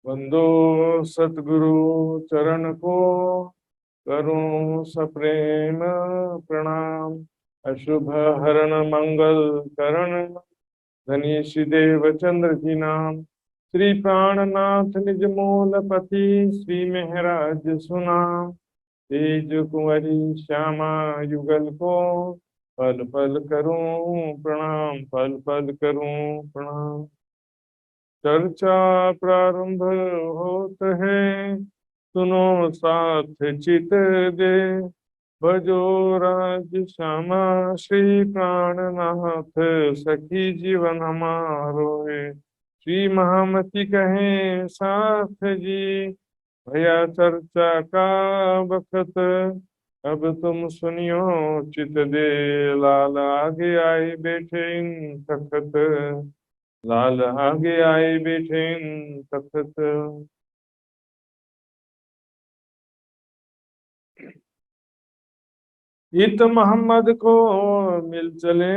वंदो सतगुरु चरण को, करूं सप्रेम प्रणाम। अशुभ हरण मंगल करण, धनीश देव चंद्र जी नाम। श्री प्राणनाथ निज मूल पति, श्री महराज सुनाम। तेज कुंवरी श्यामा युगल को, पल पल करूं प्रणाम, पल पल करूं प्रणाम। चर्चा प्रारंभ होत है, सुनो साथ चित दे। भजो राज श्यामा श्री प्राणनाथ, सखी जीवन हमारो है। श्री महामति कहे साथ जी, भया चर्चा का बखत। अब तुम सुनियो चित दे, लाल आगे आए बैठे इन तखत। लाल आगे आए बैठे इन तखत। इत मोहम्मद को मिल चले,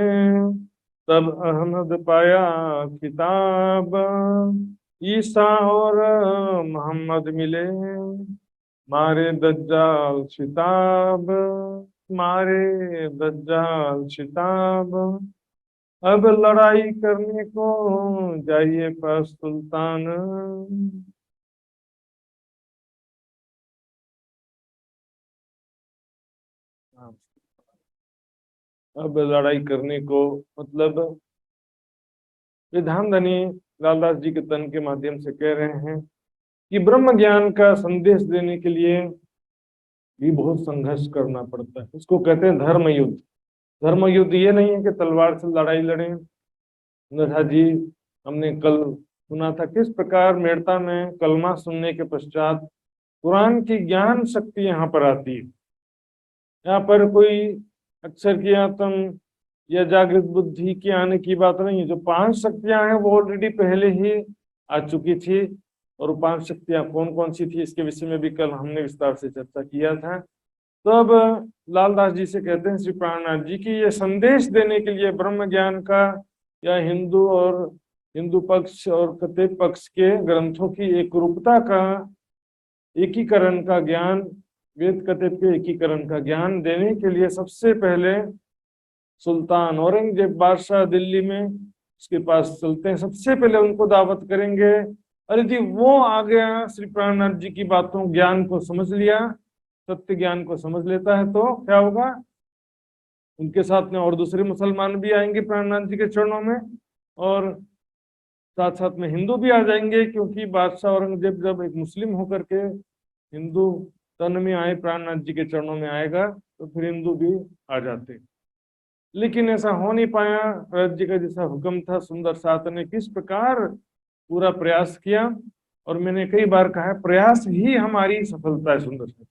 तब अहमद पाया किताब। ईसा और मोहम्मद मिले, मारे दज्जाल शिताब। मारे दज्जाल शिताब। अब लड़ाई करने को जाइए पास सुल्तान। अब लड़ाई करने को मतलब विधान धनी लालदास जी के तन के माध्यम से कह रहे हैं कि ब्रह्म ज्ञान का संदेश देने के लिए भी बहुत संघर्ष करना पड़ता है। उसको कहते हैं धर्म युद्ध। धर्म युद्ध ये नहीं है कि तलवार से लड़ाई लड़े। नरहा जी, हमने कल सुना था किस प्रकार मेड़ता में कलमा सुनने के पश्चात कुरान की ज्ञान शक्ति यहाँ पर आती है। यहाँ पर कोई अक्षर की आत्म या जागृत बुद्धि के आने की बात नहीं है। जो पांच शक्तियां हैं वो ऑलरेडी पहले ही आ चुकी थी। और वो पांच शक्तियां कौन कौन सी थी इसके विषय में भी कल हमने विस्तार से चर्चा किया था। तो अब लालदास जी से कहते हैं श्री प्राणनाथ जी की ये संदेश देने के लिए ब्रह्म ज्ञान का या हिंदू पक्ष और कथित पक्ष के ग्रंथों की एक रूपता का, एकीकरण का ज्ञान, वेद कथित के एकीकरण का ज्ञान देने के लिए सबसे पहले सुल्तान औरंगजेब बादशाह दिल्ली में उसके पास चलते हैं। सबसे पहले उनको दावत करेंगे। और यदि वो आ गया, श्री प्राणनाथ जी की बातों ज्ञान को समझ लिया, सत्य ज्ञान को समझ लेता है, तो क्या होगा, उनके साथ में और दूसरे मुसलमान भी आएंगे प्राणनाथ जी के चरणों में, और साथ साथ में हिंदू भी आ जाएंगे। क्योंकि बादशाह औरंगजेब जब एक मुस्लिम होकर के हिंदू तन में आए, प्राणनाथ जी के चरणों में आएगा, तो फिर हिंदू भी आ जाते। लेकिन ऐसा हो नहीं पाया। राज्य का जैसा हुक्म था, सुंदर साथ ने किस प्रकार पूरा प्रयास किया। और मैंने कई बार कहा है, प्रयास ही हमारी सफलता है। सुंदर साथ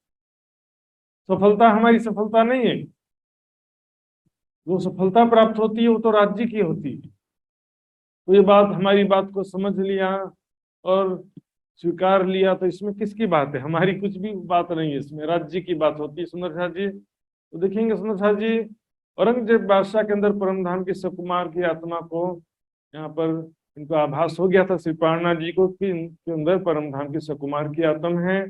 सफलता हमारी सफलता नहीं है। जो सफलता प्राप्त होती है वो तो राज्य की होती है। तो ये बात, हमारी बात को समझ लिया और स्वीकार लिया, तो इसमें किसकी बात है? हमारी कुछ भी बात नहीं है, इसमें राज्य की बात होती है। सुंदर साथ जी तो देखेंगे, सुंदर साथ जी औरंगजेब बादशाह के अंदर परमधाम के सकुमार की आत्मा को, यहाँ पर इनको आभास हो गया था श्री प्राणनाथ जी को कि इनके अंदर परमधाम के सकुमार की आत्मा है।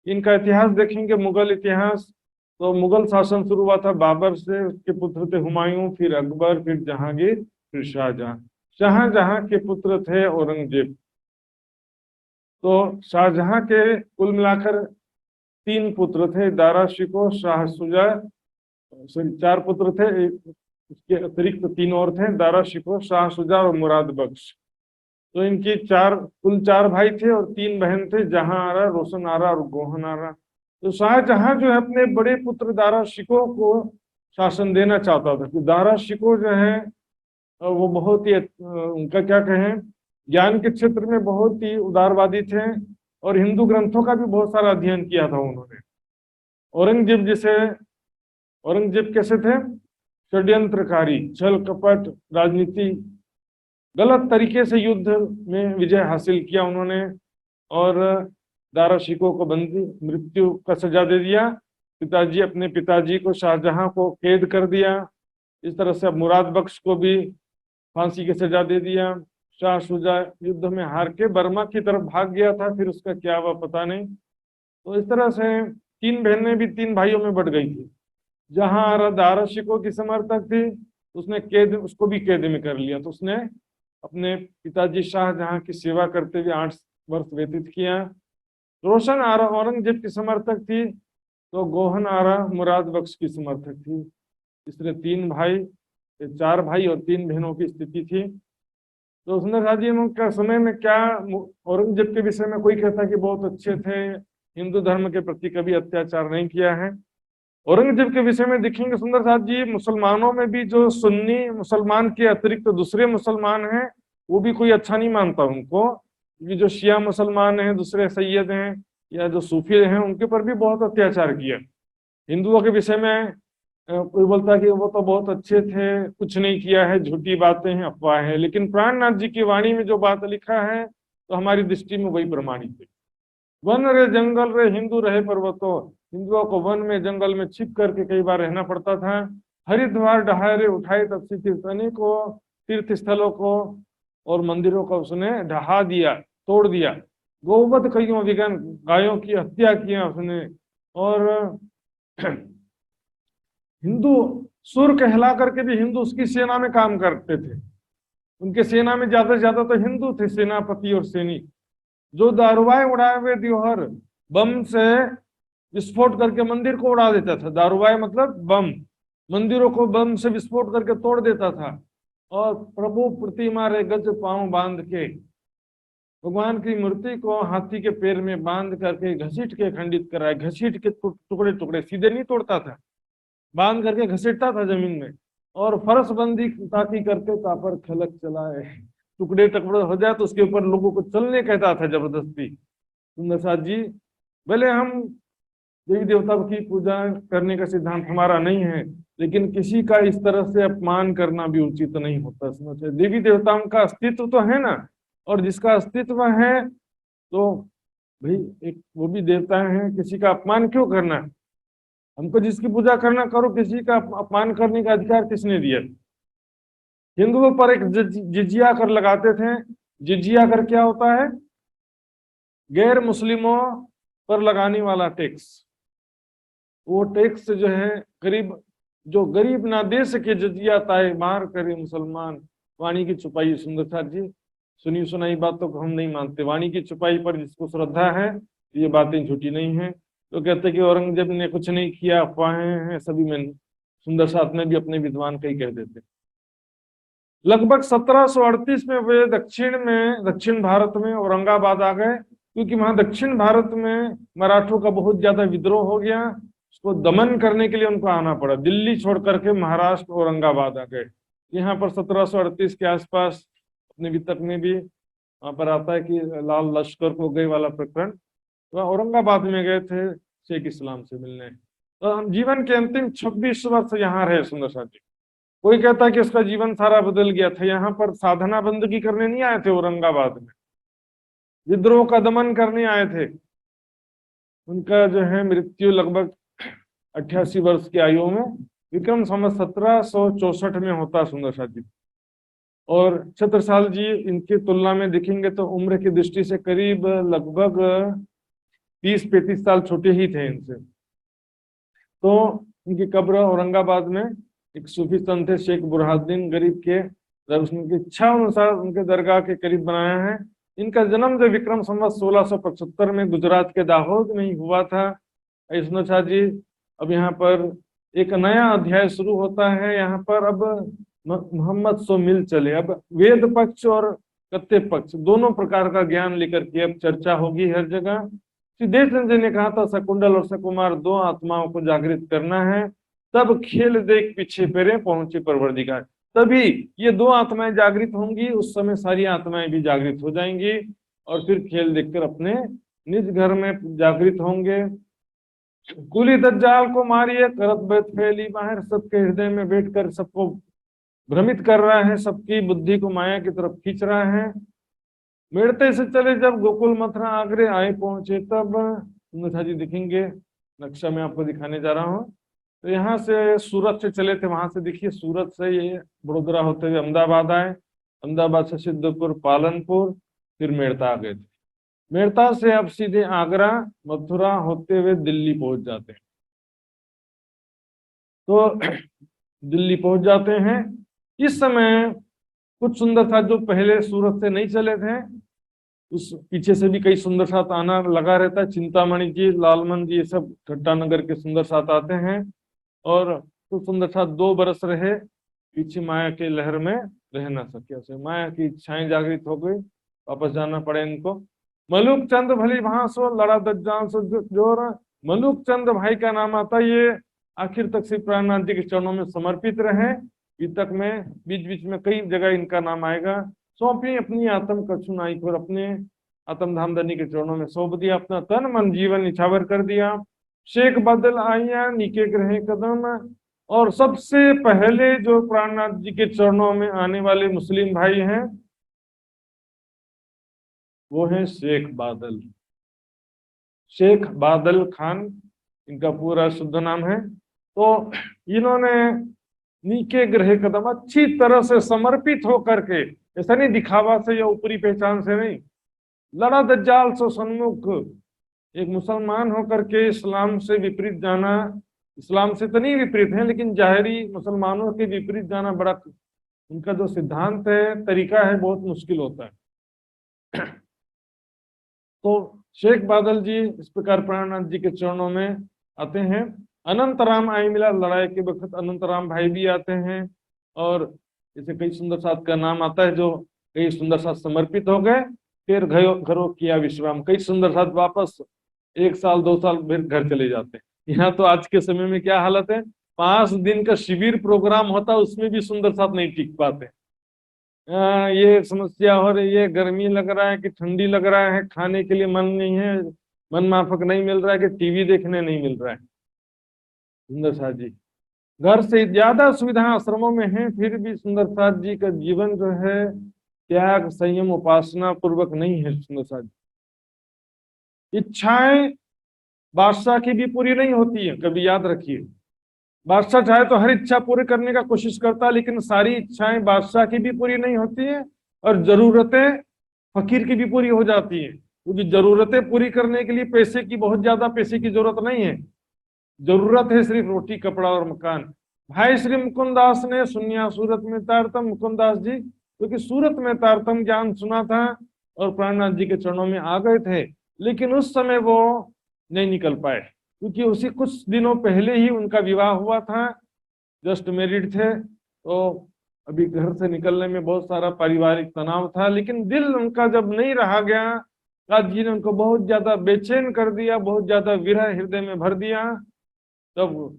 इनका इतिहास देखेंगे, मुगल इतिहास। तो मुगल शासन शुरू हुआ था बाबर से, उसके पुत्र थे हुमायूं, फिर अकबर, फिर जहांगीर, फिर शाहजहां। शाहजहां के पुत्र थे औरंगजेब। तो शाहजहां के कुल मिलाकर तीन पुत्र थे, दारा शिकोह, शाह सुजा, सॉरी चार पुत्र थे, एक उसके अतिरिक्त तीन और थे, दारा शिकोह, शाह सुजा और मुराद बख्श। तो इनकी कुल चार भाई थे और तीन बहन थे, जहां आरा, रोशन आरा और गोहन आरा। तो शाहजहां जो है अपने बड़े पुत्र दारा शिकोह को शासन देना चाहता था। तो दारा शिकोह जो है वो बहुत ही उनका क्या कहें, ज्ञान के क्षेत्र में बहुत ही उदारवादी थे। और हिंदू ग्रंथों का भी बहुत सारा अध्ययन किया था उन्होंने। औरंगजेब जैसे, औरंगजेब कैसे थे? षड्यंत्रकारी, छल कपट, राजनीति, गलत तरीके से युद्ध में विजय हासिल किया उन्होंने। और दारा शिकोह को बंदी मृत्यु का सजा दे दिया। अपने पिताजी को, शाहजहां को कैद कर दिया। इस तरह से अब मुराद बख्श को भी फांसी की सजा दे दिया। शाह शुजा युद्ध में हार के बर्मा की तरफ भाग गया था, फिर उसका क्या हुआ पता नहीं। तो इस तरह से तीन बहनें भी तीन भाइयों में बढ़ गई थी। जहां दारा शिकोह की समर्थक थी, उसने कैद, उसको भी कैद में कर लिया। तो उसने अपने पिताजी शाहजहां की सेवा करते हुए 8 वर्ष व्यतीत किया। रोशन आरा औरंगजेब की समर्थक थी, तो गोहन आरा मुराद बख्श की समर्थक थी। इसलिए 3 भाई, 4 भाई और 3 बहनों की स्थिति थी। तो सुंदर शाह जी का समय में क्या, औरंगजेब के विषय में कोई कहता कि बहुत अच्छे थे, हिंदू धर्म के प्रति कभी अत्याचार नहीं किया है। औरंगजेब के विषय में देखेंगे सुंदर साहब जी, मुसलमानों में भी जो सुन्नी मुसलमान के अतिरिक्त तो दूसरे मुसलमान हैं, वो भी कोई अच्छा नहीं मानता उनको। क्योंकि जो शिया मुसलमान हैं, दूसरे सैयद हैं या जो सूफी हैं, उनके ऊपर भी बहुत अत्याचार किया। हिंदुओं के विषय में कोई बोलता है कि वो तो बहुत अच्छे थे, कुछ नहीं किया है, झूठी बातें हैं, अफवाह है। लेकिन प्राणनाथ जी की वाणी में जो बात लिखा है, तो हमारी दृष्टि में वही प्रमाणित है। वन रे जंगल रे हिंदू रहे पर्वतों, हिंदुओं को वन में जंगल में छिप करके कई बार रहना पड़ता था। हरिद्वार डहारे उठाए तब से तीर्थनी को, तीर्थ स्थलों को और मंदिरों को उसने ढहा दिया, तोड़ दिया। गोवध कईयों विगन, गायों की हत्या किया उसने। और हिंदू सुर कहला करके भी हिंदू उसकी सेना में काम करते थे। उनके सेना में ज्यादा से ज्यादा तो हिंदू थे, सेनापति और सैनिक। जो दारुबाई उड़ाए हुए द्योहर बम से विस्फोट करके मंदिर को उड़ा देता था। दारुबाई मतलब बम, मंदिरों को बम से विस्फोट करके तोड़ देता था। और प्रभु प्रतिमा रे गज पांव बांध के, भगवान की मूर्ति को हाथी के पैर में बांध करके घसीट के खंडित कराए। घसीट के टुकड़े टुकड़े, सीधे नहीं तोड़ता था, बांध करके घसीटता था जमीन में। और फरस बंदी ताकि करके तापर खलक चलाए, टुकड़े टुकड़े हो जाए तो उसके ऊपर लोगों को चलने कहता था जबरदस्ती। सुंदर साथ जी, भले हम देवी देवता की पूजा करने का सिद्धांत हमारा नहीं है, लेकिन किसी का इस तरह से अपमान करना भी उचित नहीं होता। समझे, देवी देवताओं का अस्तित्व तो है ना, और जिसका अस्तित्व है तो भाई एक वो भी देवता है, किसी का अपमान क्यों करना है? हमको जिसकी पूजा करना करो, किसी का अपमान करने का अधिकार किसने दिया? हिंदुओं पर एक जिजिया कर लगाते थे। जिजिया कर क्या होता है? गैर मुस्लिमों पर लगाने वाला टैक्स। वो टैक्स जो है गरीब, जो गरीब ना दे सके जजिया ताए मार करे मुसलमान। वाणी की छुपाई। सुंदर साथ जी, सुनी सुनाई बातों को हम नहीं मानते, वाणी की छुपाई पर जिसको श्रद्धा है, ये बातें झूठी नहीं है। तो कहते कि औरंगजेब ने कुछ नहीं किया, अफवाहें हैं सभी में। सुंदर साथ में भी अपने विद्वान कई कह देते। लगभग 1738 में वे दक्षिण भारत में औरंगाबाद आ गए, क्योंकि वहां दक्षिण भारत में मराठों का बहुत ज्यादा विद्रोह हो गया। उसको दमन करने के लिए उनको आना पड़ा। दिल्ली छोड़ करके महाराष्ट्र औरंगाबाद आ गए। यहाँ पर 1738 के आसपास अपने वितर्क में भी वहां पर आता है कि लाल लश्कर को गए वाला प्रकरण, वह औरंगाबाद में गए थे शेख इस्लाम से मिलने। तो हम जीवन के अंतिम 26 वर्ष यहाँ रहे सुंदर साथ जी। कोई कहता है कि उसका जीवन सारा बदल गया था। यहाँ पर साधना बंदगी करने नहीं आए थे औरंगाबाद में, विद्रोह का दमन करने आए थे। उनका जो है मृत्यु लगभग 88 वर्ष की आयु में विक्रम संवत 1764 में होता सुंदर साथ जी। और छत्रसाल जी इनकी तुलना में देखेंगे तो उम्र की दृष्टि से करीब लगभग 30-35 साल छोटे ही थे इनसे। तो इनकी कब्र औरंगाबाद में एक सूफी संत थे शेख बुरहानुद्दीन गरीब के, उनकी इच्छा अनुसार उनके दरगाह के करीब बनाया है। इनका जन्म जो विक्रम संवत 1675 में गुजरात के दाहोद में ही हुआ था। इसनोछा जी, अब यहाँ पर एक नया अध्याय शुरू होता है। यहाँ पर अब मोहम्मद सो मिल चले। अब वेद पक्ष और कत्ते पक्ष दोनों प्रकार का ज्ञान लेकर के अब चर्चा होगी हर जगह। श्री देशचंद जी ने कहा था शकुंडल और सकुमार दो आत्माओं को जागृत करना है, तब खेल देख पीछे फेरे पहुंचे परवरदिगार। तभी ये दो आत्माएं जागृत होंगी, उस समय सारी आत्माएं भी जागृत हो जाएंगी और फिर खेल देखकर अपने निज घर में जागृत होंगे। कुली दज्जाल को मारिए करत बैत फैली बाहर, सबके हृदय में बैठकर सबको भ्रमित कर रहा है, सबकी बुद्धि को माया की तरफ खींच रहा है। मेड़ते से चले जब गोकुल मथुरा आगरे आए पहुंचे तब। नथा जी दिखेंगे, नक्शा में आपको दिखाने जा रहा हूँ। तो यहाँ से सूरत से चले थे, वहां से देखिए सूरत से ये बड़ोदरा होते हुए अहमदाबाद आए। अहमदाबाद से सिद्धपुर, पालनपुर, फिर मेड़ता आ गए थे। मेड़ता से अब सीधे आगरा, मथुरा होते हुए दिल्ली पहुंच जाते हैं। तो दिल्ली पहुंच जाते हैं। इस समय कुछ सुंदर साथ जो पहले सूरत से नहीं चले थे, उस पीछे से भी कई सुंदर साथ आना लगा रहता है। चिंतामणि जी, लालमन जी, ये सब ठट्टा नगर के सुंदर साथ आते हैं। और कुछ सुंदर साथ 2 बरस रहे, पीछे माया के लहर में रह ना सके, उसे माया की इच्छाएं जागृत हो गई, वापस जाना पड़े इनको। मलुक चंद भली भांसो लड़ा दज्जाल से जोर। मलुक चंद भाई का नाम आता है, ये आखिर तक श्री प्राणनाथ जी के चरणों में समर्पित रहे। तक में बीच बीच में कई जगह इनका नाम आएगा। सौंपी अपनी आत्म कछुनाई को, अपने आत्म धामधनी के चरणों में सौंप दिया, अपना तन मन जीवन निछावर कर दिया। शेख बदल आइया नीके ग्रहे कदम। और सबसे पहले जो प्राणनाथ जी के चरणों में आने वाले मुस्लिम भाई हैं, वो है शेख बादल। शेख बादल खान इनका पूरा शुद्ध नाम है। तो इन्होंने नीके ग्रह कदम, अच्छी तरह से समर्पित होकर के, ऐसा नहीं दिखावा से या ऊपरी पहचान से नहीं, लड़ा दज्जाल से सन्मुख, एक मुसलमान होकर के इस्लाम से विपरीत जाना, इस्लाम से तो नहीं विपरीत है लेकिन जाहिरी मुसलमानों के विपरीत जाना बड़ा, उनका जो सिद्धांत है, तरीका है, बहुत मुश्किल होता है। तो शेख बादल जी इस प्रकार प्राणनाथ जी के चरणों में आते हैं। अनंत राम आई मिला, लड़ाई के वक्त अनंत राम भाई भी आते हैं। और जैसे कई सुंदर साथ का नाम आता है, जो कई सुंदर साथ समर्पित हो गए, फिर घरों किया विश्राम। कई सुंदर साथ वापस 1 साल 2 साल फिर घर चले जाते हैं। यहाँ तो आज के समय में क्या हालत है, 5 दिन का शिविर प्रोग्राम होता, उसमें भी सुंदर साथ नहीं टिक पाते। ये समस्या हो रही है, गर्मी लग रहा है कि ठंडी लग रहा है, खाने के लिए मन नहीं है, मन माफक नहीं मिल रहा है, कि टीवी देखने नहीं मिल रहा है। सुंदर साथ जी घर से ज्यादा सुविधा आश्रमों में है, फिर भी सुंदर साथ जी का जीवन जो है त्याग, संयम, उपासना पूर्वक नहीं है। सुंदर साथ जी इच्छाएं बादशाह की भी पूरी नहीं होती है, कभी याद रखिए। बादशाह चाहे तो हर इच्छा पूरी करने का कोशिश करता है, लेकिन सारी इच्छाएं बादशाह की भी पूरी नहीं होती है, और जरूरतें फकीर की भी पूरी हो जाती है। क्योंकि जरूरतें पूरी करने के लिए पैसे की, बहुत ज्यादा पैसे की जरूरत नहीं है, जरूरत है सिर्फ रोटी, कपड़ा और मकान। भाई श्री मुकुंदास ने सुनिया सूरत में तारतम, मुकुंदास जी क्योंकि सूरत में तारतम ज्ञान सुना था और प्राणनाथ जी के चरणों में आ गए थे, लेकिन उस समय वो नहीं निकल पाए, क्योंकि उसी कुछ दिनों पहले ही उनका विवाह हुआ था, जस्ट मैरिड थे। तो अभी घर से निकलने में बहुत सारा पारिवारिक तनाव था, लेकिन दिल उनका जब नहीं रहा गया, राज जी ने उनको बहुत ज्यादा बेचैन कर दिया, बहुत ज्यादा विरह हृदय में भर दिया। तब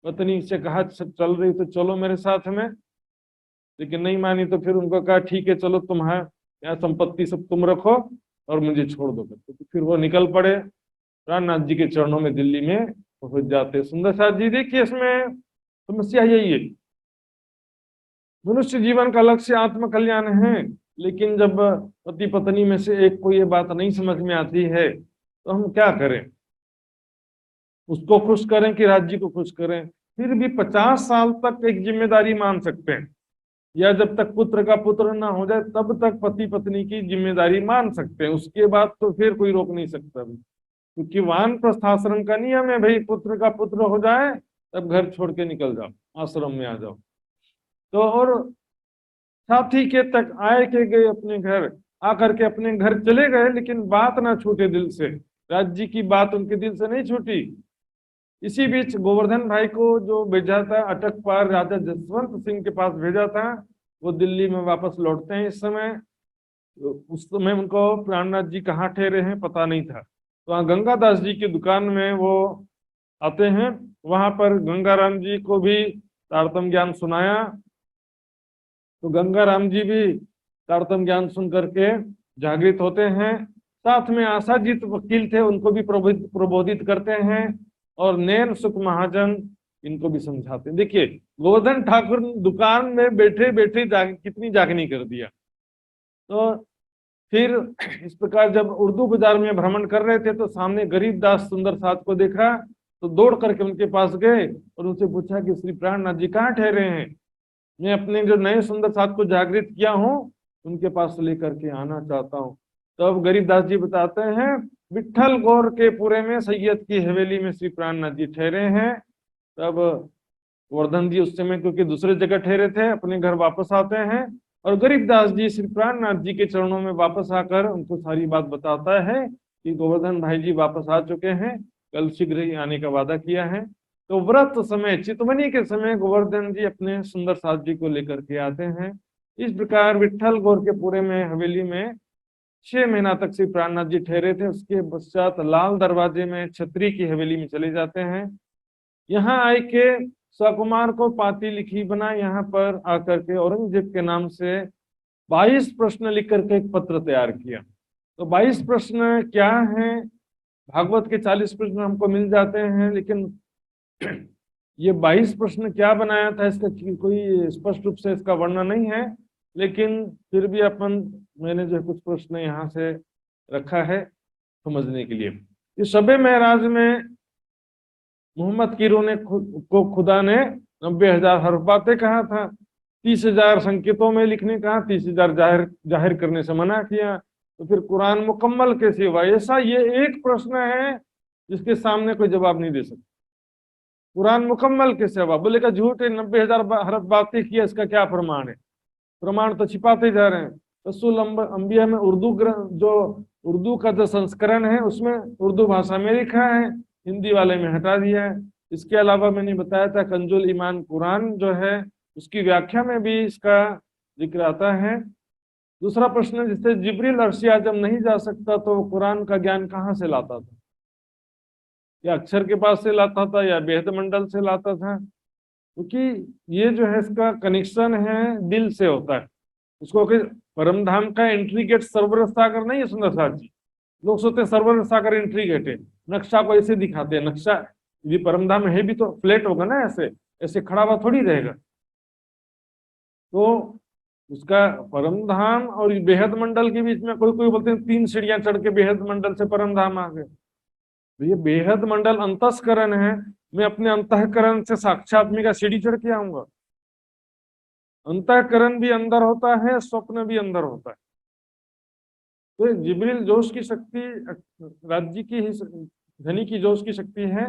पत्नी से कहा चल रही तो चलो मेरे साथ में, लेकिन नहीं मानी, तो फिर उनको कहा ठीक है चलो, तुम्हारा यहाँ संपत्ति सब तुम रखो और मुझे छोड़ दो। तो फिर वो निकल पड़े, प्राणनाथ जी के चरणों में दिल्ली में पहुंच जाते। सुंदर साथ जी देखिए, इसमें समस्या यही है, मनुष्य जीवन का लक्ष्य आत्म कल्याण है, लेकिन जब पति पत्नी में से एक को ये बात नहीं समझ में आती है, तो हम क्या करें, उसको खुश करें कि राज्य को खुश करें। फिर भी 50 साल तक एक जिम्मेदारी मान सकते हैं, या जब तक पुत्र का पुत्र ना हो जाए तब तक पति पत्नी की जिम्मेदारी मान सकते हैं, उसके बाद तो फिर कोई रोक नहीं सकता भी। क्योंकि वानप्रस्थाश्रम का नियम है भाई, पुत्र का पुत्र हो जाए तब घर छोड़ के निकल जाओ, आश्रम में आ जाओ। तो और साथी के तक आए के गए अपने घर, आकर के अपने घर चले गए, लेकिन बात ना छूटे दिल से, राज्य की बात उनके दिल से नहीं छूटी। इसी बीच गोवर्धन भाई को जो भेजा था अटक पार राजा जसवंत सिंह के पास भेजा था, वो दिल्ली में वापस लौटते हैं। इस समय, उस समय उनको प्राणनाथ जी कहाँ ठहरे हैं पता नहीं था, तो वहाँ गंगादास जी की दुकान में वो आते हैं। वहां पर गंगाराम जी को भी तारतम ज्ञान सुनाया, तो गंगाराम जी भी तारतम ज्ञान सुन करके जागृत होते हैं। साथ में आशाजीत वकील थे, उनको भी प्रबोधित करते हैं, और नैन सुख महाजन इनको भी समझाते हैं। देखिए गोवर्धन ठाकुर दुकान में बैठे बैठे कितनी जागनी कर दिया। तो फिर इस प्रकार जब उर्दू बाजार में भ्रमण कर रहे थे, तो सामने गरीबदास सुंदर साथ को देखा, तो दौड़ करके उनके पास गए और उनसे पूछा कि श्री प्राणनाथ जी कहाँ ठहरे हैं, मैं अपने जो नए सुंदर साथ को जागृत किया हूँ, उनके पास लेकर के आना चाहता हूँ। तब गरीबदास जी बताते हैं, विठल गौर के पुरे में सैयद की हवेली में श्री प्राणनाथ जी ठहरे हैं। तब गोवर्धन जी उस समय क्योंकि दूसरे जगह ठहरे थे, अपने घर वापस आते हैं और गरीबदास जी श्री प्राणनाथ जी के चरणों में वापस आकर उनको सारी बात बताता है कि गोवर्धन भाई जी वापस आ चुके हैं, कल शीघ्र ही आने का वादा किया है। तो व्रत समय चितवनी के समय गोवर्धन जी अपने सुंदर साथ जी को लेकर के आते हैं। इस प्रकार विठल गौर के पूरे में हवेली में 6 महीना तक श्री प्राणनाथ जी ठहरे थे। उसके पश्चात लाल दरवाजे में छत्री की हवेली में चले जाते हैं। यहाँ आए के सकुमार को पाती लिखी बना, यहाँ पर आकर के औरंगजेब के नाम से 22 प्रश्न लिख करके एक पत्र तैयार किया। तो 22 प्रश्न क्या हैं? भागवत के 40 प्रश्न हमको मिल जाते हैं, लेकिन ये 22 प्रश्न क्या बनाया था इसका कोई स्पष्ट रूप से इसका वर्णन नहीं है। लेकिन फिर भी मैंने जो कुछ प्रश्न यहाँ से रखा है समझने के लिए। इस शबे महराज में मोहम्मद कीरो ने खुदा ने 90,000 हर्फ बातें कहा था, 30,000 संकेतों में लिखने कहा, 30,000 जाहिर करने से मना किया। तो फिर कुरान मुकम्मल कैसे हुआ? ऐसा ये एक प्रश्न है जिसके सामने कोई जवाब नहीं दे सकता। कुरान मुकम्मल कैसे हुआ? बोलेगा झूठ है, 90,000 हर्फ बातें किया, इसका क्या प्रमाण है? प्रमाण तो छिपाते जा रहे हैं। रसूल अंबिया में उर्दू का जो संस्करण है उसमें उर्दू भाषा में लिखा है, हिंदी वाले में हटा दिया है। इसके अलावा मैंने बताया था कंजुल ईमान कुरान जो है उसकी व्याख्या में भी इसका जिक्र आता है। दूसरा प्रश्न, जिससे जिब्रील अर्श आजम नहीं जा सकता तो कुरान का ज्ञान कहाँ से लाता था? या अक्षर के पास से लाता था या बेहद मंडल से लाता था? क्योंकि ये जो है इसका कनेक्शन है दिल से होता है। उसको परम धाम का एंट्री गेट सरवर सागर नहीं है सुंदर साथ जी। लोग सोचते सरवर सागर एंट्री गेट है, नक्शा को ऐसे दिखाते हैं। नक्शा यदि परम धाम है भी तो फ्लैट होगा ना, ऐसे ऐसे खड़ा हुआ थोड़ी रहेगा। तो उसका परम धाम और बेहद मंडल के बीच में कोई कोई बोलते हैं 3 सीढ़ियां चढ़ के बेहद मंडल से परम धाम आ गए। तो ये बेहद मंडल अंतस्करण है। मैं अपने अंतःकरण से साक्षात में का सीढ़ी चढ़ के आऊंगा? अंतःकरण भी अंदर होता है, स्वप्न भी अंदर होता है। तो जिब्रील जोश की शक्ति राज्य की ही धनी की जोश की शक्ति है,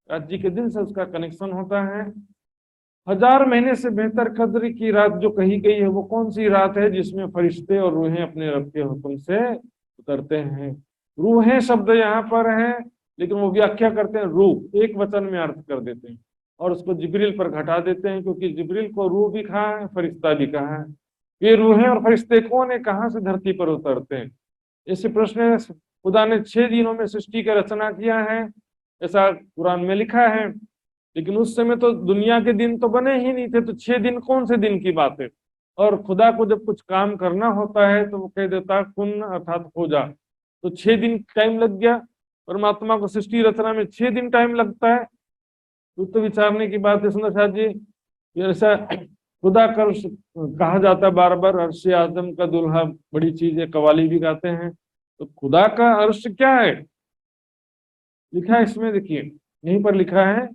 राज्य के दिल से उसका कनेक्शन होता है। 1000 महीने से बेहतर कद्र की रात जो कही गई है वो कौन सी रात है जिसमें फरिश्ते और रूहें अपने रब के हुक्म से उतरते हैं? रूहें शब्द यहाँ पर है, लेकिन वो व्याख्या करते हैं रूह, एक वचन में अर्थ कर देते हैं और उसको जिब्रील पर घटा देते हैं, क्योंकि जिब्रील को रूह भी कहा है, फरिश्ता भी कहा है। ये रूहें और फरिश्ते कौन है, कहाँ से धरती पर उतरते हैं? ऐसे प्रश्न खुदा ने 6 दिनों में सृष्टि का रचना किया है, ऐसा कुरान में लिखा है। लेकिन उस समय तो दुनिया के दिन तो बने ही नहीं थे, तो 6 दिन कौन से दिन की बात है? और खुदा को जब कुछ काम करना होता है तो वो कह देता कुन अर्थात हो जा। तो 6 दिन टाइम लग गया, परमात्मा को सृष्टि रचना में 6 दिन टाइम लगता है। तो विचारने की बात है सुंदर साहब जी। ऐसा खुदा का कहा जाता है बार बार, अर्श आजम का दुल्हा बड़ी चीज है, कवाली भी गाते हैं। तो खुदा का अर्श क्या है? लिखा है इसमें, देखिए यहीं पर लिखा है,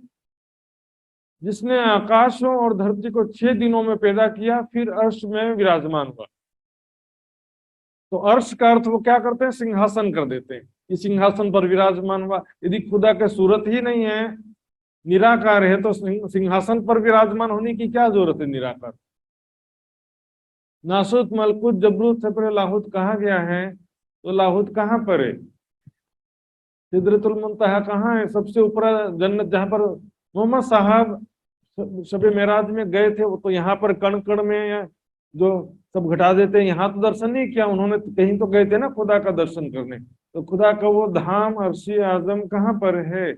जिसने आकाशों और धरती को 6 दिनों में पैदा किया फिर अर्श में विराजमान हुआ। तो अर्श का अर्थ वो क्या करते हैं? सिंहासन कर देते हैं। इस सिंहासन पर विराजमान हुआ। यदि खुदा का सूरत ही नहीं है, निराकार है, तो सिंहासन पर विराजमान होने की क्या जरूरत है? निराकार नासुत मलकुत जबरूत से पहले लाहुत कहा गया है, तो लाहुत कहाँ पर है? सिदरतुल मुंतहा कहाँ है? सबसे ऊपर जन्नत जहाँ पर मोहम्मद साहब शबे मेराज में गए थे, वो तो यहाँ पर कण कण में जो सब घटा देते हैं, यहाँ तो दर्शन नहीं किया उन्होंने। तो कहीं तो गए थे ना खुदा का दर्शन करने। तो खुदा का वो धाम अर्शी आजम कहाँ पर है,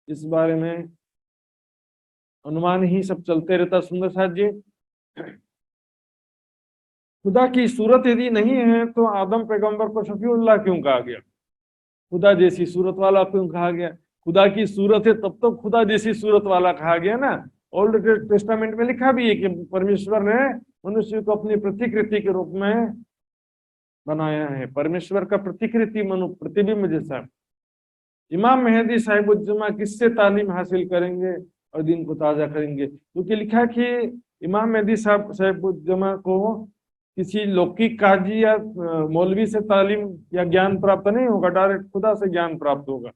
इस बारे में अनुमान ही सब चलते रहता। सुंदर साहब जी, खुदा की सूरत यदि नहीं है तो आदम पैगंबर को शफीउल्लाह क्यों कहा गया? खुदा जैसी सूरत वाला क्यों कहा गया? खुदा की सूरत है तब तो खुदा जैसी सूरत वाला कहा गया ना। ओल्ड टेस्टामेंट में लिखा भी है कि परमेश्वर ने मनुष्य को अपनी प्रतिकृति के रूप में बनाया है। परमेश्वर का प्रतिकृति मनु प्रतिबिंब जैसा। इमाम मेहदी साहिबुज्जमा किससे तालीम हासिल करेंगे और दिन को ताजा करेंगे? क्योंकि लिखा कि इमाम मेहदी साहिबुज्जमा को किसी लौकिक काजी या मौलवी से तालीम या ज्ञान प्राप्त नहीं होगा, डायरेक्ट खुदा से ज्ञान प्राप्त होगा।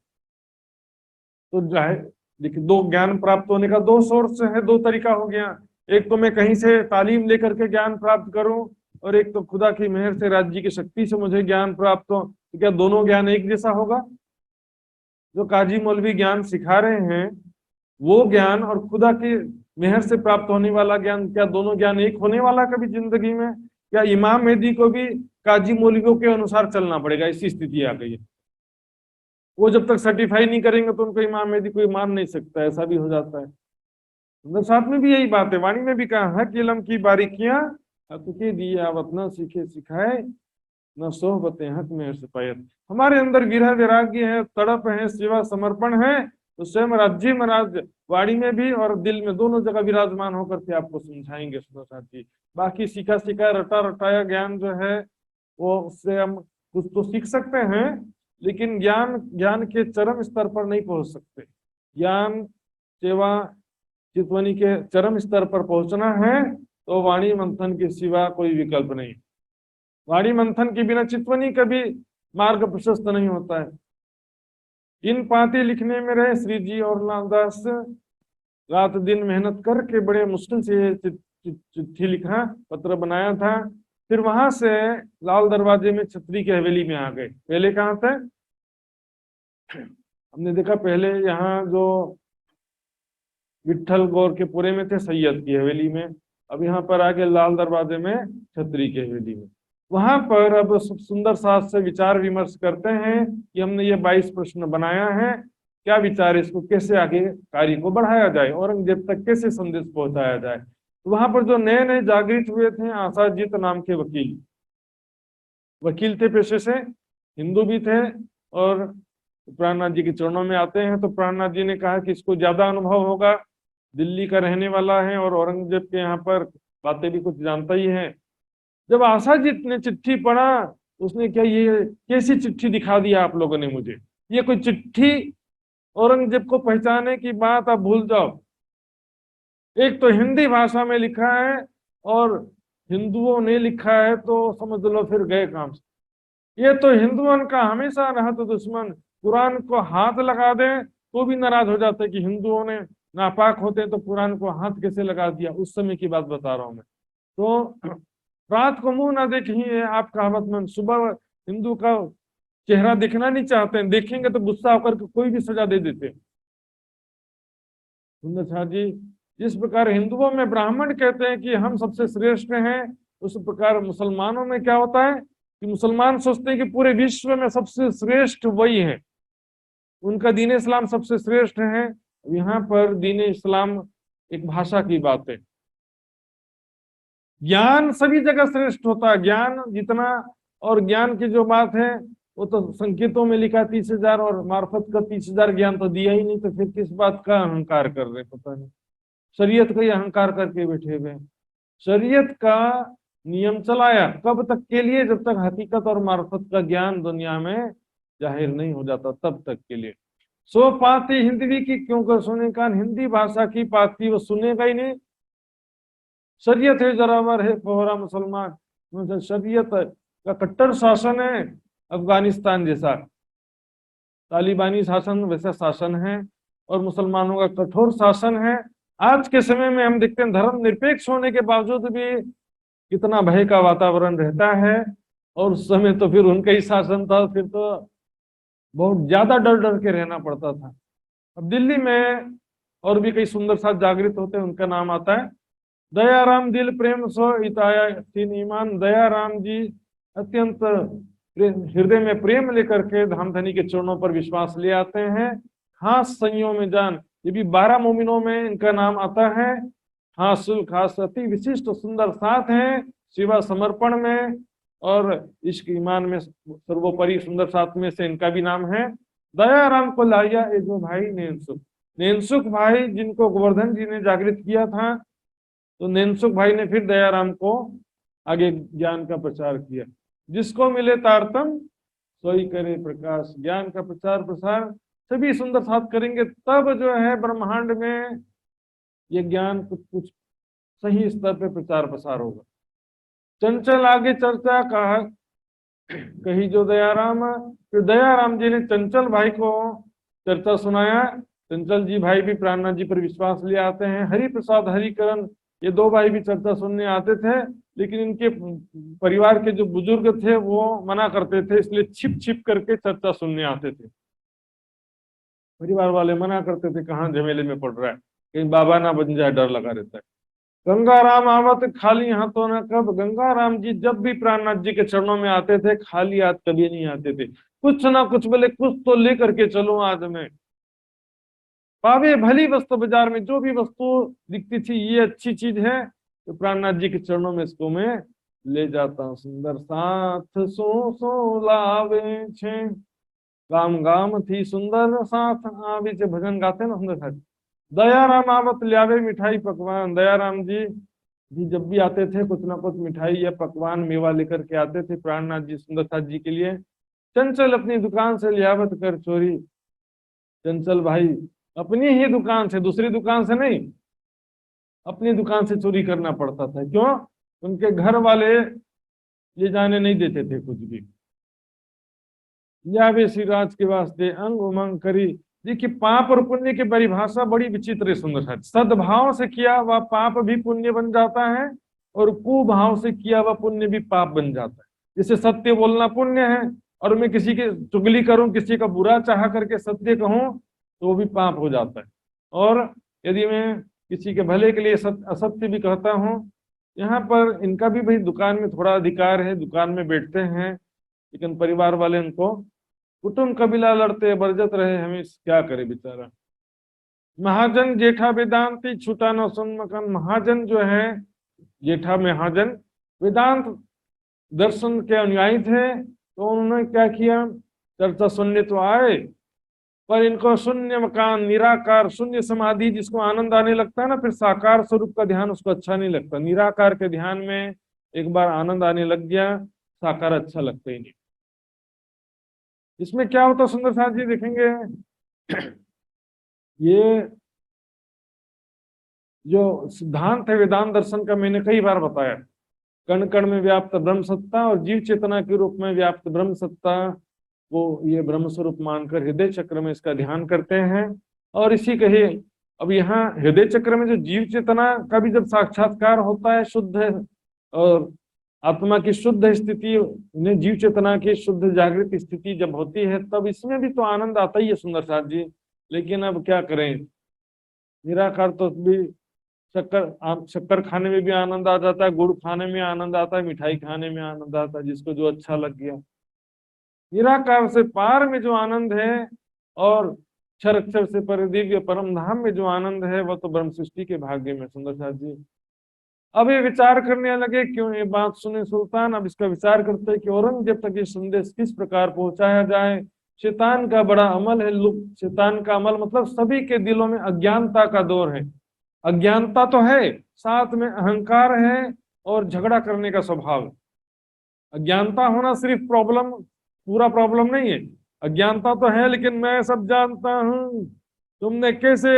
तो जाहिर देखिए, दो ज्ञान प्राप्त होने का दो सोर्स है, दो तरीका हो गया। एक तो मैं कहीं से तालीम लेकर के ज्ञान प्राप्त करूं, और एक तो खुदा की मेहर से, राज्य की शक्ति से मुझे ज्ञान प्राप्त हो। तो क्या दोनों ज्ञान एक जैसा होगा? जो काजी मौलवी ज्ञान सिखा रहे हैं वो ज्ञान और खुदा की मेहर से प्राप्त होने वाला ज्ञान, क्या दोनों ज्ञान एक होने वाला कभी जिंदगी में? क्या इमाम मेहदी को भी काजी मौलवियों के अनुसार चलना पड़ेगा? ऐसी स्थिति आ गई है। वो जब तक सर्टिफाई नहीं करेंगे तो उनको इमाम मेहदी कोई मान नहीं सकता, ऐसा भी हो जाता है। मतलब साथ में भी यही बात है, वाणी में भी कहा है कि इल्म की बारीकियां हक दी आवत न सीखे सिखाए, न सोहबत हक में सिपायत। हमारे अंदर विरह वैराग्य है, तड़प है, सेवा समर्पण है, तो स्वयं राज्य महाराज वाणी में भी और दिल में दोनों जगह विराजमान होकर के आपको समझाएंगे सुनो साथी। बाकी सीखा सीखा रटा रटाया ज्ञान जो है वो, उससे हम कुछ तो सीख सकते हैं, लेकिन ज्ञान ज्ञान के चरम स्तर पर नहीं पहुंच सकते। ज्ञान सेवा चितवनी के चरम स्तर पर पहुंचना है तो वाणी मंथन के सिवा कोई विकल्प नहीं। वाणी मंथन के बिना चितवनी कभी मार्ग प्रशस्त नहीं होता है। इन पाते लिखने में रहे श्री जी और लालदास, रात दिन मेहनत करके बड़े मुश्किल से चिट्ठी लिखा, पत्र बनाया था। फिर वहां से लाल दरवाजे में छतरी की हवेली में आ गए। पहले कहाँ थे? हमने देखा पहले यहाँ जो विट्ठल गौर के पुरे में थे, सैयद की हवेली में। अब यहाँ पर आके लाल दरवाजे में छतरी की हवेली में। वहां पर अब सुंदर साथ से विचार विमर्श करते हैं कि हमने ये 22 प्रश्न बनाया है, क्या विचार, इसको कैसे आगे कार्य को बढ़ाया जाए, औरंगजेब तक कैसे संदेश पहुंचाया जाए। तो वहां पर जो नए नए जागृत हुए थे, आशाजीत नाम के वकील थे पेशे से, हिंदू भी थे, और प्राणनाथ जी के चरणों में आते हैं। तो प्राणनाथ जी ने कहा कि इसको ज्यादा अनुभव होगा, दिल्ली का रहने वाला है और औरंगजेब के यहाँ पर बातें भी कुछ जानता ही है। जब आशाजीत ने चिट्ठी पढ़ा, उसने क्या ये कैसी चिट्ठी दिखा दिया आप लोगों ने मुझे, ये कोई चिट्ठी औरंगजेब को पहचाने की बात आप भूल जाओ। एक तो हिंदी भाषा में लिखा है और हिंदुओं ने लिखा है, तो समझ लो फिर गए काम से। ये तो हिंदुओं का हमेशा रहा तो दुश्मन, कुरान को हाथ लगा दे तो भी नाराज हो जाते कि हिंदुओं ने नापाक होते तो कुरान को हाथ कैसे लगा दिया। उस समय की बात बता रहा हूं मैं। तो रात को मुंह ना देखिए आप कहावतमंद, सुबह हिंदू का चेहरा देखना नहीं चाहते हैं, देखेंगे तो गुस्सा होकर के कोई भी सजा दे देते हैं। सुंदर शाह जी, जिस प्रकार हिंदुओं में ब्राह्मण कहते हैं कि हम सबसे श्रेष्ठ हैं, उस प्रकार मुसलमानों में क्या होता है कि मुसलमान सोचते हैं कि पूरे विश्व में सबसे श्रेष्ठ वही है, उनका दीन इस्लाम सबसे श्रेष्ठ है। यहाँ पर दीन इस्लाम एक भाषा की बात है। ज्ञान सभी जगह श्रेष्ठ होता है, ज्ञान जितना, और ज्ञान की जो बात है वो तो संकेतों में लिखा 30,000, और मार्फत का 30,000 ज्ञान तो दिया ही नहीं, तो फिर किस बात का अहंकार कर रहे पता नहीं। शरीयत का ही अहंकार करके बैठे हुए। शरीयत का नियम चलाया कब तक के लिए? जब तक हकीकत और मार्फत का ज्ञान दुनिया में जाहिर नहीं हो जाता, तब तक के लिए। सो पाती हिंदवी की क्यों कर सुने कान, हिंदी भाषा की पाती वो सुनेगा ही नहीं। शरीयत है जरावर है फोहरा मुसलमान, मतलब शरीयत का कट्टर शासन है, अफगानिस्तान जैसा तालिबानी शासन वैसा शासन है, और मुसलमानों का कठोर शासन है। आज के समय में हम देखते हैं धर्म निरपेक्ष होने के बावजूद भी कितना भय का वातावरण रहता है, और उस समय तो फिर उनका ही शासन था, फिर तो बहुत ज्यादा डर डर के रहना पड़ता था। अब दिल्ली में और भी कई सुंदर साथ जागृत होते हैं, उनका नाम आता है दयाराम दिल प्रेम सो इताया तीन ईमान। दयाराम जी अत्यंत हृदय में प्रेम लेकर के धामधनी के चरणों पर विश्वास ले आते हैं। खास संयोग में जान, ये भी 12 मोमिनों में इनका नाम आता है। खास खास अति विशिष्ट सुंदर साथ हैं सेवा समर्पण में और इश्क ईमान में सर्वोपरि सुंदर साथ में से इनका भी नाम है। दयाराम को लाया ये जो भाई नैनसुख भाई, जिनको गोवर्धन जी ने जागृत किया था, तो नैनसुख भाई ने फिर दयाराम को आगे ज्ञान का प्रचार किया। जिसको मिले तारतम सोई करे प्रकाश, ज्ञान का प्रचार प्रसार सभी सुंदर साथ करेंगे, तब जो है ब्रह्मांड में ये ज्ञान कुछ सही स्तर पे प्रचार प्रसार होगा। चंचल आगे चर्चा कहा कही जो दयाराम, फिर दयाराम जी ने चंचल भाई को चर्चा सुनाया। चंचल जी भाई भी प्राणनाथ जी पर विश्वास ले आते हैं। हरि प्रसाद हरिकरण ये दो भाई भी चर्चा सुनने आते थे, लेकिन इनके परिवार के जो बुजुर्ग थे वो मना करते थे, इसलिए छिप छिप करके चर्चा सुनने आते थे। परिवार वाले मना करते थे, कहाँ झमेले में पड़ रहा है, कहीं बाबा ना बन जाए, डर लगा रहता है। गंगाराम आवत खाली हाथों न कब, गंगाराम जी जब भी प्राणनाथ जी के चरणों में आते थे खाली हाथ कभी नहीं आते थे, कुछ ना कुछ बोले, कुछ तो लेकर के चलो आज में। पावे भली वस्तु, बाजार में जो भी वस्तु दिखती थी ये अच्छी चीज है तो प्राणनाथ जी के चरणों में इसको मैं ले जाता हूँ। सुंदर साथ सो लावे छे, गाम गाम थी सुंदर साथ आवे छे, भजन गाते ना सुंदर साथ। दयाराम आवत ल्यावे मिठाई पकवान, दयाराम जी जब भी आते थे कुछ ना कुछ मिठाई या पकवान मेवा लेकर के आते थे प्राणनाथ जी सुंदर साथ जी के लिए। चंचल अपनी दुकान से लियावत कर चोरी, चंचल भाई अपनी ही दुकान से, दूसरी दुकान से नहीं, अपनी दुकान से चोरी करना पड़ता था। क्यों? उनके घर वाले ले जाने नहीं देते थे कुछ भी। या वे श्री राज के वास्ते अंग उमंग करी। देखिए पाप और पुण्य की परिभाषा बड़ी विचित्र है सुंदर साथ। सद्भाव से किया हुआ पाप भी पुण्य बन जाता है और कुभाव से किया हुआ पुण्य भी पाप बन जाता है। जैसे सत्य बोलना पुण्य है और मैं किसी की चुगली करूं, किसी का बुरा चाह करके सत्य कहूं तो वो भी पाप हो जाता है। और यदि मैं किसी के भले के लिए असत्य भी कहता हूं, यहाँ पर इनका भी भाई दुकान में थोड़ा अधिकार है, दुकान में बैठते हैं, लेकिन परिवार वाले उनको कुटुंब कबीला लड़ते बरजत रहे, हमें क्या करे बेचारा। महाजन जेठा वेदांती छूटा न सुन मकान, महाजन जो है जेठा महाजन वेदांत दर्शन के अनुयायी थे, तो उन्होंने क्या किया, चर्चा सुनने तो आए पर इनको शून्य मकान, निराकार, शून्य समाधि जिसको आनंद आने लगता है ना, फिर साकार स्वरूप का ध्यान उसको अच्छा नहीं लगता। निराकार के ध्यान में एक बार आनंद आने लग गया, साकार अच्छा लगता ही नहीं। इसमें क्या होता सुंदर साथ जी देखेंगे, ये जो सिद्धांत है वेदांत दर्शन का मैंने कई बार बताया, कण कण में व्याप्त ब्रह्म सत्ता और जीव चेतना के रूप में व्याप्त ब्रह्म सत्ता, वो ये ब्रह्म स्वरूप मानकर हृदय चक्र में इसका ध्यान करते हैं। और इसी कहे अब यहाँ हृदय चक्र में जो जीव चेतना का भी जब साक्षात्कार होता है, शुद्ध और आत्मा की शुद्ध स्थिति ने जीव चेतना की शुद्ध जागृत स्थिति जब होती है, तब इसमें भी तो आनंद आता ही है सुंदर साथ जी। लेकिन अब क्या करें, निराकार तो भी शक्कर खाने में भी आनंद आ जाता है, गुड़ खाने में आनंद आता है, मिठाई खाने में आनंद आता है, जिसको जो अच्छा लग गया। निराकार से पार में जो आनंद है और क्षर अक्षर से पर दिव्य परम धाम में जो आनंद है वह तो ब्रह्म सृष्टि के भाग्य में सुंदर साथ जी। अब ये विचार करने लगे, क्यों ये बात सुने सुल्तान, अब इसका विचार करते हैं कि औरंगजेब तक ये संदेश किस प्रकार पहुंचाया जाए। शैतान का बड़ा अमल है, शैतान का अमल मतलब सभी के दिलों में अज्ञानता का दौर है। अज्ञानता तो है, साथ में अहंकार है और झगड़ा करने का स्वभाव है। अज्ञानता होना सिर्फ प्रॉब्लम, पूरा प्रॉब्लम नहीं है। अज्ञानता तो है लेकिन मैं सब जानता हूं, तुमने कैसे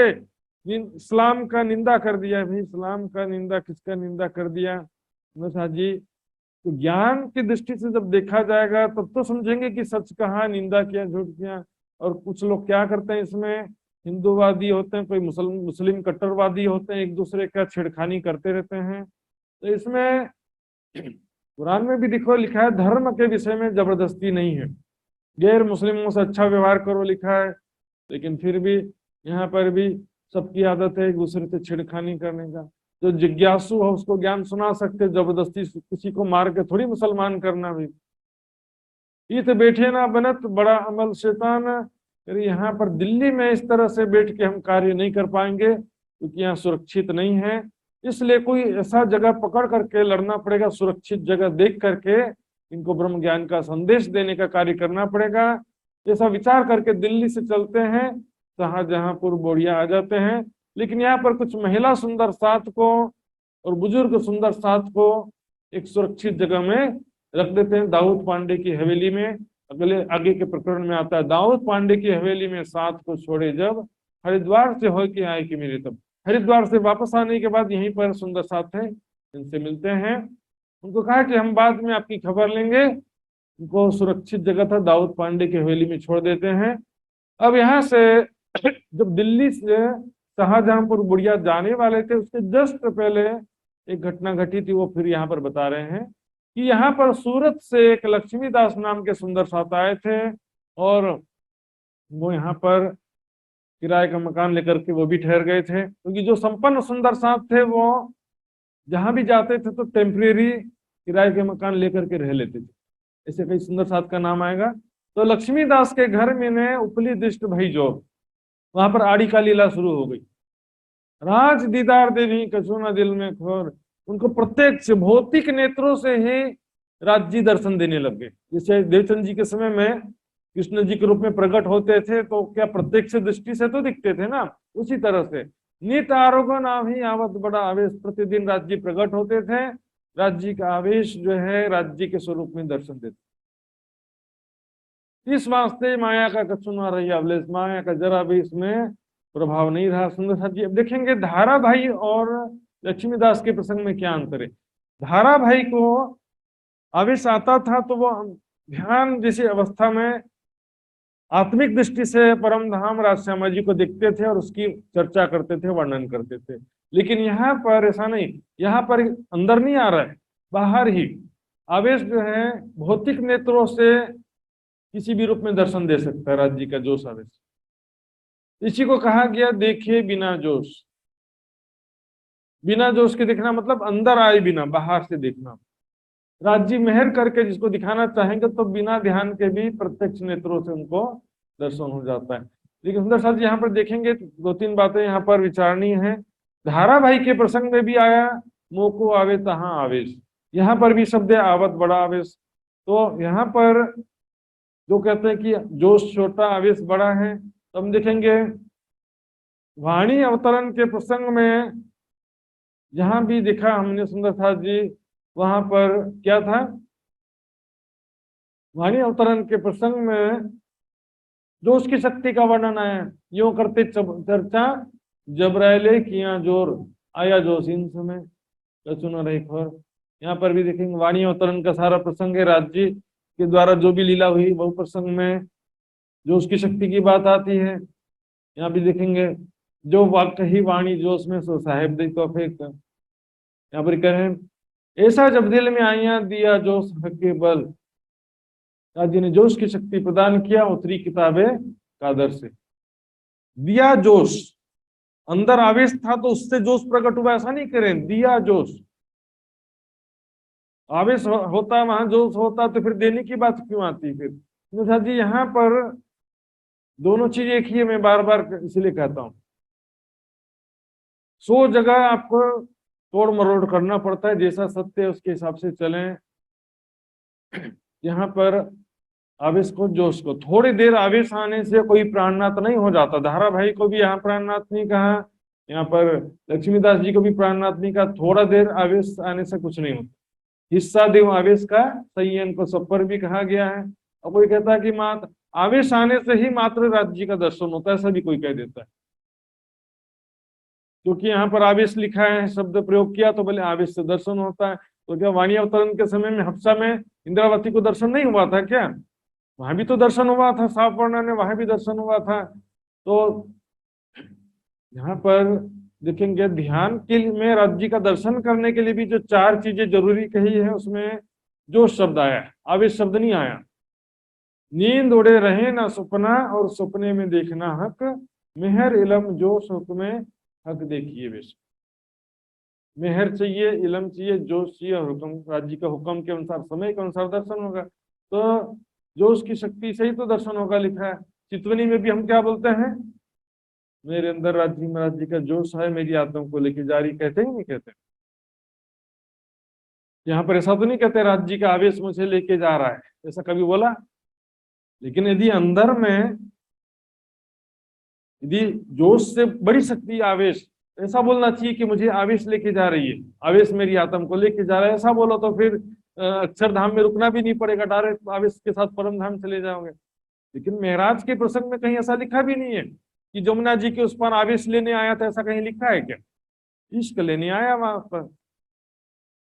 इस्लाम का निंदा कर दिया। भाई इस्लाम का निंदा, किसका निंदा कर दिया साथ जी? तो ज्ञान की दृष्टि से जब देखा जाएगा तब तो समझेंगे कि सच कहा, निंदा किया, झूठ किया। और कुछ लोग क्या करते हैं इसमें, हिंदूवादी होते हैं, कोई मुस्लिम कट्टरवादी होते हैं, एक दूसरे का छेड़खानी करते रहते हैं। तो इसमें कुरान में भी देखो लिखा है धर्म के विषय में जबरदस्ती नहीं है, गैर मुस्लिमों से अच्छा व्यवहार करो लिखा है, लेकिन फिर भी यहाँ पर भी सबकी आदत है एक दूसरे से छेड़खानी करने का। जो जिज्ञासु हो उसको ज्ञान सुना सकते, जबरदस्ती किसी को मार के थोड़ी मुसलमान करना। भी ईत बैठे ना बनत बड़ा अमल शैतान, यहाँ पर दिल्ली में इस तरह से बैठ के हम कार्य नहीं कर पाएंगे क्योंकि यहाँ सुरक्षित नहीं है। इसलिए कोई ऐसा जगह पकड़ करके लड़ना पड़ेगा, सुरक्षित जगह देख करके इनको ब्रह्म ज्ञान का संदेश देने का कार्य करना पड़ेगा। ऐसा विचार करके दिल्ली से चलते हैं, शाहजहांपुर बोड़िया आ जाते हैं। लेकिन यहाँ पर कुछ महिला सुंदर साथ को और बुजुर्ग सुंदर साथ को एक सुरक्षित जगह में रख देते हैं, दाऊद पांडे की हवेली में। अगले आगे के प्रकरण में आता है, दाऊद पांडे की हवेली में साथ को छोड़े जब, हरिद्वार से हो के आए कि मेरे तब। हरिद्वार से वापस आने के बाद यहीं पर सुंदर साथ है, इनसे मिलते हैं। उनको कहा कि हम बाद में आपकी खबर लेंगे। उनको सुरक्षित जगह था दाऊद पांडे की हवेली में छोड़ देते हैं। अब यहाँ से जब दिल्ली से शाहजहांपुर बुढ़िया जाने वाले थे, उसके जस्ट पहले एक घटना घटी थी, वो फिर यहाँ पर बता रहे हैं कि यहाँ पर सूरत से एक लक्ष्मीदास नाम के सुंदर साथ आए थे, और वो यहाँ पर किराए का मकान लेकर के वो भी ठहर गए थे, क्योंकि जो संपन्न सुंदर साथ थे वो जहां भी जाते थे तो टेम्परेरी किराए के मकान लेकर के रह लेते थे। ऐसे कई सुंदर साथ का नाम आएगा। तो लक्ष्मीदास के घर में ने उपली दृष्ट भई जो, वहां पर आड़ी का लीला शुरू हो गई। राज दीदार देवी कछु न दिल में खोर, उनको प्रत्यक्ष भौतिक नेत्रों से ही राज्य दर्शन देने लग गए। जैसे देवचंद जी के समय में कृष्ण जी के रूप में प्रकट होते थे तो क्या प्रत्यक्ष दृष्टि से तो दिखते थे ना, उसी तरह से नित आरोगण आवी आवत बड़ा आवेश, प्रतिदिन राज्य प्रकट होते थे। राज्य का आवेश जो है राज्य के स्वरूप में दर्शन देते। इस वास्ते माया का कछु न रही अवलेश, माया का जरा भी इसमें प्रभाव नहीं रहा। सुंदर साथ जी अब देखेंगे धारा भाई और लक्ष्मीदास के प्रसंग में क्या अंतर है। धारा भाई को आवेश आता था तो वो ध्यान जैसी अवस्था में आत्मिक दृष्टि से परम धाम राजश्यामा जी को देखते थे और उसकी चर्चा करते थे, वर्णन करते थे। लेकिन यहाँ पर ऐसा नहीं, यहाँ पर अंदर नहीं आ रहा है, बाहर ही आवेश जो है भौतिक नेत्रों से किसी भी रूप में दर्शन दे सकता है। राज्य का जोश आवेश, इसी को कहा गया देखे बिना जोश। बिना जोश के देखना मतलब अंदर आए बिना, बाहर से देखना। राज्य मेहर करके जिसको दिखाना चाहेंगे तो बिना ध्यान के भी प्रत्यक्ष नेत्रों से उनको दर्शन हो जाता है। लेकिन सुंदर साथ जी यहाँ पर देखेंगे दो तीन बातें यहाँ पर विचारणीय है। धारा भाई के प्रसंग में भी आया मोको आवे तहां आवेश, यहाँ पर भी शब्द है आवत बड़ा आवेश। तो यहाँ पर जो कहते हैं कि जोश छोटा आवेश बड़ा है, तो हम देखेंगे वाणी अवतरण के प्रसंग में जहां भी देखा हमने सुंदर साथ जी, वहां पर क्या था, वाणी अवतरण के प्रसंग में जो उसकी शक्ति का वर्णन आया, यो करते चर्चा जबराइले किया जोर, आया जोश इन समय कछु न रही खबर। यहाँ पर भी देखेंगे वाणी अवतरण का सारा प्रसंग है, राज्य के द्वारा जो भी लीला हुई वो प्रसंग में जो उसकी शक्ति की बात आती है। यहाँ भी देखेंगे जो वाक्य ही वाणी जोश में सो साहेब दी तो फेंक। यहाँ पर कह रहे हैं ऐसा जब दिल में आया दिया जोश हक के बल, राज्य ने जोश की शक्ति प्रदान किया, उतरी किताबें कादर से। दिया जोश, अंदर आवेश था तो उससे जोश प्रकट हुआ, ऐसा नहीं करें, दिया जोश। आवेश होता वहां जोश होता तो फिर देने की बात क्यों आती। फिर जी यहाँ पर दोनों चीज एक ही है, मैं बार बार इसलिए कहता हूं। 100 जगह आपको तोड़ मरोड़ करना पड़ता है, जैसा सत्य है उसके हिसाब से चलें। यहाँ पर आवेश को जोश को, थोड़ी देर आवेश आने से कोई प्राणनाथ नहीं हो जाता। धारा भाई को भी यहाँ प्राणनाथ नहीं कहा, यहाँ पर लक्ष्मीदास जी को भी प्राणनाथ नहीं कहा। थोड़ा देर आवेश आने से कुछ नहीं होता। हिस्सा देव आवेश का संयन को सब पर भी कहा गया है। और कोई कहता है कि मात्र आवेश आने से ही मात्र राज्य का दर्शन होता है, ऐसा भी कोई कह देता है। क्योंकि यहाँ पर आवेश लिखा है, शब्द प्रयोग किया तो बोले आवेश से दर्शन होता है। तो क्या वाणी अवतरण के समय में हफ्सा में इंद्रावती को दर्शन नहीं हुआ था क्या? वहां भी तो दर्शन हुआ था, साफ वर्णन है, वहां भी दर्शन हुआ था। तो यहाँ पर देखेंगे ध्यान के में राज्य का दर्शन करने के लिए भी जो 4 चीजें जरूरी कही है, उसमें जो शब्द आया, आवेश शब्द नहीं आया। नींद उड़े रहे ना सपना और सपने में देखना हक, मेहर इलम जोश हुक्म हक देखिए बेश। मेहर चाहिए, इलम चाहिए, जोश चाहिए और हुक्म, राज्य का हुक्म के अनुसार समय के अनुसार दर्शन होगा। तो जोश की शक्ति से ही तो दर्शन होगा, लिखा है। चितवनी में भी हम क्या बोलते हैं, मेरे अंदर राज्य में राज्य का जोश है, मेरी आत्मा को लेके जारी, कहते ही नहीं कहते। यहाँ पर ऐसा तो नहीं कहते राज्य का आवेश मुझे लेके जा रहा है, ऐसा कभी बोला? लेकिन यदि अंदर में यदि जोश से बड़ी शक्ति आवेश, ऐसा बोलना चाहिए कि मुझे आवेश लेके जा रही है, आवेश मेरी आत्मा को लेके जा रहा है, ऐसा बोलो तो फिर अक्षरधाम में रुकना भी नहीं पड़ेगा, डायरेक्ट आवेश के साथ परम धाम चले जाओगे। लेकिन महराज के प्रसंग में कहीं ऐसा लिखा भी नहीं है कि जमुना जी के उस पर आवेश लेने आया था, ऐसा कहीं लिखा है क्या? इश्क लेने आया वहां पर।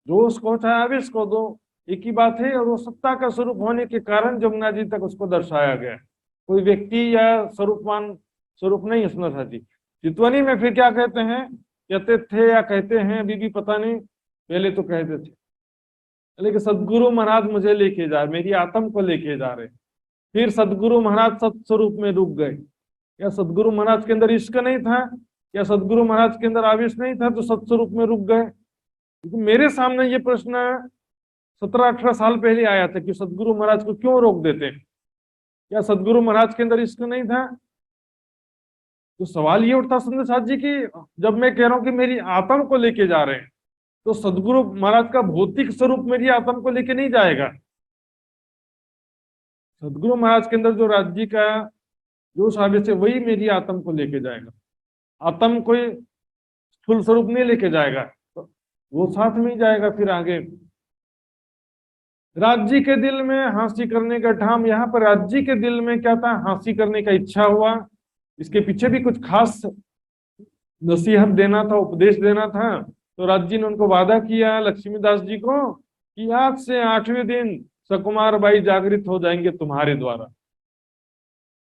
जोश को चाहे आवेश को दो, एक ही बात है। और वो सत्ता का स्वरूप होने के कारण जमुना जी तक उसको दर्शाया गया है, कोई व्यक्ति या स्वरूपवान स्वरूप नहीं है सुंदर साथ जी। चितवनी में फिर क्या कहते हैं, कहते थे या कहते हैं अभी भी पता नहीं, पहले तो कहते थे, लेकिन सदगुरु महाराज मुझे लेके जा, मेरी आत्म को लेके जा रहे। फिर सदगुरु महाराज सत्स्वरूप में रुक गए। या सदगुरु महाराज के अंदर इश्क नहीं था, या सदगुरु महाराज के अंदर आवेश नहीं था, तो सत्स्वरूप में रुक गए। क्योंकि मेरे सामने ये प्रश्न 17-18 साल पहले आया था कि सदगुरु महाराज को क्यों रोक देते हैं, क्या सदगुरु महाराज के अंदर इश्क नहीं था। तो सवाल ये उठता सुंदर साथ जी की, जब मैं कह रहा हूं कि मेरी आत्म को लेके जा रहे हैं, तो सदगुरु महाराज का भौतिक स्वरूप मेरी आत्म को लेके नहीं जाएगा। सदगुरु महाराज के अंदर जो राज्य का जो आवेश है वही मेरी आत्म को लेके जाएगा, आत्म कोई स्थूल स्वरूप नहीं लेके जाएगा, तो वो साथ में ही जाएगा। फिर आगे राज्य के दिल में हांसी करने का ठाम, यहाँ पर राज्य के दिल में क्या था, हांसी करने का इच्छा हुआ। इसके पीछे भी कुछ खास नसीहत देना था, उपदेश देना था। तो राज्य ने उनको वादा किया लक्ष्मीदास जी को कि आज से 8वें दिन सकुमार बाई जागृत हो जाएंगे तुम्हारे द्वारा।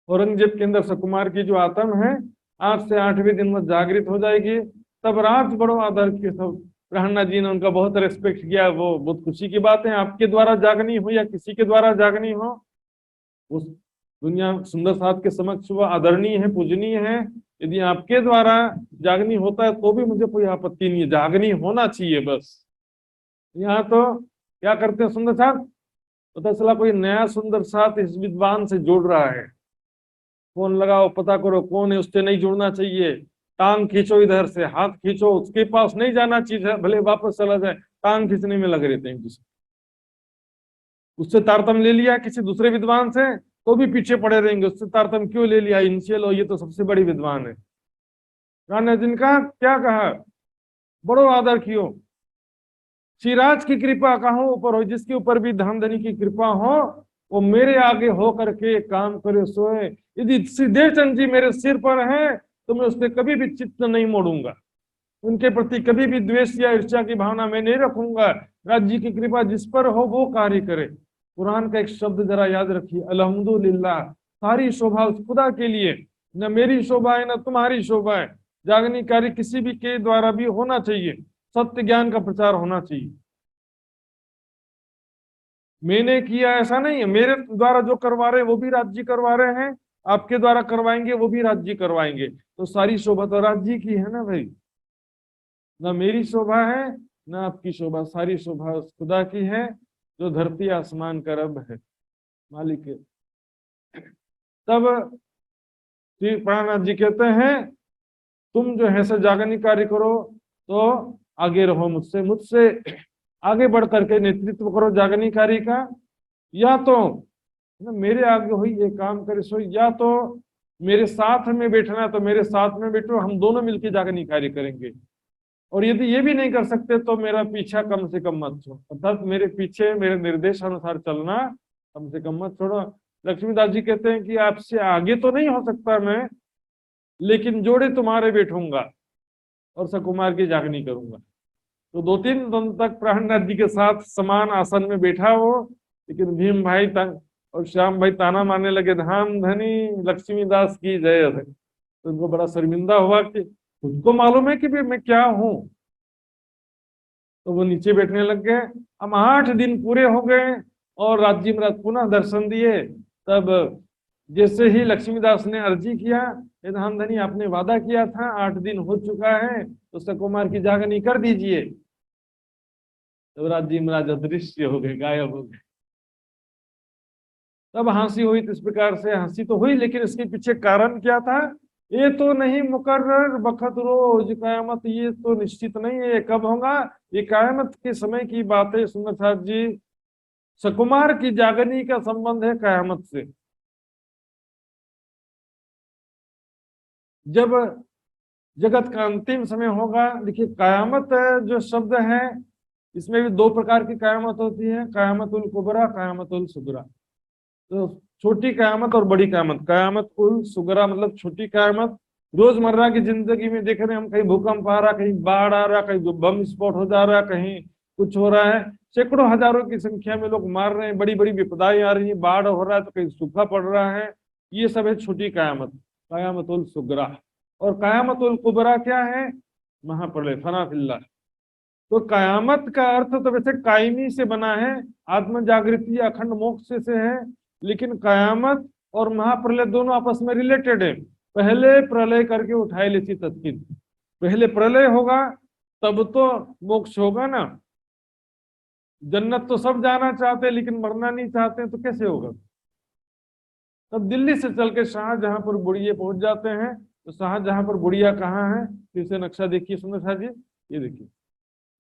औरंगजेब के अंदर सकुमार की जो आत्म है आज से 8वें दिन में जागृत हो जाएगी। तब राज बड़ो आदर के सब प्रहन्ना जी ने उनका बहुत रेस्पेक्ट किया। वो बहुत खुशी की बात है, आपके द्वारा जागनी हो या किसी के द्वारा जागनी हो, उस दुनिया सुंदर साथ के समक्ष वो आदरणीय है, पूजनीय है। यदि आपके द्वारा जागनी होता है तो भी मुझे कोई आपत्ति नहीं है, जागनी होना चाहिए बस। यहाँ तो क्या करते हैं सुंदर साथ, पता चला कोई नया सुंदर साथ इस विद्वान से जुड़ रहा है, फोन लगाओ पता करो कौन है, उससे नहीं जुड़ना चाहिए, टांग खींचो इधर से, हाथ खींचो, उसके पास नहीं जाना चाहिए, भले वापस चला जाए, टांग खींचने में लगे रहते हैं। उससे तारतम्य ले लिया किसी दूसरे विद्वान से तो भी पीछे पड़े रहेंगे, उससे तारतम्य क्यों ले लिया, इनसे लो, ये तो सबसे बड़ी विद्वान है। राणा जिनका क्या कहा, बड़ो आदर कियो, श्रीराज की कृपा कहो ऊपर हो, जिसके ऊपर भी धन धनी की कृपा हो वो मेरे आगे हो करके काम करे सोए। यदि सीधे चंद जी मेरे सिर पर है तो मैं उससे कभी भी चित्त नहीं मोड़ूंगा, उनके प्रति कभी भी द्वेष या ईर्ष्या की भावना मैं नहीं रखूंगा। राज्य की कृपा जिस पर हो वो कार्य करे। कुरान का एक शब्द जरा याद रखिए, अल्हम्दुलिल्लाह, सारी शोभा उस खुदा के लिए, न मेरी शोभा है न तुम्हारी शोभा है। जागनी कार्य किसी भी के द्वारा भी होना चाहिए, सत्य ज्ञान का प्रचार होना चाहिए। मैंने किया ऐसा नहीं है, मेरे द्वारा जो करवा रहे हैं वो भी राज्य करवा रहे हैं, आपके द्वारा करवाएंगे वो भी राज्य करवाएंगे, तो सारी शोभा तो राज्य की है ना भाई। ना मेरी शोभा है ना आपकी शोभा, सारी शोभा उस खुदा की है जो धरती आसमान का रब है, मालिक है। तब श्री प्राणनाथ जी कहते हैं तुम जो है सो जागनी कार्य करो तो आगे रहो, मुझसे मुझसे आगे बढ़ करके नेतृत्व करो जागनी कार्य का, या तो मेरे आगे हुई ये काम करे सो, या तो मेरे साथ में बैठना तो मेरे साथ में बैठो, हम दोनों मिलकर जागनी कार्य करेंगे। और यदि ये भी नहीं कर सकते तो मेरा पीछा कम से कम मत छोड़ो, अर्थात मेरे पीछे मेरे निर्देश अनुसार चलना कम से कम मत छोड़ो। लक्ष्मीदास जी कहते हैं कि आपसे आगे तो नहीं हो सकता मैं, लेकिन जोड़े तुम्हारे बैठूंगा और सकुमार की जागनी करूंगा। तो 2-3 दिन तक प्रहन्नाथ जी के साथ समान आसन में बैठा वो, लेकिन भीम भाई और श्याम भाई ताना मारने लगे, धाम धनी लक्ष्मीदास की जय। तो उनको बड़ा शर्मिंदा हुआ कि खुद मालूम है कि मैं क्या हूं, तो वो नीचे बैठने लग गए। अब 8 दिन पूरे हो गए और राज्य महाराज पुनः दर्शन दिए। तब जैसे ही लक्ष्मीदास ने अर्जी किया, धाम धनी आपने वादा किया था 8 दिन हो चुका है तो सकुमार की जागनी कर दीजिए। तो राज्य महाराज अदृश्य हो गए, गायब हो गए। तब हंसी हुई, इस प्रकार से हंसी तो हुई, लेकिन इसके पीछे कारण क्या था, ये तो नहीं मुकर्रर बखत रोज कयामत, ये तो निश्चित नहीं है, ये कब होगा, ये कयामत के समय की बात है। सुंदर साथ जी, सकुमार की जागनी का संबंध है कयामत से। जब जगत का अंतिम समय होगा, देखिए कयामत जो शब्द है इसमें भी 2 प्रकार की कयामत होती है, कयामतुल कुबरा, कयामतुल सुगरा। तो छोटी कयामत और बड़ी कयामत। कयामत उल सुगरा मतलब छोटी कयामत, रोजमर्रा की जिंदगी में देख रहे हैं हम, कहीं भूकंप आ रहा, कहीं बाढ़ आ रहा, कहीं बम स्फोट हो जा रहा, कहीं कुछ हो रहा है, सैकड़ों हजारों की संख्या में लोग मार रहे हैं, बड़ी बड़ी विपदाएं आ रही है, बाढ़ हो रहा है तो कहीं सूखा पड़ रहा है। ये सब है छोटी कयामत, कयामतुल सुगरा। और कयामतुल कुबरा क्या है? महाप्रलय, फना फिल्लाह। तो कयामत का अर्थ तो वैसे कायमी से बना है, आत्म जागृति अखंड मोक्ष से है, लेकिन कयामत और महाप्रलय दोनों आपस में रिलेटेड है। पहले प्रलय करके उठाए लेती तस्वीर, पहले प्रलय होगा तब तो मोक्ष होगा ना। जन्नत तो सब जाना चाहते हैं लेकिन मरना नहीं चाहते, तो कैसे होगा? तब दिल्ली से चल के शाहजहांपुर बुढ़िया पहुंच जाते हैं। तो शाहजहांपुर बुढ़िया कहाँ है? फिर से नक्शा देखिए सुंदर शाह जी, ये देखिए,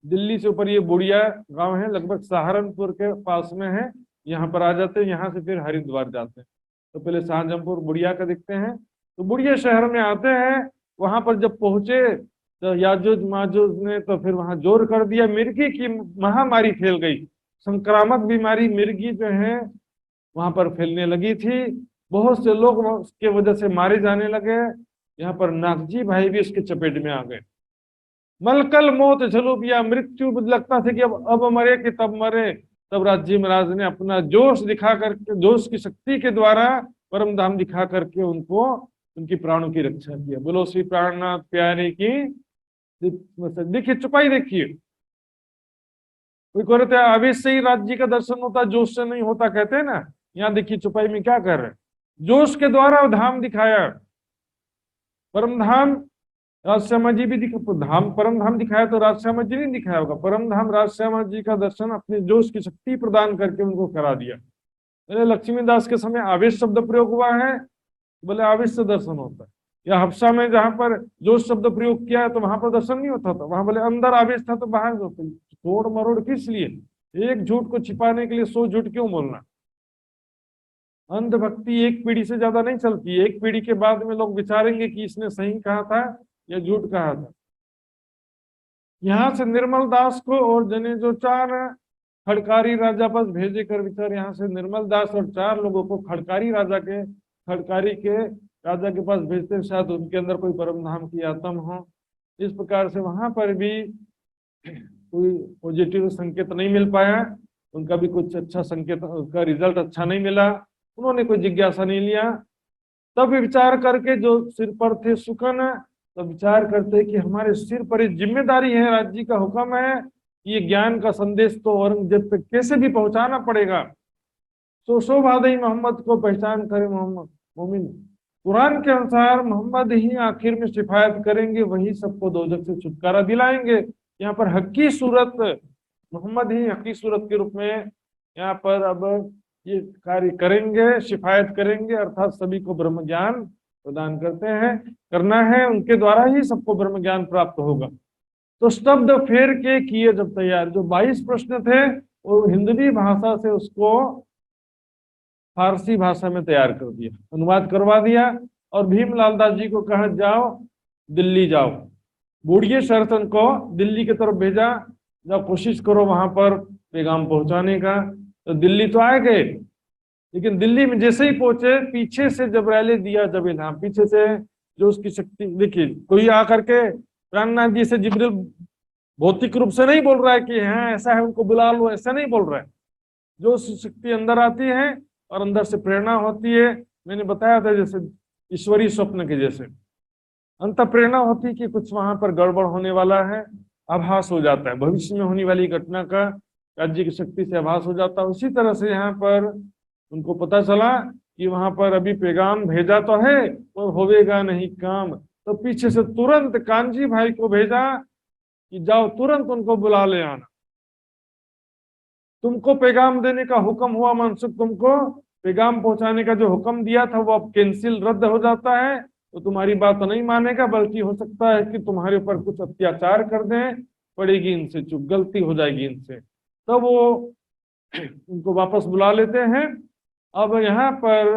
दिल्ली से ऊपर ये बुढ़िया गांव है, लगभग सहारनपुर के पास में है। यहाँ पर आ जाते हैं, यहाँ से फिर हरिद्वार जाते हैं। तो पहले शाहजहांपुर बुढ़िया का दिखते हैं। तो बुढ़िया शहर में आते हैं, वहां पर जब पहुंचे तो याजुज माजुज ने तो फिर वहां जोर कर दिया, मिर्गी की महामारी फैल गई। संक्रामक बीमारी मिर्गी जो है वहां पर फैलने लगी थी। बहुत से लोग उसके वजह से मारे जाने लगे। यहाँ पर नागजी भाई भी उसके चपेट में आ गए। मलकल मौत झलूपिया, मृत्यु लगता था कि अब मरे कि तब मरे। तब राजी महाराज ने अपना जोश दिखा करके, जोश की शक्ति के द्वारा परम धाम दिखा करके उनको, उनकी प्राणों की रक्षा किया। बोलो श्री प्राणनाथ प्यारे की। देखिए चुपाई, देखिए कोई कह रहे थे आवेश से ही राज्य का दर्शन होता, जोश से नहीं होता, कहते हैं ना। यहाँ देखिए चुपाई में क्या कर रहे हैं, जोश के द्वारा धाम दिखाया। परम धाम राजश्यामा जी भी धाम, परम धाम दिखाया तो राजश्यामा जी नहीं दिखाया होगा। परम धाम राजश्यामा जी का दर्शन अपने जोश की शक्ति प्रदान करके उनको करा दिया। लक्ष्मीदास के समय आवेश शब्द प्रयोग हुआ है, बोले आवेश से दर्शन होता है। या हफ्सा में जहां पर जोश शब्द प्रयोग किया है तो वहां पर दर्शन नहीं होता था, वहां बोले अंदर आवेश था तो बाहर तोड़ मरोड़ किस लिए? एक झूठ को छिपाने के लिए 100 झूठ क्यों बोलना? अंधभक्ति एक पीढ़ी से ज्यादा नहीं चलती है, एक पीढ़ी के बाद में लोग विचारेंगे कि इसने सही कहा था या झूठ कहा था। यहाँ से निर्मल दास को और जने जो 4 खड़कारी राजा पास भेजे कर विचार, यहाँ से निर्मल दास और 4 लोगों को खड़कारी के राजा के पास भेजते, शायद उनके अंदर कोई परम धाम की आत्म हो। इस प्रकार से वहां पर भी कोई पॉजिटिव संकेत नहीं मिल पाया, उनका भी कुछ अच्छा संकेत, उनका रिजल्ट अच्छा नहीं मिला, उन्होंने कोई जिज्ञासा नहीं लिया। तब विचार करके जो सिर पर थे सुकन, तब विचार करते कि हमारे सिर पर एक जिम्मेदारी है, राज्य का हुक्म है, ये ज्ञान का संदेश तो औरंगजेब तक कैसे भी पहुंचाना पड़ेगा। सो शोभादई मोहम्मद को पहचान करे मोहम्मद मोमिन। कुरान के अनुसार मोहम्मद ही आखिर में शिफायत करेंगे, वही सबको दोजख से छुटकारा दिलाएंगे। यहाँ पर हकी सूरत, मोहम्मद ही हकी सूरत के रूप में यहाँ पर अब ये कार्य करेंगे, शिफायत करेंगे, अर्थात सभी को ब्रह्म ज्ञान प्रदान करना है, उनके द्वारा ही सबको ब्रह्म ज्ञान प्राप्त होगा। तो शब्द फेर के किए जब तैयार, जो 22 प्रश्न थे वो हिंदी भाषा से उसको फारसी भाषा में तैयार कर दिया, अनुवाद करवा दिया। और भीमलाल दास जी को कहा जाओ दिल्ली जाओ, बूढ़िए शरतन को दिल्ली की तरफ भेजा, जब कोशिश करो वहां पर पैगाम पहुंचाने का। तो दिल्ली तो आ गए, लेकिन दिल्ली में जैसे ही पहुंचे, पीछे से जब रैली दिया, जब इल्हाम पीछे से, जो उसकी शक्ति देखिए, कोई आकर के प्राणनाथ जी से जिब्रील भौतिक रूप से नहीं बोल रहा है कि हाँ ऐसा है उनको बुला लो, ऐसा नहीं बोल रहा है। जो शक्ति अंदर आती है और अंदर से प्रेरणा होती है, मैंने बताया था जैसे ईश्वरीय स्वप्न के जैसे अंत प्रेरणा होती है कि कुछ वहां पर गड़बड़ होने वाला है, आभास हो जाता है, भविष्य में होने वाली घटना का राज्य की शक्ति से आभास हो जाता है। उसी तरह से यहाँ पर उनको पता चला कि वहां पर अभी पैगाम भेजा तो है और होवेगा नहीं काम। तो पीछे से तुरंत कांजी भाई को भेजा कि जाओ तुरंत उनको बुला ले आना, तुमको पैगाम देने का हुक्म हुआ मनसुख, तुमको पैगाम पहुंचाने का जो हुक्म दिया था वो अब कैंसिल, रद्द हो जाता है। तो तुम्हारी बात नहीं मानेगा, बल्कि हो सकता है कि तुम्हारे ऊपर कुछ अत्याचार कर दें, पड़ेगी इनसे चूक, गलती हो जाएगी इनसे। तब वो उनको वापस बुला लेते हैं। अब यहाँ पर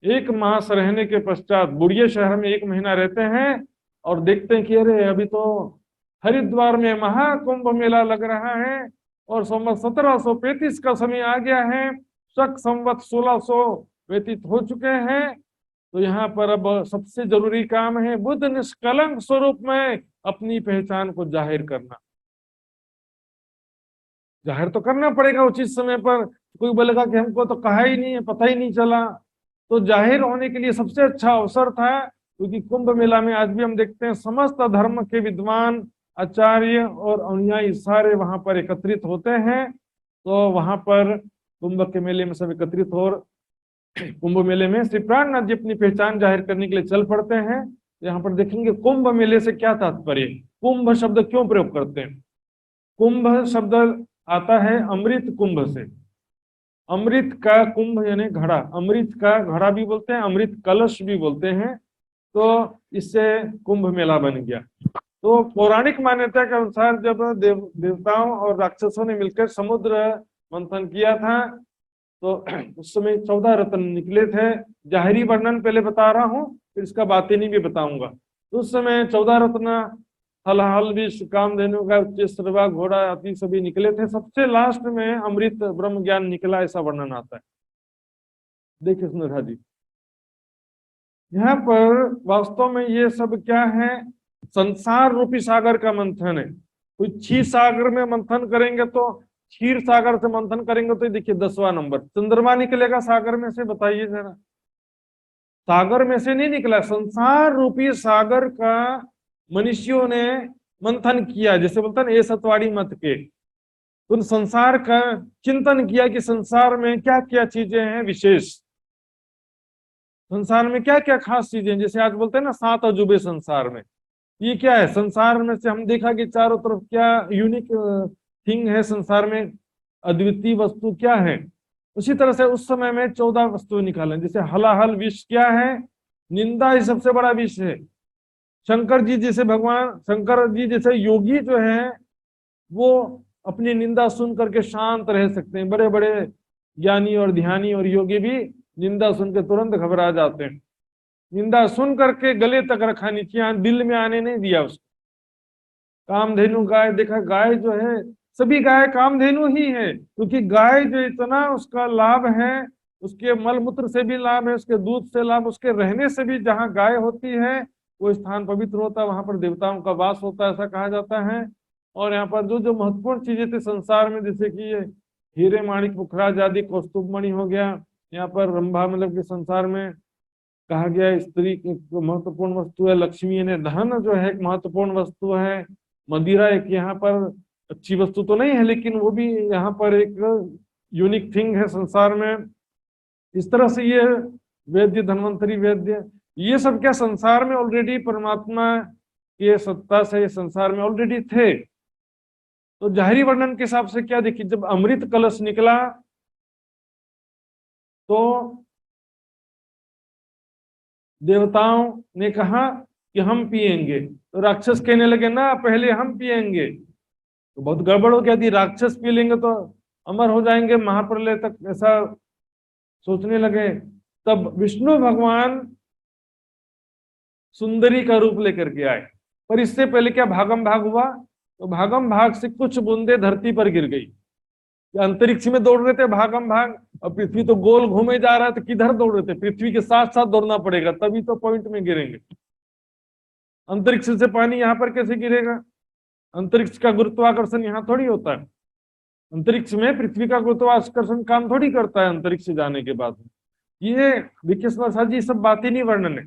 1 मास रहने के पश्चात बुढ़िया शहर में 1 महीना रहते हैं और देखते हैं कि अरे अभी तो हरिद्वार में महाकुंभ मेला लग रहा है और संवत 1735 का समय आ गया है, शक संवत 1600 व्यतीत हो चुके हैं। तो यहाँ पर अब सबसे जरूरी काम है बुद्ध निष्कलंक स्वरूप में अपनी पहचान को जाहिर करना। जाहिर तो करना पड़ेगा उचित समय पर। कोई बोलेगा कि हमको तो कहा ही नहीं है, पता ही नहीं चला, तो जाहिर होने के लिए सबसे अच्छा अवसर था। क्योंकि कुंभ मेला में आज भी हम देखते हैं समस्त धर्म के विद्वान, आचार्य और अनुयायी सारे वहां पर एकत्रित होते हैं। तो वहां पर कुंभ के मेले में सब एकत्रित हो, कुंभ मेले में श्री प्राणनाथ जी अपनी पहचान जाहिर करने के लिए चल पड़ते हैं। यहाँ पर देखेंगे कुंभ मेले से क्या तात्पर्य, कुंभ शब्द क्यों प्रयोग करते हैं। कुंभ शब्द आता है अमृत कुंभ से। अमृत का कुंभ यानी घड़ा, अमृत का घड़ा भी बोलते हैं, अमृत कलश भी बोलते हैं। तो इससे कुंभ मेला बन गया। तो पौराणिक मान्यता के अनुसार जब देवताओं और राक्षसों ने मिलकर समुद्र मंथन किया था, तो उस समय 14 रत्न निकले थे। जाहिरी वर्णन पहले बता रहा हूँ, फिर इसका बातिनी भी बताऊंगा। तो उस समय 14 रत्न हलाहल विष कामधेनु का उच्चैश्रवा घोड़ा आदि सभी निकले थे। सबसे लास्ट में अमृत ब्रह्म ज्ञान निकला, ऐसा वर्णन आता है। देखिए सुंदर जी, यहाँ पर वास्तव में ये सब क्या है, संसार रूपी सागर का मंथन है। कोई क्षीर सागर में मंथन करेंगे तो, क्षीर सागर से मंथन करेंगे तो देखिए 10वां नंबर चंद्रमा निकलेगा सागर में से, बताइए जरा। सागर में से नहीं निकला, संसार रूपी सागर का मनुष्यों ने मंथन किया। जैसे बोलता है ना, ये सतवाड़ी मत के, उन संसार का चिंतन किया कि संसार में क्या क्या चीजें हैं विशेष, संसार में क्या क्या खास चीजें हैं। जैसे आज बोलते हैं ना 7 अजूबे संसार में, ये क्या है, संसार में से हम देखा कि चारों तरफ क्या यूनिक थिंग है संसार में, अद्वितीय वस्तु क्या है। उसी तरह से उस समय में 14 वस्तु निकाले। जैसे हलाहल विष क्या है, निंदा ही सबसे बड़ा विष है। शंकर जी जैसे भगवान शंकर जी जैसे योगी जो है, वो अपनी निंदा सुन करके शांत रह सकते हैं। बड़े बड़े ज्ञानी और ध्यानी और योगी भी निंदा सुन के तुरंत घबरा जाते हैं। निंदा सुन करके गले तक रखा, नीचे दिल में आने नहीं दिया उसको। कामधेनु गाय देखा, गाय जो है, सभी गाय कामधेनु ही है, क्योंकि गाय जो इतना उसका लाभ है, उसके मल मूत्र से भी लाभ है, उसके दूध से लाभ, उसके रहने से भी, जहाँ गाय होती है वो स्थान पवित्र होता है, वहां पर देवताओं का वास होता है, ऐसा कहा जाता है। और यहाँ पर जो जो महत्वपूर्ण चीजें थी संसार में, जैसे कि ये हीरे माणिक पुखराज आदि कौस्तुभ मणि हो गया, यहाँ पर रंभा मतलब के संसार में कहा गया स्त्री की महत्वपूर्ण वस्तु है, लक्ष्मी यानी धन जो है एक महत्वपूर्ण वस्तु है, मदिरा एक यहाँ पर अच्छी वस्तु तो नहीं है लेकिन वो भी यहाँ पर एक यूनिक थिंग है संसार में। इस तरह से ये वेद्य धन्वंतरी वेद्य, ये सब क्या संसार में ऑलरेडी परमात्मा के सत्ता से संसार में ऑलरेडी थे। तो जाहिरी वर्णन के हिसाब से क्या देखिए, जब अमृत कलश निकला तो देवताओं ने कहा कि हम पिएंगे, तो राक्षस कहने लगे ना पहले हम पिएंगे। तो बहुत गड़बड़ हो गया थी, राक्षस पी लेंगे तो अमर हो जाएंगे महाप्रलय तक, ऐसा सोचने लगे। तब विष्णु भगवान सुंदरी का रूप लेकर के आए। पर इससे पहले क्या भागम भाग हुआ, तो भागम भाग से कुछ बूंदे धरती पर गिर गई। अंतरिक्ष में दौड़ रहे थे भागम भाग, और पृथ्वी तो गोल घूमे जा रहा है, तो किधर दौड़ रहे थे, पृथ्वी के साथ साथ दौड़ना पड़ेगा तभी तो पॉइंट में गिरेंगे। अंतरिक्ष से पानी यहाँ पर कैसे गिरेगा, अंतरिक्ष का गुरुत्वाकर्षण यहाँ थोड़ी होता है, अंतरिक्ष में पृथ्वी का गुरुत्वाकर्षण काम थोड़ी करता है अंतरिक्ष से जाने के बाद। ये देखिए साहब जी, सब बात ही नहीं वर्णन है।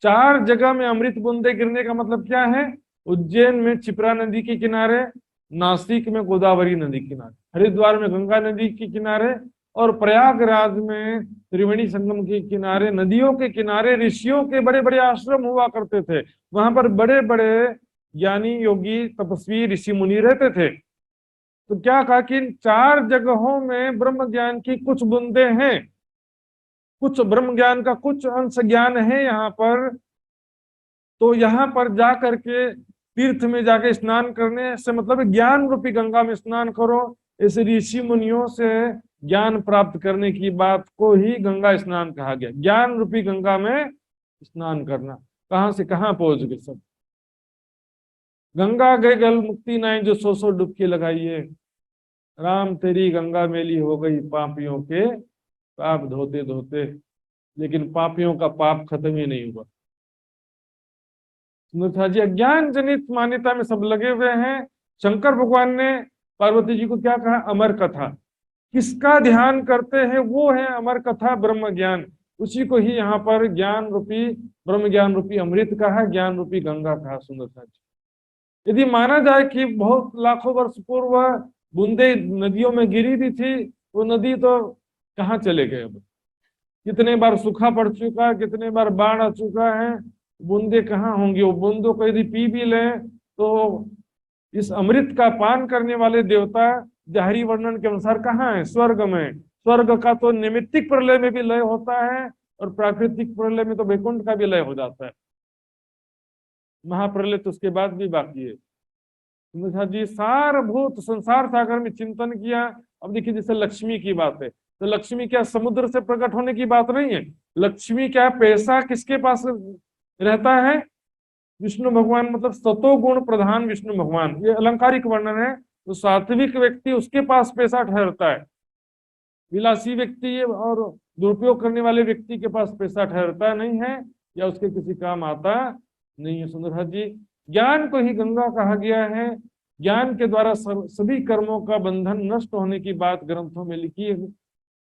4 जगह में अमृत बूंदे गिरने का मतलब क्या है, उज्जैन में क्षिप्रा नदी के किनारे, नासिक में गोदावरी नदी के किनारे, हरिद्वार में गंगा नदी के किनारे, और प्रयागराज में त्रिवेणी संगम के किनारे, नदियों के किनारे ऋषियों के बड़े बड़े आश्रम हुआ करते थे। वहां पर बड़े बड़े ज्ञानी योगी तपस्वी ऋषि मुनि रहते थे। तो क्या कहा कि इन 4 जगहों में ब्रह्म ज्ञान की कुछ बूंदे हैं, कुछ ब्रह्म ज्ञान का कुछ अंश ज्ञान है यहाँ पर। तो यहाँ पर जा करके तीर्थ में जाके स्नान करने से मतलब ज्ञान रूपी गंगा में स्नान करो, ऐसे ऋषि मुनियों से ज्ञान प्राप्त करने की बात को ही गंगा स्नान कहा गया। ज्ञान रूपी गंगा में स्नान करना, कहां से कहां पहुंच गए सब। गंगा गए गल मुक्ति नाई, जो 100 डुबकी लगाइए, राम तेरी गंगा मेली हो गई पापियों के पाप धोते धोते। लेकिन पापियों का पाप खत्म ही नहीं हुआ। जी अज्ञान जनित मान्यता में सब लगे हुए हैं। शंकर भगवान ने पार्वती जी को क्या कहा? अमर कथा। किसका ध्यान करते हैं? वो है अमर कथा, ब्रह्म ज्ञान। उसी को ही यहाँ पर ज्ञान रूपी, ब्रह्म ज्ञान रूपी अमृत कहा, ज्ञान रूपी गंगा कहा। सुंदरता जी, यदि माना जाए कि बहुत लाखों वर्ष पूर्व बूंदे नदियों में गिरी भी थी, वो नदी तो कहाँ चले गए? अब कितने बार सूखा पड़ चुका है, कितने बार बाढ़ आ चुका है, बूंदे कहाँ होंगी? वो बूंदों को यदि पी भी लें तो इस अमृत का पान करने वाले देवता जाहरी वर्णन के अनुसार कहाँ है? स्वर्ग में। स्वर्ग का तो निमित्तिक प्रलय में भी लय होता है, और प्राकृतिक प्रलय में तो वैकुंठ का भी लय हो जाता है। महाप्रलय तो उसके बाद भी बाकी है। तो जी सारभूत संसार सागर में चिंतन किया। अब देखिए, जैसे लक्ष्मी की बात है, तो लक्ष्मी क्या समुद्र से प्रकट होने की बात नहीं है। लक्ष्मी क्या, पैसा किसके पास रहता है? विष्णु भगवान, मतलब सतो गुण प्रधान विष्णु भगवान, ये अलंकारिक वर्णन है। तो सात्विक व्यक्ति, उसके पास पैसा ठहरता है। विलासी व्यक्ति और दुरुपयोग करने वाले व्यक्ति के पास पैसा ठहरता नहीं है, या उसके किसी काम आता नहीं है। सुंदरता जी, ज्ञान को ही गंगा कहा गया है। ज्ञान के द्वारा सभी कर्मों का बंधन नष्ट होने की बात ग्रंथों में लिखी है।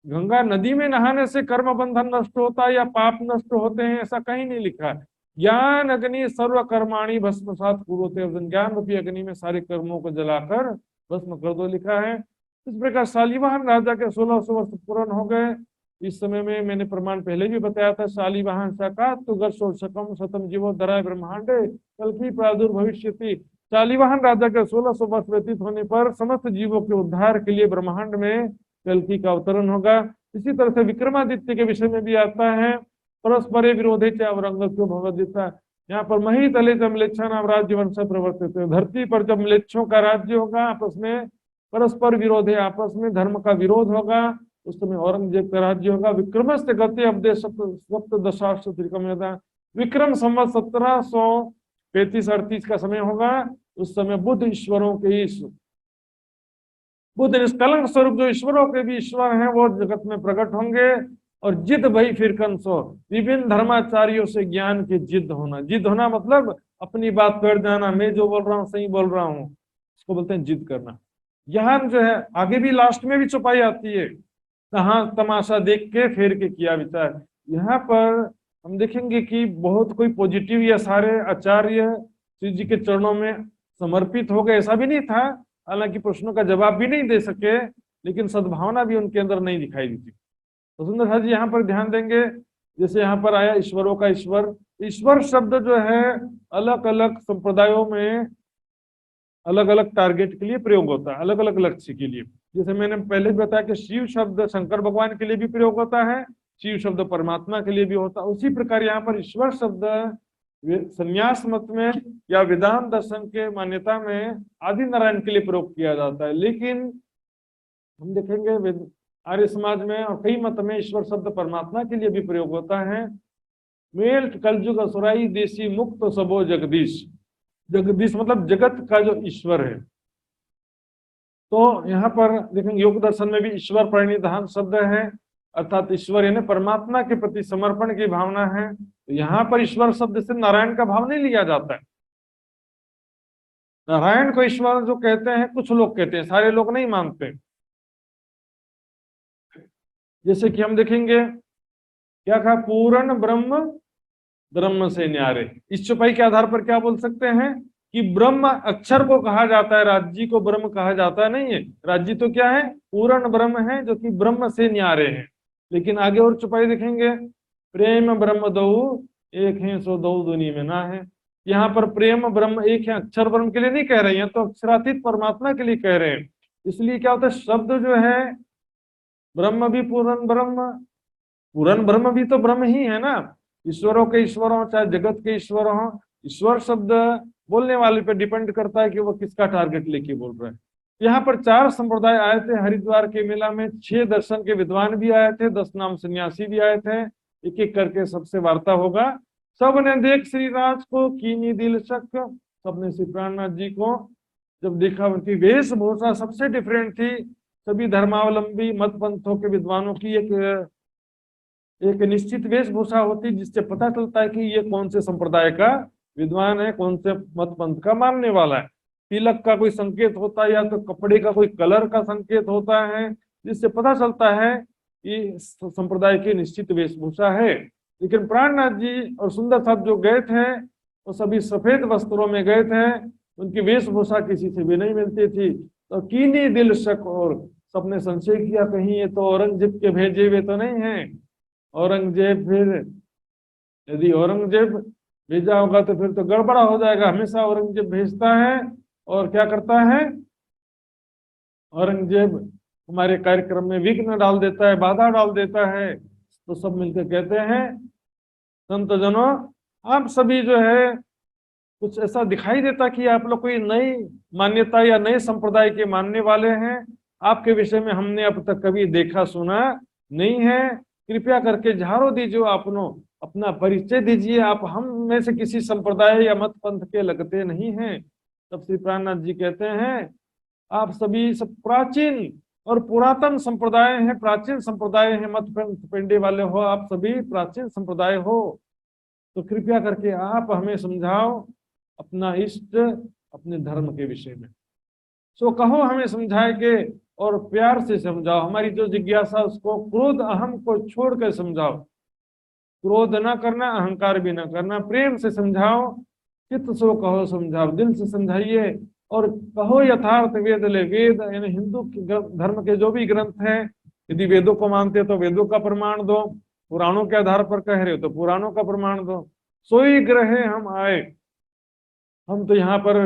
गंगा नदी में नहाने से कर्म बंधन नष्ट होता है या पाप नष्ट होते हैं, ऐसा कहीं नहीं लिखा है। ज्ञान अग्नि सर्व कर्माणी भस्मसात कुरुते, ज्ञान रूपी अग्नि में सारे कर्मों को जलाकर भस्म कर दो, लिखा है। इस प्रकार शालीवाहन राजा के 1600 वर्ष पूर्ण हो गए। इस समय में मैंने प्रमाण पहले भी बताया था, शालीवाहन साकात तो गर्षो शकम शतम जीवो दराय ब्रह्मांडे कल की प्रादुर्भविष्यति। शालीवाहन राजा के 1600 वर्ष व्यतीत होने पर समस्त जीवों के उद्धार के लिए ब्रह्मांड में कल्कि का अवतरण होगा। इसी तरह से विक्रमादित्य के विषय में भी आता है, परस्पर विरोधे च अवरंगत्यो भवद्गीता। यहाँ पर मही तले जब म्लेच्छा नाम राज्य वंश प्रवर्तित है। धरती पर जब म्लेच्छों का राज्य होगा, आपस में परस्पर विरोध है, आपस में धर्म का विरोध होगा, उस समय औरंगजेब का राज्य होगा। विक्रमस्य गति अपदेश सप्तदशाश्च त्रिकमयता। विक्रम संवत 1735-38 का समय होगा। उस समय बुद्ध ईश्वरों के बुद्ध निष्कलंक स्वरूप जो ईश्वरों के भी ईश्वर हैं, वो जगत में प्रकट होंगे। और जिद भई फिर कंसो, विभिन्न धर्माचार्यों से ज्ञान की जिद होना। जिद होना मतलब अपनी बात कर जाना, मैं जो बोल रहा हूँ सही बोल रहा हूँ, इसको बोलते हैं जिद करना। ज्ञान जो है, आगे भी लास्ट में भी छुपाई आती है, कहाँ तमाशा देख के फेर के किया विचार। यहाँ पर हम देखेंगे कि बहुत कोई पॉजिटिव या सारे आचार्य श्री जी के चरणों में समर्पित हो गए, ऐसा भी नहीं था। हालांकि प्रश्नों का जवाब भी नहीं दे सके, लेकिन सद्भावना भी उनके अंदर नहीं दिखाई दी। तो सुंदर जी यहाँ पर ध्यान देंगे, जैसे यहाँ पर आया ईश्वरों का ईश्वर। ईश्वर शब्द जो है अलग अलग संप्रदायों में अलग अलग टारगेट के लिए प्रयोग होता है, अलग अलग लक्ष्य के लिए। जैसे मैंने पहले भी बताया कि शिव शब्द शंकर भगवान के लिए भी प्रयोग होता है, शिव शब्द परमात्मा के लिए भी होता है। उसी प्रकार यहाँ पर ईश्वर शब्द संन्यास मत में या वेदांत दर्शन के मान्यता में आदि नारायण के लिए प्रयोग किया जाता है। लेकिन हम देखेंगे आर्य समाज में और कई मत में ईश्वर शब्द परमात्मा के लिए भी प्रयोग होता है। मेल कलयुग असुराई देशी मुक्त सबो जगदीश। जगदीश मतलब जगत का जो ईश्वर है। तो यहाँ पर देखेंगे योग दर्शन में भी ईश्वर परिणिधान शब्द है, अर्थात ईश्वर यानी परमात्मा के प्रति समर्पण की भावना है। तो यहाँ पर ईश्वर शब्द से नारायण का भाव नहीं लिया जाता है। नारायण को ईश्वर जो कहते हैं, कुछ लोग कहते हैं, सारे लोग नहीं मानते। जैसे कि हम देखेंगे क्या कहा, पूर्ण ब्रह्म ब्रह्म से न्यारे। इस चौपाई के आधार पर क्या बोल सकते हैं कि ब्रह्म अक्षर को कहा जाता है, राज्य को ब्रह्म कहा जाता नहीं है। राज्य तो क्या है, पूर्ण ब्रह्म है, जो कि ब्रह्म से न्यारे हैं। लेकिन आगे और चौपाई देखेंगे, प्रेम ब्रह्म दो एक है सो दो दुनी में ना है। यहाँ पर प्रेम ब्रह्म एक है, अक्षर ब्रह्म के लिए नहीं कह रहे हैं, तो अक्षरातीत परमात्मा के लिए कह रहे हैं। इसलिए क्या होता है, शब्द जो है ब्रह्म भी पूर्ण ब्रह्म भी तो ब्रह्म ही है ना। ईश्वरों के ईश्वर हो चाहे जगत के ईश्वर हो, ईश्वर शब्द बोलने वाले पे डिपेंड करता है कि वो किसका टारगेट लेके बोल रहे हैं। यहाँ पर 4 संप्रदाय आए थे हरिद्वार के मेला में, 6 दर्शन के विद्वान भी आए थे, 10 नाम सन्यासी भी आए थे। एक एक करके सबसे वार्ता होगा। सबने देख श्री राज को कीनी दिल शक, सबने श्री प्राणनाथ जी को जब देखा, उनकी वेशभूषा सबसे डिफरेंट थी। सभी धर्मावलंबी मत पंथों के विद्वानों की एक निश्चित वेशभूषा होती, जिससे पता चलता है कि ये कौन से संप्रदाय का विद्वान है, कौन से मत पंथ का मानने वाला है। तिलक का कोई संकेत होता है या तो कपड़े का कोई कलर का संकेत होता है, जिससे पता चलता है कि संप्रदाय की निश्चित वेशभूषा है। लेकिन प्राणनाथ जी और सुंदर साहब जो गए थे वो सभी सफेद वस्त्रों में गए थे, उनकी वेशभूषा किसी से भी नहीं मिलती थी। तो कीनी दिल शक, और सबने संशय किया कहीं ये तो औरंगजेब के भेजे हुए तो नहीं है। औरंगजेब, फिर यदि औरंगजेब भेजा होगा तो फिर तो गड़बड़ा हो जाएगा। हमेशा औरंगजेब भेजता है और क्या करता है, औरंगजेब हमारे कार्यक्रम में विघ्न डाल देता है, बाधा डाल देता है। तो सब मिलकर कहते हैं, संत जनों आप सभी जो है कुछ ऐसा दिखाई देता कि आप लोग कोई नई मान्यता या नए संप्रदाय के मानने वाले हैं। आपके विषय में हमने अब तक कभी देखा सुना नहीं है। कृपया करके झाड़ो दीजिए, अपना परिचय दीजिए। आप हम में से किसी संप्रदाय या मत पंथ के लगते नहीं हैं। तब श्री प्राणनाथ जी कहते हैं, आप सभी सब प्राचीन और पुरातन संप्रदाय हैं, प्राचीन संप्रदाय हैं, मत पेंडे वाले हो, आप सभी प्राचीन संप्रदाय हो। तो कृपया करके आप हमें समझाओ अपना इष्ट, अपने धर्म के विषय में। सो कहो हमें समझाए के, और प्यार से समझाओ। हमारी जो जिज्ञासा उसको क्रोध अहम को छोड़ कर समझाओ। क्रोध ना करना, अहंकार भी ना करना, प्रेम से समझाओ। चित्त सो कहो समझाओ, दिल से समझाइए। और कहो यथार्थ वेद ले, वेद यानी हिंदू धर्म के जो भी ग्रंथ हैं, यदि वेदों को मानते तो वेदों का प्रमाण दो, पुराणों के आधार पर कह रहे हो तो पुराणों का प्रमाण दो। सोई ग्रहे हम आए, हम तो यहाँ पर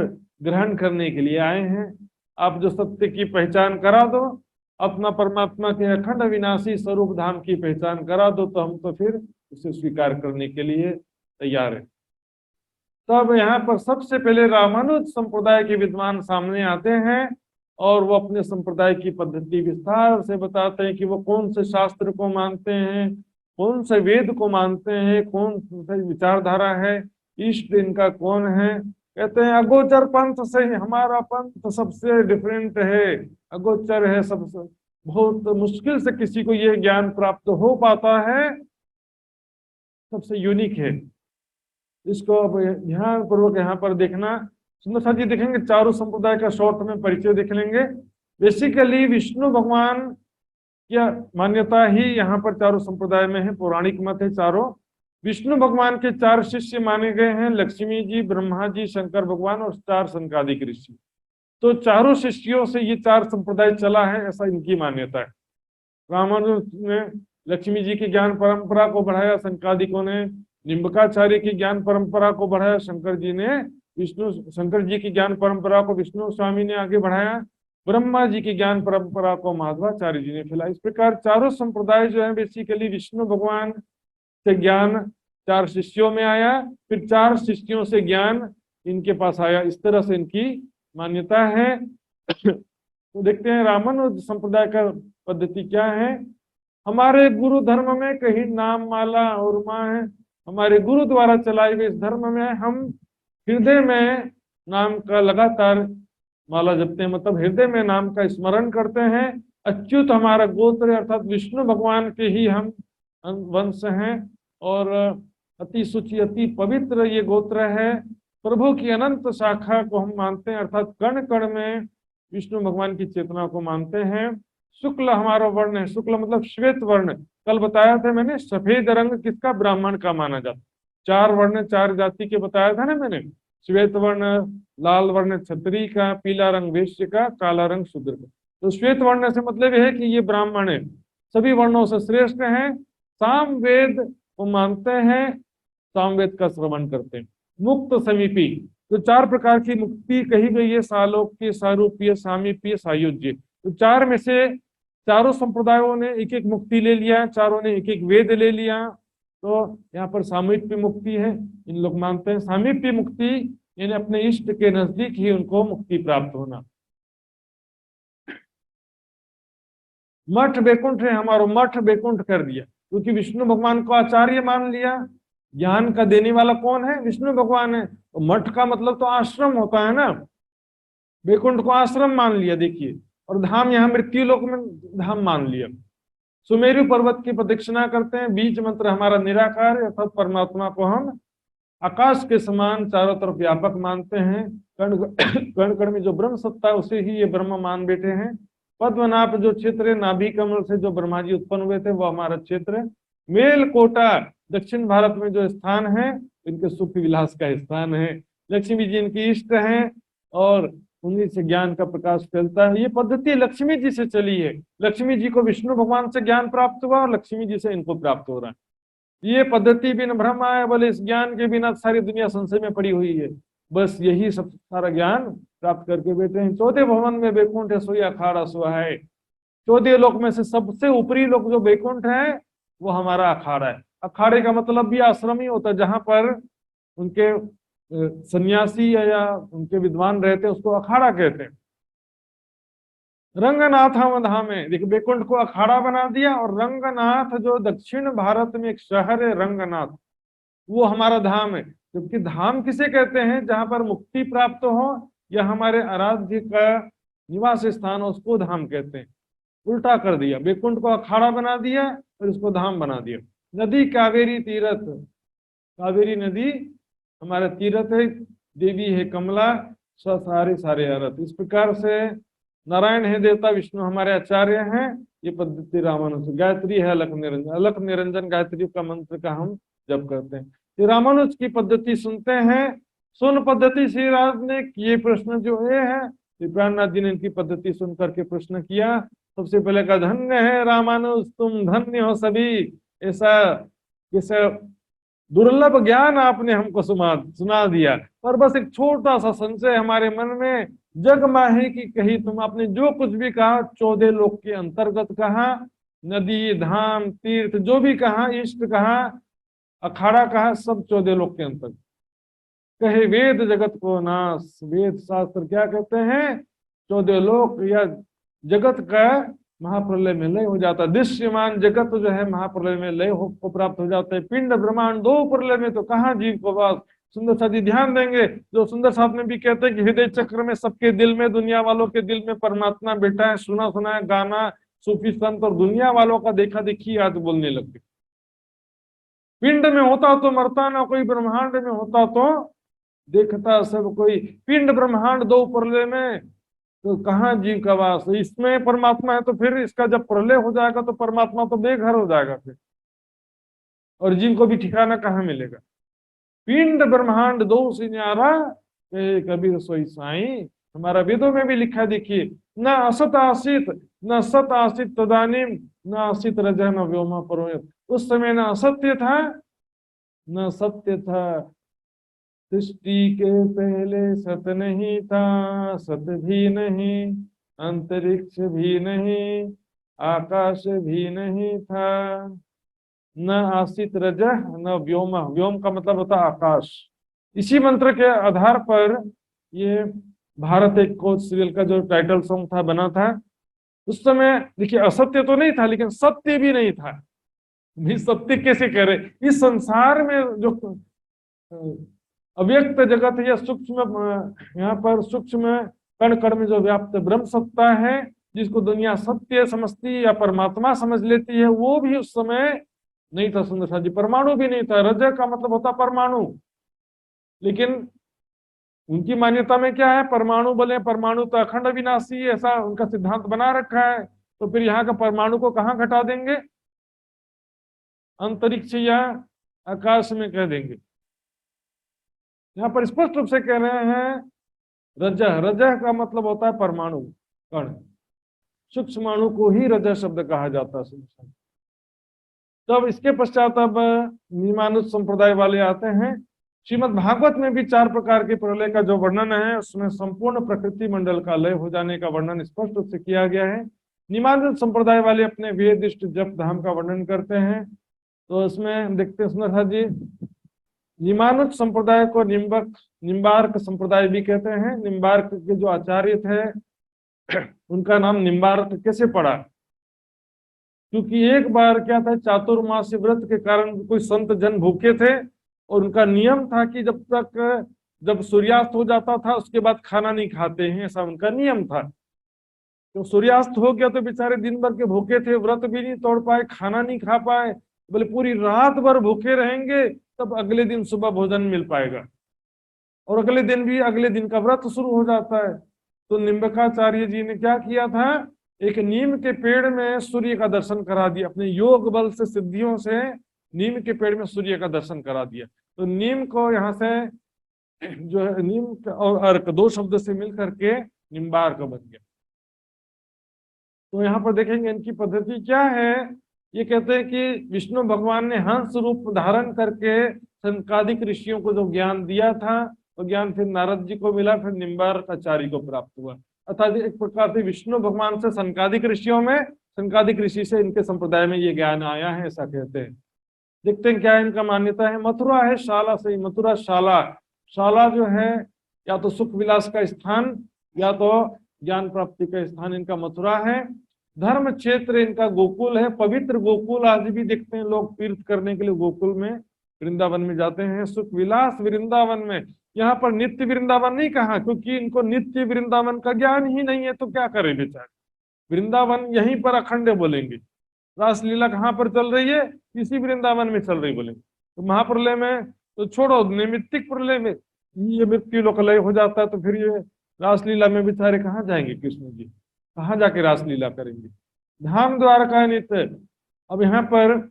ग्रहण करने के लिए आए हैं। आप जो सत्य की पहचान करा दो, अपना परमात्मा के अखंड विनाशी स्वरूप धाम की पहचान करा दो, तो हम तो फिर उसे स्वीकार करने के लिए तैयार है। तब यहाँ पर सबसे पहले रामानुज संप्रदाय के विद्वान सामने आते हैं और वो अपने संप्रदाय की पद्धति विस्तार से बताते हैं कि वो कौन से शास्त्र को मानते हैं, कौन से वेद को मानते हैं, कौन सी विचारधारा है, इष्ट इनका कौन है। कहते हैं अगोचर पंथ से हमारा पंथ सबसे डिफरेंट है, अगोचर है, सबसे बहुत मुश्किल से किसी को ये ज्ञान प्राप्त हो पाता है, सबसे यूनिक है। इसको अब ध्यान पूर्वक यहाँ पर देखना। सुंदर साथ जी देखेंगे चारों संप्रदाय का शॉर्ट में परिचय देख लेंगे। बेसिकली विष्णु भगवान की मान्यता ही यहाँ पर चारों संप्रदाय में है, पौराणिक मत है चारों। विष्णु भगवान के 4 शिष्य माने गए हैं, लक्ष्मी जी, ब्रह्मा जी, शंकर भगवान और 4 सनकादिक ऋषि। तो चारों शिष्यों से ये 4 संप्रदाय चला है, ऐसा इनकी मान्यता है। रामानुज ने लक्ष्मी जी की ज्ञान परंपरा को बढ़ाया, सनकादिकों ने निम्बकाचार्य की ज्ञान परंपरा को बढ़ाया, शंकर जी की ज्ञान परंपरा को विष्णु स्वामी ने आगे बढ़ाया, ब्रह्मा जी की ज्ञान परंपरा को माधवाचार्य जी ने फैलाया। इस प्रकार चारों संप्रदाय जो है बेसिकली विष्णु भगवान से ज्ञान 4 शिष्यों में आया, फिर 4 शिष्यों से ज्ञान इनके पास आया। इस तरह से इनकी मान्यता है। तो देखते हैं रामानुज संप्रदाय का पद्धति क्या है। हमारे गुरु धर्म में कहीं नाम माला और माँ है, हमारे गुरु द्वारा चलाए हुए इस धर्म में हम हृदय में नाम का लगातार माला जपते हैं, मतलब हृदय में नाम का स्मरण करते हैं। अच्युत हमारा गोत्र अर्थात विष्णु भगवान के ही हम वंश हैं और अति शुचि अति पवित्र ये गोत्र है। प्रभु की अनंत शाखा को हम मानते हैं, अर्थात कण कण में विष्णु भगवान की चेतना को मानते हैं। शुक्ल हमारा वर्ण है, शुक्ल मतलब श्वेत वर्ण। कल बताया था मैंने, सफेद रंग किसका, ब्राह्मण का माना जाता। 4 वर्ण 4 जाति के बताया था ना मैंने, श्वेत वर्ण लाल वर्ण क्षत्रिय का, पीला रंग वैश्य का, काला रंग शूद्र का। तो श्वेत वर्ण से मतलब है कि ये ब्राह्मण है, सभी वर्णों से श्रेष्ठ हैं। सामवेद को मानते हैं, सामवेद का श्रवण करते हैं। मुक्त समीपी, तो 4 प्रकार की मुक्ति कही गई है, सालोक्य, सारूप्य, सामीप्य, सायुज्य। तो 4 में से चारों संप्रदायों ने एक एक मुक्ति ले लिया, चारों ने एक एक वेद ले लिया। तो यहाँ पर सामीप्य मुक्ति है, इन लोग मानते हैं। सामीप्य मुक्ति यानी अपने इष्ट के नजदीक ही उनको मुक्ति प्राप्त होना। मठ बैकुंठ है, हमारा मठ बैकुंठ कर दिया, क्योंकि विष्णु भगवान को आचार्य मान लिया। ज्ञान का देने वाला कौन है, विष्णु भगवान है। तो मठ का मतलब तो आश्रम होता है ना, बैकुंठ को आश्रम मान लिया देखिए, और धाम यहाँ मृत्यु लोक में धाम मान लिया। सुमेरु पर्वत की प्रदक्षिणा करते हैं। बीज मंत्र हमारा निराकार अर्थात परमात्मा को हम आकाश के समान चारों तरफ व्यापक मानते हैं। कण कण कण में जो ब्रह्म सत्ता है उसे ही ये ब्रह्म मान बैठे हैं। पद्मनाभ जो क्षेत्र है, नाभि कमल से जो ब्रह्मा जी उत्पन्न हुए थे, वो हमारा क्षेत्र है। मेलकोटा दक्षिण भारत में जो स्थान है, इनके सुख विलास का स्थान है। लक्ष्मी जी इनकी इष्ट हैं और उन्हीं से ज्ञान का प्रकाश फैलता है। ये पद्धति लक्ष्मी जी से चली है। लक्ष्मी जी को विष्णु भगवान से ज्ञान प्राप्त हुआ और लक्ष्मी जी से इनको प्राप्त हो रहा है। ये पद्धति बिन ब्रह्म आए, बोले इस ज्ञान के बिना सारी दुनिया संशय में पड़ी हुई है। बस यही सब सारा ज्ञान प्राप्त करके बैठे हैं। 14 भवन में वैकुंठ है, सोई अखाड़ा सुहा है। 14 लोक में से सबसे ऊपरी लोक जो वैकुंठ है वो हमारा अखाड़ा है। अखाड़े का मतलब भी आश्रम ही होता है, जहां पर उनके सन्यासी या उनके विद्वान रहते हैं, उसको अखाड़ा कहते हैं। रंगनाथ धाम है, देखिए वैकुंठ को अखाड़ा बना दिया। और रंगनाथ जो दक्षिण भारत में एक शहर है रंगनाथ, वो हमारा धाम है। क्योंकि धाम किसे कहते हैं, जहां पर मुक्ति प्राप्त हो या हमारे आराध्य का निवास स्थान हो, उसको धाम कहते हैं। उल्टा कर दिया, वैकुंठ को अखाड़ा बना दिया और इसको धाम बना दिया। नदी कावेरी तीरथ, कावेरी नदी हमारा तीरथ है, देवी है कमला, सारे सारे अर्थ। इस प्रकार से नारायण है देवता, विष्णु हमारे आचार्य हैं। ये पद्धति रामानुज। गायत्री है अलख निरंजन, अलख निरंजन गायत्री का मंत्र का हम जप करते हैं। श्री रामानुज की पद्धति सुनते हैं। सुन पद्धति श्री राज ने ये प्रश्न जो ये है, श्री प्राणनाथ जी ने इनकी पद्धति सुन करके प्रश्न किया। सबसे पहले का धन्य है रामानुज, तुम धन्य हो सभी। ऐसा दुर्लभ ज्ञान आपने हमको सुना दिया। पर बस एक छोटा सा संशय हमारे मन में, जग माही की कही तुम, आपने जो कुछ भी कहा 14 लोक के अंतर्गत कहा, नदी धाम तीर्थ जो भी कहा, इष्ट कहा, अखाड़ा कहा, सब 14 लोक के अंतर्गत कहे। वेद जगत को नाश, वेद शास्त्र क्या कहते हैं, 14 लोक या जगत का महाप्रलय में लय हो जाता है। दृश्यमान जगत जो है महाप्रलय में लय को प्राप्त हो जाता है। पिंड ब्रह्मांड दो प्रलय में तो कहाँ जीव को वास। सुंदर साथी ध्यान देंगे, जो सुंदर साथ में भी कहते हैं कि हृदय चक्र में सबके दिल में, दुनिया वालों के दिल में परमात्मा बैठा है। सुना सुना है गाना सूफी संत और दुनिया वालों का देखा देखी आज बोलने लगते। पिंड में होता तो मरता ना कोई, ब्रह्मांड में होता तो देखता सब कोई। पिंड ब्रह्मांड दो प्रलय में तो कहाँ जीव का वास। इसमें परमात्मा है तो फिर इसका जब प्रलय हो जाएगा तो परमात्मा तो बेघर हो जाएगा फिर, और जीव को भी ठिकाना कहाँ मिलेगा। पिंड ब्रह्मांड दो से न्यारा कबीर सोई साई। हमारा वेदों में भी लिखा, देखिए, न असत आसित न सत आसित तदानिम, न आसित रजह न व्योमा परोयत। उस समय न असत्य था न सत्य था। सृष्टि के पहले सत नहीं था, सत भी नहीं, अंतरिक्ष भी नहीं, आकाश भी नहीं था। न आसित रजह न व्योम, व्योम का मतलब होता है आकाश। इसी मंत्र के आधार पर ये भारत एक कोच सीरियल का जो टाइटल सॉन्ग था बना था। उस समय देखिए असत्य तो नहीं था लेकिन सत्य भी नहीं था। भी सत्य कैसे कह रहे, इस संसार में जो अव्यक्त जगत है या सूक्ष्म, यहाँ पर सूक्ष्म कण कण में जो व्याप्त ब्रह्म सत्ता है, जिसको दुनिया सत्य समझती या परमात्मा समझ लेती है, वो भी उस समय नहीं था। सुंदर सा जी, परमाणु भी नहीं था। रज का मतलब होता परमाणु, लेकिन उनकी मान्यता में क्या है, परमाणु बोले, परमाणु तो अखंड विनाशी, ऐसा उनका सिद्धांत बना रखा है। तो फिर यहाँ का परमाणु को कहाँ घटा देंगे, अंतरिक्ष या आकाश में कह देंगे। यहाँ पर स्पष्ट रूप से कह रहे हैं रजह, रजह का मतलब होता है परमाणु कण। सूक्ष्माणु को ही रजह शब्द कहा जाता है। तब इसके पश्चात अब निमानुष संप्रदाय वाले आते हैं। श्रीमद् भागवत में भी 4 प्रकार के प्रलय का जो वर्णन है, उसमें संपूर्ण प्रकृति मंडल का लय हो जाने का वर्णन स्पष्ट रूप से किया गया है। निमानुष संप्रदाय वाले अपने वेदिष्ट जप धाम का वर्णन करते हैं। तो उसमें देखते हैं सुंदर जी, निमानुष संप्रदाय को निम्बार्क संप्रदाय भी कहते हैं। निम्बार्क के जो आचार्य थे उनका नाम निम्बार्क कैसे पड़ा, क्योंकि एक बार क्या था, चातुर्मास्य व्रत के कारण कोई संत जन भूखे थे और उनका नियम था कि जब सूर्यास्त हो जाता था उसके बाद खाना नहीं खाते हैं, ऐसा उनका नियम था। तो सूर्यास्त हो गया तो बेचारे दिन भर के भूखे थे, व्रत भी नहीं तोड़ पाए, खाना नहीं खा पाए। बोले पूरी रात भर भूखे रहेंगे तब अगले दिन सुबह भोजन मिल पाएगा। और अगले दिन का व्रत शुरू हो जाता है। तो निम्बकाचार्य जी ने क्या किया था, एक नीम के पेड़ में सूर्य का दर्शन करा दिया, अपने योग बल से सिद्धियों से नीम के पेड़ में सूर्य का दर्शन करा दिया। तो नीम को यहाँ से जो है नीम और अर्क दो शब्द से मिल करके निम्बार्क बन गया। तो यहाँ पर देखेंगे इनकी पद्धति क्या है। ये कहते हैं कि विष्णु भगवान ने हंस रूप धारण करके सनकादिक ऋषियों को जो ज्ञान दिया था, वो ज्ञान फिर नारद जी को मिला, फिर निम्बार्क आचार्य को प्राप्त हुआ। अर्थात एक प्रकार से विष्णु भगवान से सनकादिक ऋषियों में, सनकादिक ऋषि से इनके संप्रदाय में ये ज्ञान आया है, ऐसा कहते हैं। देखते हैं क्या इनका मान्यता है। मथुरा है शाला से, मथुरा शाला, शाला जो है या तो सुख विलास का स्थान या तो ज्ञान प्राप्ति का स्थान इनका मथुरा है। धर्म क्षेत्र इनका गोकुल है, पवित्र गोकुल आज भी देखते हैं लोग तीर्थ करने के लिए गोकुल में वृंदावन में जाते हैं। सुख विलास वृंदावन में, यहाँ पर नित्य वृंदावन नहीं कहा क्योंकि इनको नित्य वृंदावन का ज्ञान ही नहीं है, तो क्या करें बेचारे। वृंदावन यहीं पर अखंड बोलेंगे, रासलीला कहाँ पर चल रही है, इसी वृंदावन में चल रही बोलेंगे। तो महाप्रलय में तो छोड़ो, नैमित्तिक प्रलय में ये मृत्यु लोकलय हो जाता है, तो फिर ये रासलीला में बेचारे कहाँ जाएंगे, कृष्ण जी कहाँ जाके रासलीला करेंगे। धाम द्वारका नित्य, अब यहाँ पर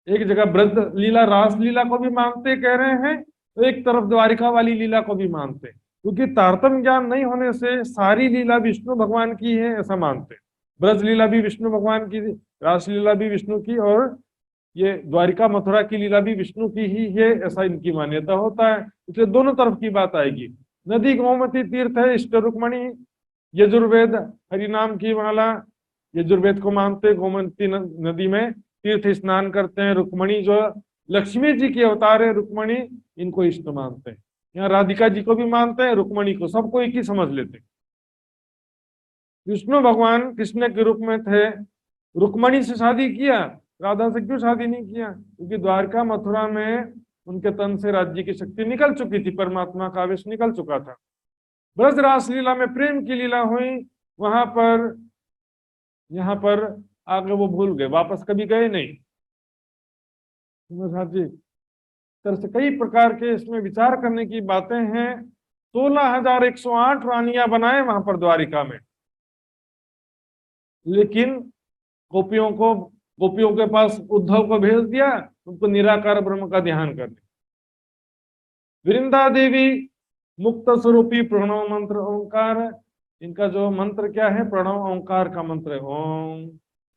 एक जगह ब्रज लीला रासलीला को भी मानते कह रहे हैं, तो एक तरफ द्वारिका वाली लीला को भी मानते, क्योंकि तारतम्य ज्ञान नहीं होने से सारी लीला विष्णु भगवान की है ऐसा मानते। ब्रज लीला भी विष्णु भगवान की, रासलीला भी विष्णु की, और ये द्वारिका मथुरा की लीला भी विष्णु की ही है, ऐसा इनकी मान्यता होता है। इसलिए दोनों तरफ की बात आएगी। नदी गोमती तीर्थ है, इष्ट रुक्मणी, यजुर्वेद हरिनाम की माला, यजुर्वेद को मानते, गोमती नदी में तीर्थ स्नान करते हैं। रुक्मणी जो लक्ष्मी जी के अवतार है, रुक्मणी इनको इष्ट मानते हैं। यहाँ राधिका जी को भी मानते हैं, रुक्मणी को, सबको एक ही समझ लेते हैं। विष्णु भगवान कृष्ण के रूप में थे, रुक्मणी से शादी किया, राधा से क्यों शादी नहीं किया, क्योंकि द्वारका मथुरा में उनके तन से राज्य की शक्ति निकल चुकी थी, परमात्मा का आवेश निकल चुका था। ब्रज रास लीला में प्रेम की लीला हुई, वहां पर यहाँ पर आगे वो भूल गए, वापस कभी गए नहीं। जी तरह से कई प्रकार के इसमें विचार करने की बातें हैं। 16,108 रानियां बनाए वहां पर द्वारिका में, लेकिन गोपियों के पास उद्धव को भेज दिया उनको निराकार ब्रह्म का ध्यान करने। वृंदा देवी मुक्त स्वरूपी प्रणव मंत्र ओंकार, इनका जो मंत्र क्या है, प्रणव ओंकार का मंत्र है, ओम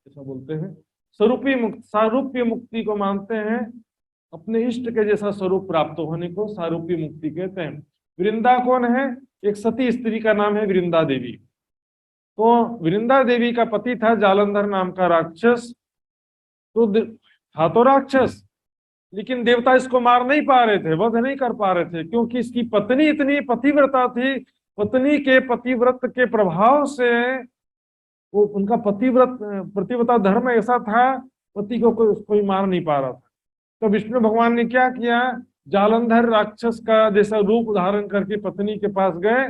ऐसा बोलते हैं। सारूप्य मुक्ति को मानते हैं, अपने इष्ट के जैसा स्वरूप प्राप्त होने को सारूप्य मुक्ति कहते हैं। वृंदा कौन है, एक सती स्त्री का नाम है वृंदा देवी। तो वृंदा देवी का पति था जालंधर नाम का राक्षस, तो था तो राक्षस, लेकिन देवता इसको मार नहीं पा रहे थे, वध नहीं कर पा रहे थे, क्योंकि इसकी पत्नी इतनी पतिव्रता थी। पत्नी के पतिव्रत के प्रभाव से वो उनका पतिव्रता धर्म ऐसा था, पति को कोई मार नहीं पा रहा था। तो विष्णु भगवान ने क्या किया, जालंधर राक्षस का जैसा रूप धारण करके पत्नी के पास गए,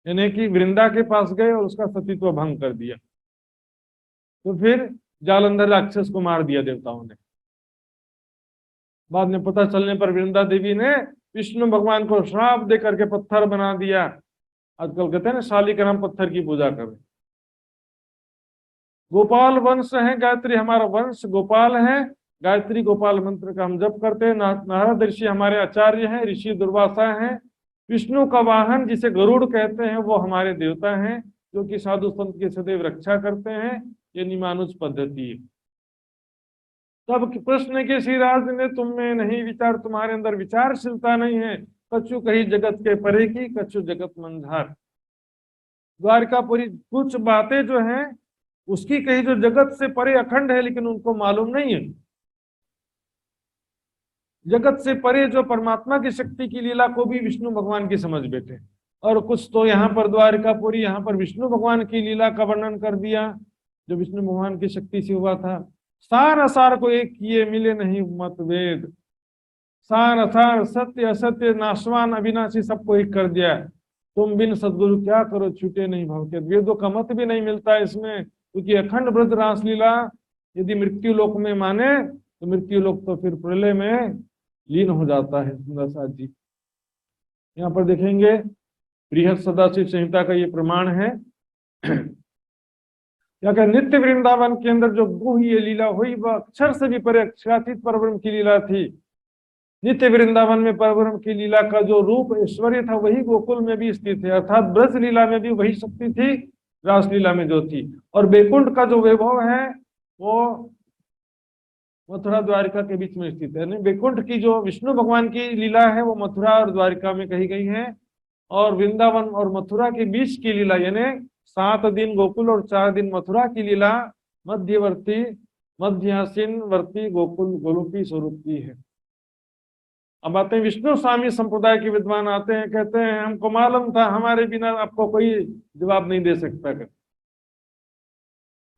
यानी कि वृंदा के पास गए और उसका सतीत्व भंग कर दिया। तो फिर जालंधर राक्षस को मार दिया देवताओं ने। बाद में पता चलने पर वृंदा देवी ने विष्णु भगवान को श्राप दे करके पत्थर बना दिया। आजकल कहते हैं ना शालिग्राम पत्थर की पूजा करें। गोपाल वंश है गायत्री, हमारा वंश गोपाल है, गायत्री गोपाल मंत्र का हम जप करते हैं। नारद ऋषि हमारे आचार्य हैं, ऋषि दुर्वासा हैं। विष्णु का वाहन जिसे गरुड़ कहते हैं वो हमारे देवता हैं, जो कि साधु संत की सदैव रक्षा करते हैं। ये निमानुज पद्धति है। तब प्रश्न के श्रीराज ने, तुम में नहीं विचार, तुम्हारे अंदर विचारशीलता नहीं है। कछु कही जगत के परे की, कछु जगत मंझार। द्वारकापुरी कुछ बातें जो हैं उसकी कही जो जगत से परे अखंड है, लेकिन उनको मालूम नहीं है। जगत से परे जो परमात्मा की शक्ति की लीला को भी विष्णु भगवान की समझ बैठे। और कुछ तो यहाँ पर द्वारकापुरी, यहाँ पर विष्णु भगवान की लीला का वर्णन कर दिया जो विष्णु भगवान की शक्ति से हुआ था। सार असार को एक किए मिले नहीं मतभेद, सार असार सत्य असत्य नाशवान अविनाशी सबको एक कर दिया। तुम बिन सदगुरु क्या करो छूटे नहीं भव के, वेदों का मत भी नहीं मिलता इसमें, क्योंकि अखंड ब्रज रासलीला यदि मृत्यु लोक में माने तो मृत्यु लोक तो फिर प्रलय में लीन हो जाता है। सुंदर साथ जी यहाँ पर देखेंगे बृहद सदाशिव संहिता का ये प्रमाण है। क्या क्या नित्य वृंदावन के अंदर जो गुह्य लीला हुई वह अक्षर से भी परे अक्षरातीत परब्रह्म की लीला थी। नित्य वृंदावन में परब्रह्म की लीला का जो रूप ऐश्वर्य था वही गोकुल में भी स्थित है, अर्थात ब्रज लीला में भी वही शक्ति थी रासलीला में जो थी। और बैकुंठ का जो वैभव है वो मथुरा द्वारिका के बीच में स्थित है। बैकुंठ की जो विष्णु भगवान की लीला है वो मथुरा और द्वारिका में कही गई है, और वृंदावन और मथुरा के बीच की लीला यानी 7 दिन गोकुल और 4 दिन मथुरा की लीला मध्यवर्ती मध्यासीन वर्ती गोकुल गोलोकी स्वरूप की है। अब आते हैं विष्णु स्वामी संप्रदाय के विद्वान आते हैं, कहते हैं हमको मालूम था, हमारे बिना आपको कोई जवाब नहीं दे सकता।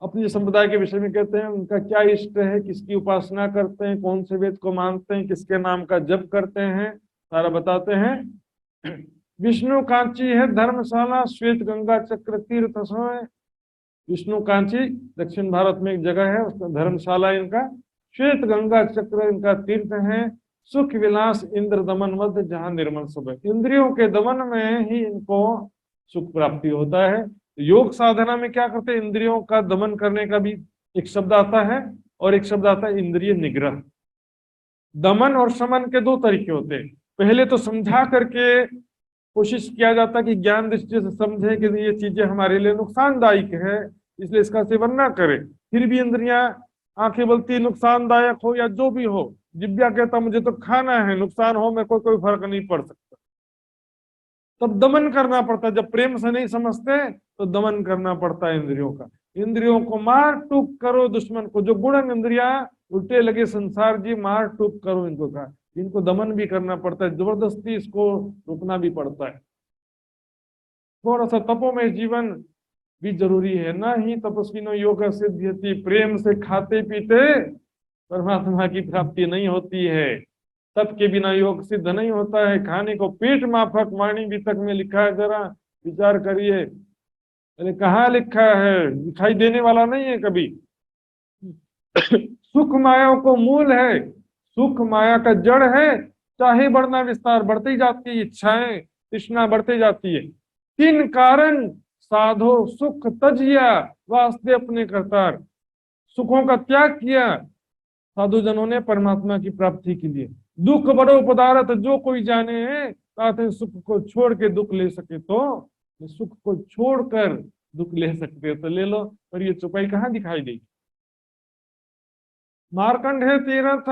अपने संप्रदाय के विषय में कहते हैं उनका क्या इष्ट है, किसकी उपासना करते हैं, कौन से वेद को मानते हैं, किसके नाम का जप करते हैं, सारा बताते हैं। विष्णु कांची है धर्मशाला श्वेत गंगा चक्र तीर्थ समय। विष्णु कांची दक्षिण भारत में एक जगह है, उसका धर्मशाला इनका, श्वेत गंगा चक्र इनका तीर्थ है। सुख विलास इंद्र दमन मध्य जहां निर्मल सब है। इंद्रियों के दमन में ही इनको सुख प्राप्ति होता है। योग साधना में क्या करते हैं, इंद्रियों का दमन करने का भी एक शब्द आता है और एक शब्द आता है इंद्रिय निग्रह। दमन और शमन के 2 तरीके होते हैं। पहले तो समझा करके कोशिश किया जाता है कि ज्ञान दृष्टि से समझे कि ये चीजें हमारे लिए नुकसानदायक है, इसलिए इसका सेवन ना करें। फिर भी इंद्रियां, आंखें बोलती नुकसानदायक हो या जो भी हो, जिब्या कहता मुझे तो खाना है, नुकसान हो मेरे को कोई फर्क नहीं पड़ सकता, तब दमन करना पड़ता है। जब प्रेम से नहीं समझते तो दमन करना पड़ता है इंद्रियों का। इंद्रियों को मार टूक करो दुश्मन को, जो गुणन इंद्रिया उल्टे लगे संसार जी मार टूक करो इनको का, इनको दमन भी करना पड़ता है, जबरदस्ती इसको रोकना भी पड़ता है। थोड़ा सा तपोमय जीवन भी जरूरी है। ना ही तपस्विनो योग सिद्ध्यति, प्रेम से खाते पीते परमात्मा की प्राप्ति नहीं होती है। तप के बिना योग सिद्ध नहीं होता है। खाने को पेट माफक वाणी वितक में लिखा है, जरा विचार करिए। अरे कहाँ लिखा है, दिखाई देने वाला नहीं है कभी। सुख माया को मूल है, सुख माया का जड़ है, चाहे बढ़ना विस्तार बढ़ती जाती है, इच्छाएं तृष्णा बढ़ती जाती है। 3 कारण साधो सुख तजिया वास्ते अपने करतार। सुखों का त्याग किया साधु जनों ने परमात्मा की प्राप्ति के लिए। दुख बड़ो पदार्थ जो कोई जाने, ताते सुख को छोड़ के दुख ले सके तो सुख को छोड़कर दुख ले सकते हो तो ले लो, पर ये चुपाई कहाँ दिखाई देगी। मारकंड है तीर्थ,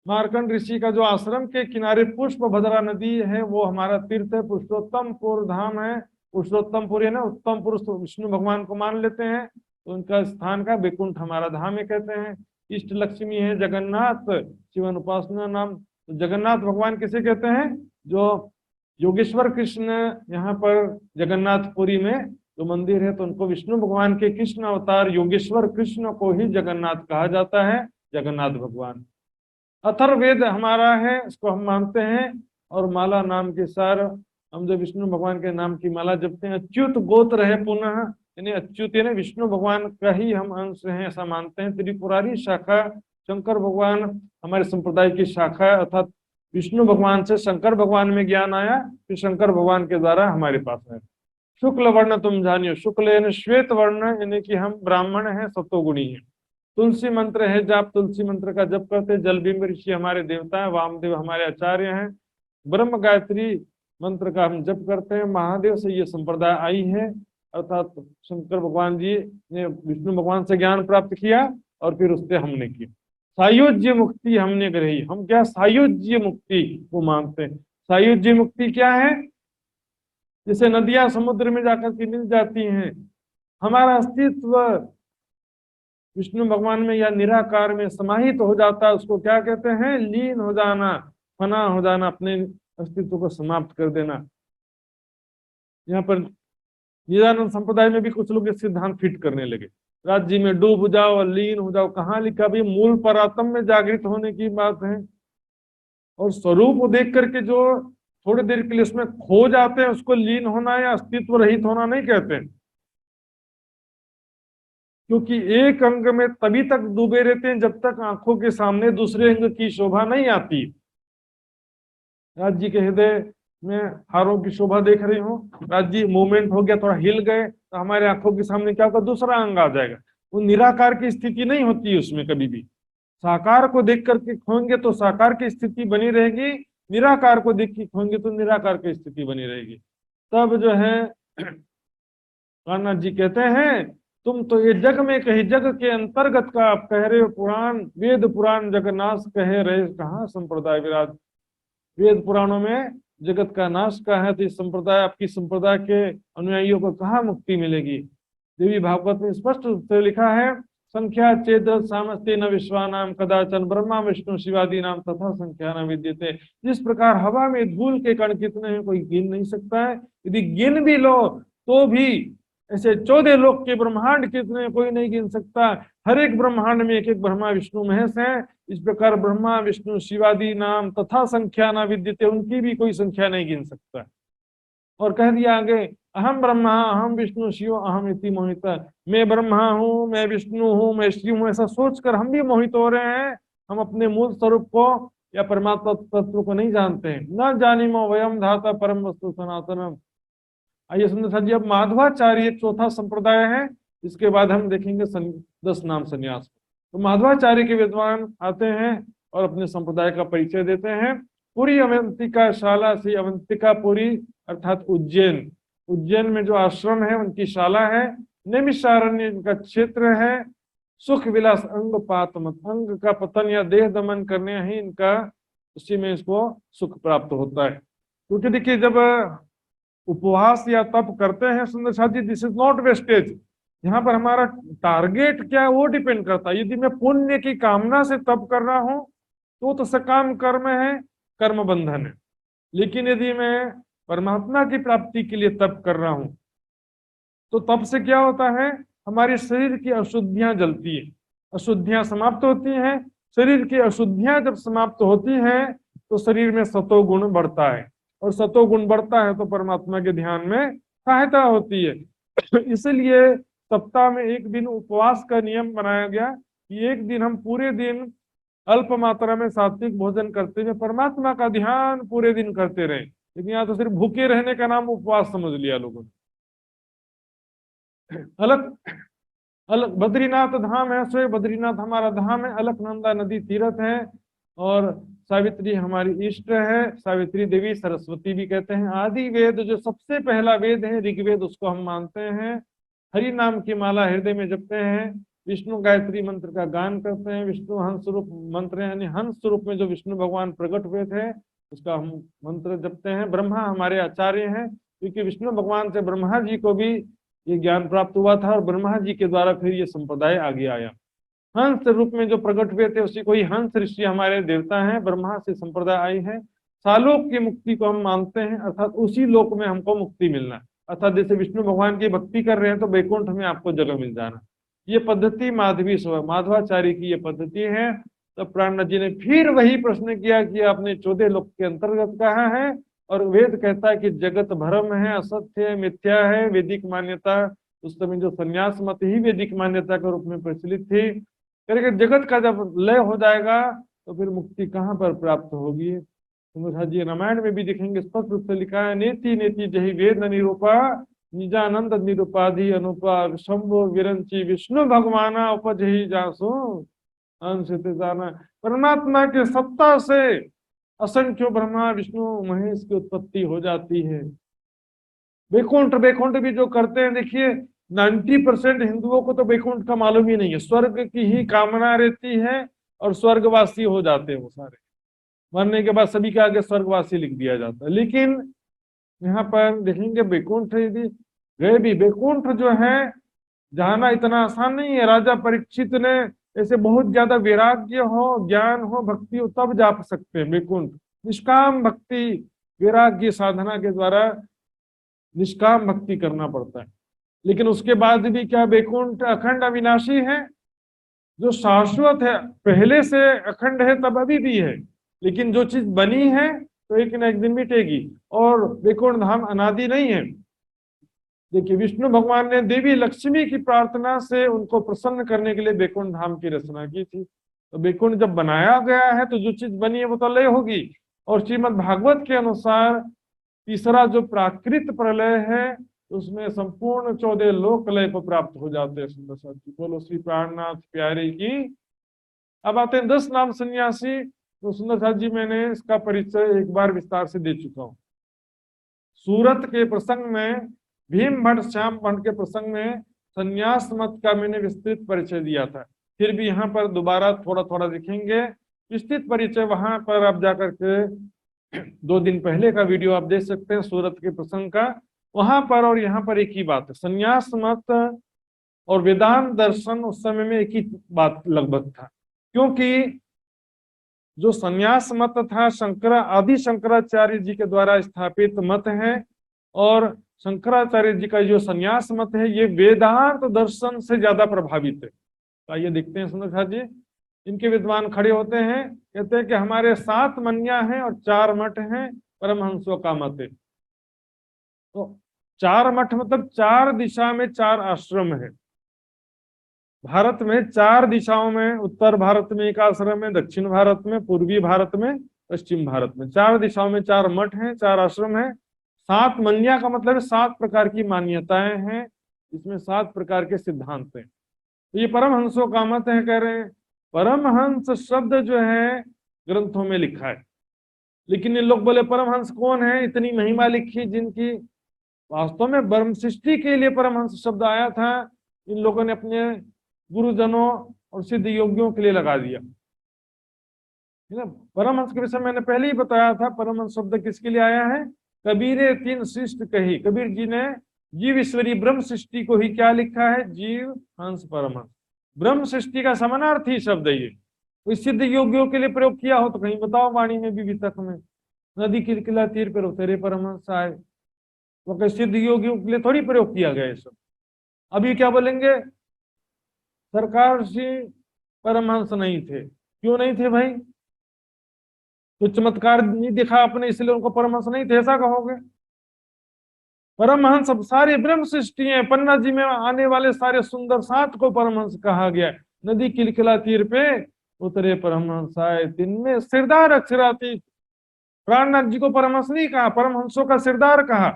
मारकंड ऋषि का जो आश्रम के किनारे पुष्प भद्रा नदी है वो हमारा तीर्थ है। पुरुषोत्तमपुर धाम है, पुरुषोत्तमपुर है ना, उत्तम पुरुष तो विष्णु भगवान को मान लेते हैं, तो उनका स्थान का बैकुंठ हमारा धाम है कहते हैं। इष्ट लक्ष्मी है जगन्नाथ, शिवन उपासना नाम। तो जगन्नाथ भगवान किसे कहते हैं, जो योगेश्वर कृष्ण यहाँ पर जगन्नाथपुरी में जो मंदिर है, तो उनको विष्णु भगवान के कृष्ण अवतार योगेश्वर कृष्ण को ही जगन्नाथ कहा जाता है, जगन्नाथ भगवान। अथर्ववेद हमारा है, इसको हम मानते हैं। और माला नाम के सार, हम जो विष्णु भगवान के नाम की माला जपते हैं। अच्युत गोत्र है पुनः, यानी अच्युत यानी विष्णु भगवान का ही हम अंश हैं ऐसा मानते हैं। त्रिपुरारी शाखा, शंकर भगवान हमारे संप्रदाय की शाखा है, अर्थात विष्णु भगवान से शंकर भगवान में ज्ञान आया, फिर शंकर भगवान के द्वारा हमारे पास है। शुक्ल वर्ण तुम जानियो, शुक्ल यानी श्वेत वर्ण यानी कि हम ब्राह्मण हैं, सत्वगुणी हैं। तुलसी मंत्र है जाप, तुलसी मंत्र का जप करते। जलबिंब ऋषि हमारे देवता है, वामदेव हमारे आचार्य हैं। ब्रह्म गायत्री मंत्र का हम जप करते हैं। महादेव से ये संप्रदाय आई है, अर्थात शंकर भगवान जी ने विष्णु भगवान से ज्ञान प्राप्त किया और फिर उससे हमने किया। सायुज्य मुक्ति हमने ग्रही, हम क्या सायुज्य मुक्ति को मानते हैं। सायुज्य मुक्ति क्या है, जैसे नदियां समुद्र में जाकर के मिल जाती हैं, हमारा अस्तित्व विष्णु भगवान में या निराकार में समाहित हो जाता है, उसको क्या कहते हैं, लीन हो जाना, फना हो जाना, अपने अस्तित्व को समाप्त कर देना। यहाँ पर निरानंद संप्रदाय में भी कुछ लोग ये सिद्धांत फिट करने लगे, राज्य में डूब जाओ और लीन हो जाओ। कहाँ लिखा भाई, मूल परात्म में जागृत होने की बात है। और स्वरूप देख करके जो थोड़ी देर के लिए उसमें खो जाते हैं, उसको लीन होना या अस्तित्व रहित होना नहीं कहते, क्योंकि एक अंग में तभी तक डूबे रहते हैं जब तक आंखों के सामने दूसरे अंग की शोभा नहीं आती। राज्य के हृदय में हारों की शोभा देख रही हूँ, राज्य मूवमेंट हो गया, थोड़ा हिल गए, तो हमारे आंखों के सामने क्या होगा, दूसरा अंग आ जाएगा। वो निराकार की स्थिति नहीं होती है उसमें कभी भी। साकार को देख करके खोएंगे तो साकार की स्थिति बनी रहेगी, निराकार को देख के खोएंगे तो निराकार की स्थिति बनी रहेगी। तब जो है कान्हा जी कहते हैं, तुम तो ये जग में कहीं जग के अंतर्गत का आप कह रहे हो, पुराण वेद पुराण जगन्नाथ कहे रहे कहाँ संप्रदाय विराज। वेद पुराणों में जगत का नाश का है, तो इस संप्रदाय आपकी संप्रदाय के अनुयायियों को कहाँ मुक्ति मिलेगी। देवी भागवत में स्पष्ट रूप से लिखा है, संख्या चेद सामस्ते न विश्वानाम कदाचन ब्रह्मा विष्णु शिवादि नाम तथा संख्या न विद्यते। जिस प्रकार हवा में धूल के कण कितने हैं कोई गिन नहीं सकता है, यदि गिन भी लो तो भी ऐसे 14 लोक के ब्रह्मांड कितने कोई नहीं गिन सकता। हर एक ब्रह्मांड में एक एक ब्रह्मा विष्णु महेश है। इस प्रकार ब्रह्मा विष्णु शिवादि नाम तथा संख्या न विद्यते, उनकी भी कोई संख्या नहीं गिन सकता। और कह दिया आगे, अहम ब्रह्मा अहम विष्णु शिव अहम इति मोहिता, मैं ब्रह्मा हूँ, मैं विष्णु हूँ, मैं शिव हूँ, ऐसा सोचकर हम भी मोहित हो रहे हैं। हम अपने मूल स्वरूप को या परमात्मा तत्व को नहीं जानते हैं। न जानिमो वयम धाता परम वस्तु सनातनम। आइए सुंदर साथ जी, अब माधवाचार्य चौथा संप्रदाय है, इसके बाद हम देखेंगे 10 नाम संन्यास। तो माधवाचार्य के विद्वान आते हैं और अपने संप्रदाय का परिचय देते हैं। पूरी अवंतिका शाला से, अवंतिकापुरी अर्थात उज्जैन, उज्जैन में जो आश्रम है उनकी शाला है। नैमिषारण्य इनका क्षेत्र है। सुख विलास अंग पातमत, अंग का पतन या देह दमन करने ही इनका, उसी में इसको सुख प्राप्त होता है। क्योंकि देखिए जब उपवास या तप करते हैं सुंदर साथ जी, दिस इज नॉट वेस्टेज। यहाँ पर हमारा टारगेट क्या है वो डिपेंड करता है। यदि मैं पुण्य की कामना से तप कर रहा हूं तो सकाम कर्म है, कर्म बंधन है। लेकिन यदि मैं परमात्मा की प्राप्ति के लिए तप कर रहा हूं तो तप से क्या होता है, हमारे शरीर की अशुद्धियां जलती है, अशुद्धियां समाप्त होती हैं। शरीर की अशुद्धियां जब समाप्त होती हैं तो शरीर में सतोगुण बढ़ता है, और सतोगुण बढ़ता है तो परमात्मा के ध्यान में सहायता होती है। इसलिए सप्ताह में एक दिन उपवास का नियम बनाया गया कि एक दिन हम पूरे दिन अल्प मात्रा में सात्विक भोजन करते हुए परमात्मा का ध्यान पूरे दिन करते रहे। लेकिन यहाँ तो सिर्फ भूखे रहने का नाम उपवास समझ लिया लोगों ने। अलग अलग बद्रीनाथ धाम है, स्वयं बद्रीनाथ हमारा धाम है, अलकनंदा नदी तीर्थ है, और सावित्री हमारी इष्ट है। सावित्री देवी सरस्वती भी कहते हैं। आदि वेद जो सबसे पहला वेद है ऋग्वेद, उसको हम मानते हैं। हरि नाम की माला हृदय में जपते हैं। विष्णु गायत्री मंत्र का गान करते हैं। विष्णु हंस स्वरूप मंत्र यानी हंस स्वरूप में जो विष्णु भगवान प्रकट हुए थे उसका हम मंत्र जपते हैं। ब्रह्मा हमारे आचार्य हैं, क्योंकि विष्णु भगवान से ब्रह्मा जी को भी ये ज्ञान प्राप्त हुआ था, और ब्रह्मा जी के द्वारा फिर ये संप्रदाय आगे आया। हंस रूप में जो प्रकट हुए थे उसी को ही हंस ऋषि हमारे देवता हैं, ब्रह्मा से संप्रदाय आई है। सालोक की मुक्ति को हम मानते हैं, अर्थात उसी लोक में हमको मुक्ति मिलना, अर्थात जैसे विष्णु भगवान की भक्ति कर रहे हैं तो वैकुंठ में आपको जगह मिल जाना। ये पद्धति माधवाचार्य की ये पद्धति है। तो प्राणनाथ जी ने फिर वही प्रश्न किया कि आपने 14 लोक के अंतर्गत कहा है, और वेद कहता है कि जगत भ्रम है, असत्य है, मिथ्या है। वैदिक मान्यता उस समय जो संन्यास मत ही वैदिक मान्यता के रूप में प्रचलित थी। करके जगत का जब लय हो जाएगा तो फिर मुक्ति कहाँ पर प्राप्त होगी। तो जी रामायण में भी देखेंगे स्पष्ट रूप से लिखा है, नेति नेति जही वेद निरूपा निजानंद निरूपाधि अनुपा शंभु विरंची विष्णु भगवाना उपजही जासु अंशित जाना। परमात्मा के सत्ता से असंख्य ब्रह्मा विष्णु महेश की उत्पत्ति हो जाती है। वैकुंठ वैकुंठ भी जो करते हैं, देखिए 90% हिंदुओं को तो वैकुंठ का मालूम ही नहीं है। स्वर्ग की ही कामना रहती है और स्वर्गवासी हो जाते हैं वो सारे। मरने के बाद सभी के आगे स्वर्गवासी लिख दिया जाता है। लेकिन यहाँ पर देखेंगे वैकुंठ यदि गए भी, वैकुंठ जो है जाना इतना आसान नहीं है। राजा परीक्षित ने ऐसे बहुत ज्यादा वैराग्य हो, ज्ञान हो, भक्ति हो, तब जा सकते हैं वैकुंठ। निष्काम भक्ति वैराग्य साधना के द्वारा निष्काम भक्ति करना पड़ता है। लेकिन उसके बाद भी क्या वैकुंठ अखंड अविनाशी है, जो शाश्वत है, पहले से अखंड है तब अभी भी है। लेकिन जो चीज बनी है तो एक न एक दिन मिटेगी। और वैकुंठ धाम अनादि नहीं है। देखिए विष्णु भगवान ने देवी लक्ष्मी की प्रार्थना से उनको प्रसन्न करने के लिए वैकुंठ धाम की रचना की थी। तो वैकुंठ जब बनाया गया है तो जो चीज बनी है वो तो लय होगी। और श्रीमद् भागवत के अनुसार तीसरा जो प्राकृत प्रलय है उसमें संपूर्ण 14 लोक लय को प्राप्त हो जाते हैं। सुंदर साथ जी बोलो श्री प्राणनाथ प्यारे की। अब आते हैं 10 नाम सन्यासी। तो सुंदर साथ जी मैंने इसका परिचय एक बार विस्तार से दे चुका हूं। सूरत के प्रसंग में, भीम भट्ट श्याम भट्ट के प्रसंग में संन्यास मत का मैंने विस्तृत परिचय दिया था। फिर भी यहाँ पर दोबारा थोड़ा थोड़ा दिखेंगे विस्तृत परिचय। वहां पर आप जाकर के 2 दिन पहले का वीडियो आप देख सकते हैं सूरत के प्रसंग का। वहां पर और यहाँ पर एक ही बात है। संन्यास मत और वेदांत दर्शन उस समय में एक ही बात लगभग था, क्योंकि जो संन्यास मत था आदि शंकराचार्य जी के द्वारा स्थापित मत है, और शंकराचार्य जी का जो संन्यास मत है ये वेदांत दर्शन से ज्यादा प्रभावित है। आइए देखते हैं सुंदर साथ जी। इनके विद्वान खड़े होते हैं, कहते हैं कि हमारे 7 मन्या हैं और 4 मठ हैं, परमहंसों का मत है। तो 4 मठ मतलब 4 दिशा में 4 आश्रम है। भारत में 4 दिशाओं में, उत्तर भारत में एक आश्रम है, दक्षिण भारत में, पूर्वी भारत में, पश्चिम भारत में 4 दिशाओं में 4 मठ हैं, 4 आश्रम हैं। 7 मन्या का मतलब 7 प्रकार की मान्यताएं हैं, इसमें 7 प्रकार के सिद्धांत हैं। तो ये परमहंसों का मत है। कह रहे हैं परमहंस शब्द जो है ग्रंथों में लिखा है, लेकिन ये लोग बोले परमहंस कौन है, इतनी महिमा लिखी जिनकी। वास्तव में ब्रह्म सृष्टि के लिए परमहंस शब्द आया था, इन लोगों ने अपने गुरुजनों और सिद्ध योगियों के लिए लगा दिया है ना। परमहंस के विषय मैंने पहले ही बताया था। परमहंस शब्द किसके लिए आया है? कबीरे 3 सृष्ट कही। कबीर जी ने जीव ईश्वरी ब्रह्म सृष्टि को ही क्या लिखा है? जीव हंस परमहंस। ब्रह्म सृष्टि का समानार्थी शब्द है ये। कोई सिद्ध योगियों के लिए प्रयोग किया हो तो कहीं बताओ वाणी में भी वितक में। नदी किलकिला तीर पर उतरे परमहंस आए, वो कहीं सिद्ध योगियों के लिए थोड़ी प्रयोग किया गया है सब। अभी क्या बोलेंगे? सरकार जी परमहंस नहीं थे। क्यों नहीं थे भाई? तो चमत्कार नहीं दिखा आपने इसलिए उनको परमहंस नहीं थे ऐसा कहोगे? परमहंस अब सारे ब्रह्म सृष्टि है। पन्ना जी में आने वाले सारे सुंदर 7 को परमहंस कहा गया। नदी किलकिला तीर पे उतरे परमहंस आए, दिन में सिरदार अक्षरातीत। प्राणनाथ जी को परमहंस नहीं कहा, परमहंसों का सिरदार कहा।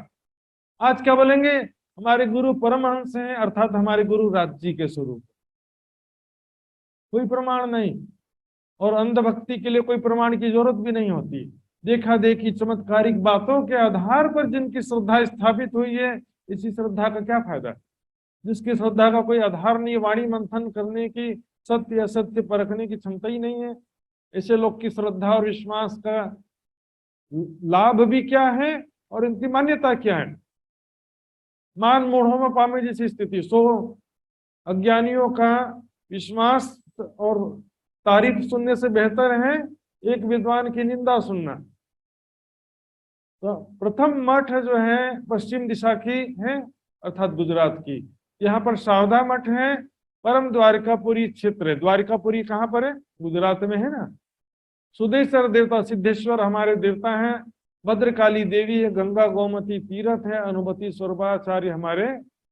आज क्या बोलेंगे? हमारे गुरु परमहंस हैं, अर्थात हमारे गुरु राज जी के स्वरूप। कोई प्रमाण नहीं, और अंधभक्ति के लिए कोई प्रमाण की जरूरत भी नहीं होती। देखा देखी चमत्कारिक बातों के आधार पर जिनकी श्रद्धा स्थापित हुई है, इसी श्रद्धा का क्या फायदा? जिसकी श्रद्धा का कोई आधार नहीं, वाणी मंथन करने की, सत्य असत्य परखने की क्षमता ही नहीं है, ऐसे लोग की श्रद्धा और विश्वास का लाभ भी क्या है और इनकी मान्यता क्या है? मान मूढ़ों में पामे जैसी स्थिति। सो अज्ञानियों का विश्वास और तारीफ सुनने से बेहतर है एक विद्वान की निंदा सुनना। तो प्रथम मठ जो है पश्चिम दिशा की है, अर्थात गुजरात की। यहाँ पर शारदा मठ है, परम द्वारिकापुरी क्षेत्र है। द्वारिकापुरी कहाँ पर है? गुजरात में है ना। सुदेश्वर देवता सिद्धेश्वर हमारे देवता हैं। भद्रकाली देवी है, गंगा गोमती तीर्थ है, अनुभूति स्वरूपाचार्य हमारे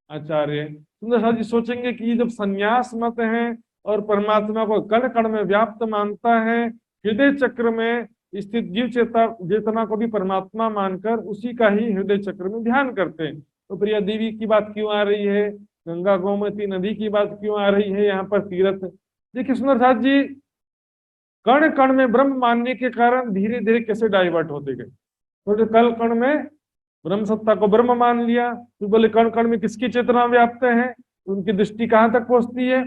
आचार्य। सुंदर साथ जी सोचेंगे कि जब संन्यास मत है और परमात्मा को कण कण में व्याप्त मानता है, हृदय चक्र में स्थित जीव चेतना को भी परमात्मा मानकर उसी का ही हृदय चक्र में ध्यान करते हैं, तो प्रिया देवी की बात क्यों आ रही है? गंगा गोमती नदी की बात क्यों आ रही है यहाँ पर? तीर्थ। देखिए सुंदर साथ जी, कण कण में ब्रह्म मानने के कारण धीरे धीरे कैसे डाइवर्ट होते गए। तो कल कण में ब्रह्म सत्ता को ब्रह्म मान लिया, तो बोले कण कण में किसकी चेतना व्याप्त है? उनकी दृष्टि कहाँ तक पहुंचती है?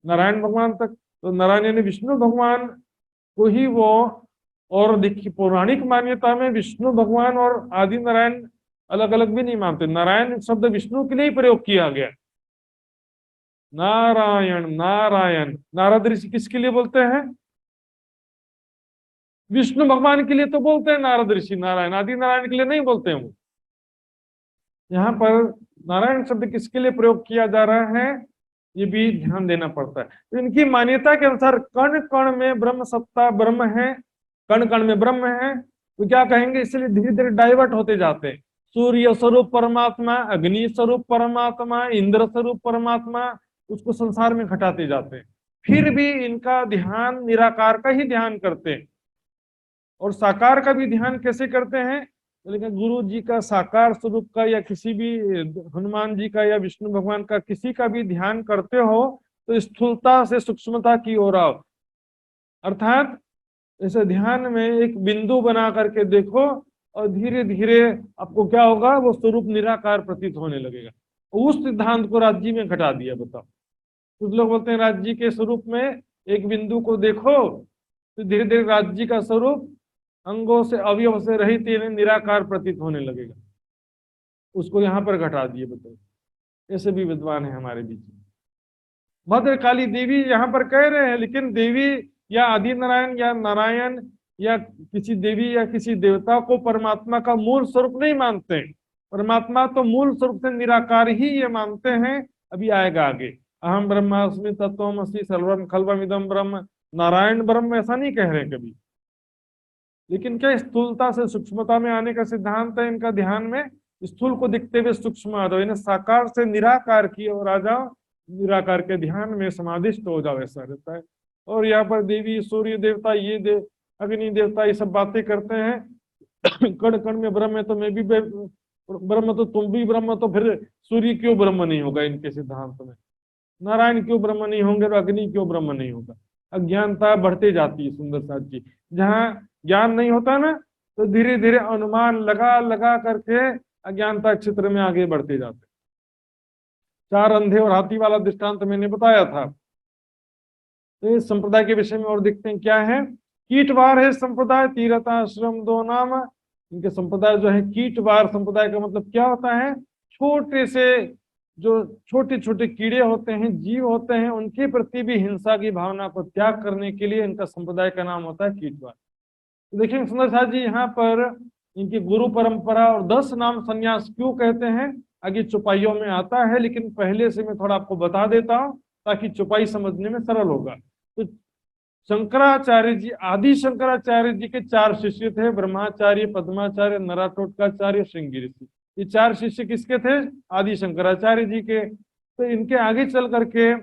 नारायण भगवान तक। तो नारायण यानी विष्णु भगवान को ही वो। और देखिए पौराणिक मान्यता में विष्णु भगवान और आदि नारायण अलग अलग भी नहीं मानते। नारायण शब्द विष्णु के लिए ही प्रयोग किया गया। नारायण नारायण, नारद ऋषि किसके लिए बोलते हैं? विष्णु भगवान के लिए तो बोलते हैं नारद ऋषि नारायण, आदि नारायण के लिए नहीं बोलते हैं वो। यहाँ पर नारायण शब्द किसके लिए प्रयोग किया जा रहा है ये भी ध्यान देना पड़ता है। तो इनकी मान्यता के अनुसार कण कण में ब्रह्म सत्ता ब्रह्म है, कण कण में ब्रह्म है, तो क्या कहेंगे? इसलिए धीरे धीरे डाइवर्ट होते जाते हैं। सूर्य स्वरूप परमात्मा, अग्नि स्वरूप परमात्मा, इंद्र स्वरूप परमात्मा, उसको संसार में घटाते जाते हैं। फिर भी इनका ध्यान निराकार का ही ध्यान करते हैं। और साकार का भी ध्यान कैसे करते हैं? लेकिन गुरु जी का साकार स्वरूप का या किसी भी हनुमान जी का या विष्णु भगवान का किसी का भी ध्यान करते हो तो स्थूलता से सूक्ष्मता की ओर आओ, अर्थात ऐसे ध्यान में एक बिंदु बना करके देखो और धीरे धीरे आपको क्या होगा, वो स्वरूप निराकार प्रतीत होने लगेगा। उस सिद्धांत को राज्य में घटा दिया। बताओ, कुछ लोग बोलते हैं राज्य के स्वरूप में एक बिंदु को देखो तो धीरे धीरे राज्य का स्वरूप अंगों से अवयव से रहित निराकार प्रतीत होने लगेगा। उसको यहाँ पर घटा दिए। बताओ, ऐसे भी विद्वान है हमारे बीच में। भद्रकाली देवी यहाँ पर कह रहे हैं, लेकिन देवी या आदि नारायण या नारायण या किसी देवी या किसी देवता को परमात्मा का मूल स्वरूप नहीं मानते। परमात्मा तो मूल स्वरूप से निराकार ही ये मानते हैं। अभी आएगा आगे, अहम ब्रह्मास्मि तत्वमसि सर्वम खल्वम इदम ब्रह्म, नारायण ब्रह्म ऐसा नहीं कह रहे कभी। लेकिन क्या स्थूलता से सूक्ष्मता में आने का सिद्धांत है इनका। ध्यान में स्थूल को दिखते हुए सूक्ष्म आ जाओ, इन्हें साकार से निराकार की ओर आ जाओ, निराकार के ध्यान में समाधिष्ट हो जाओ, ऐसा रहता है। और यहाँ पर देवी सूर्य देवता ये अग्नि देवता ये सब बातें करते हैं। कण कण में ब्रह्म है तो मैं भी ब्रह्म, तो तुम भी ब्रह्म, तो फिर सूर्य क्यों ब्रह्म नहीं होगा इनके सिद्धांत में। नारायण क्यों ब्रह्म नहीं होंगे तो अग्नि क्यों ब्रह्म नहीं होगा। अज्ञानता बढ़ती जाती है सुंदर साथ जी। जहाँ ज्ञान नहीं होता ना तो धीरे धीरे अनुमान लगा लगा करके अज्ञानता क्षेत्र में आगे बढ़ते जाते। चार अंधे और हाथी वाला दृष्टांत मैंने बताया था। तो इस संप्रदाय के विषय में और देखते हैं क्या है। कीटवार है संप्रदाय, तीर्थाश्रम दो नाम। इनके संप्रदाय जो है कीटवार संप्रदाय का मतलब क्या होता है, छोटे से जो छोटे छोटे कीड़े होते हैं, जीव होते हैं, उनके प्रति भी हिंसा की भावना को त्याग करने के लिए इनका संप्रदाय का नाम होता है कीटवार। तो देखिए सुंदर साथ जी, यहाँ पर इनकी गुरु परंपरा और 10 नाम संन्यास क्यों कहते हैं आगे चौपाइयों में आता है, लेकिन पहले से मैं थोड़ा आपको बता देता हूँ ताकि चौपाई समझने में सरल होगा। तो शंकराचार्य जी, आदि शंकराचार्य जी के 4 शिष्य थे, ब्रह्माचार्य, पद्माचार्य, नराटोटकाचार्य, श्रृंगी ऋषि। ये 4 शिष्य किसके थे, आदि शंकराचार्य जी के। तो इनके आगे चल करके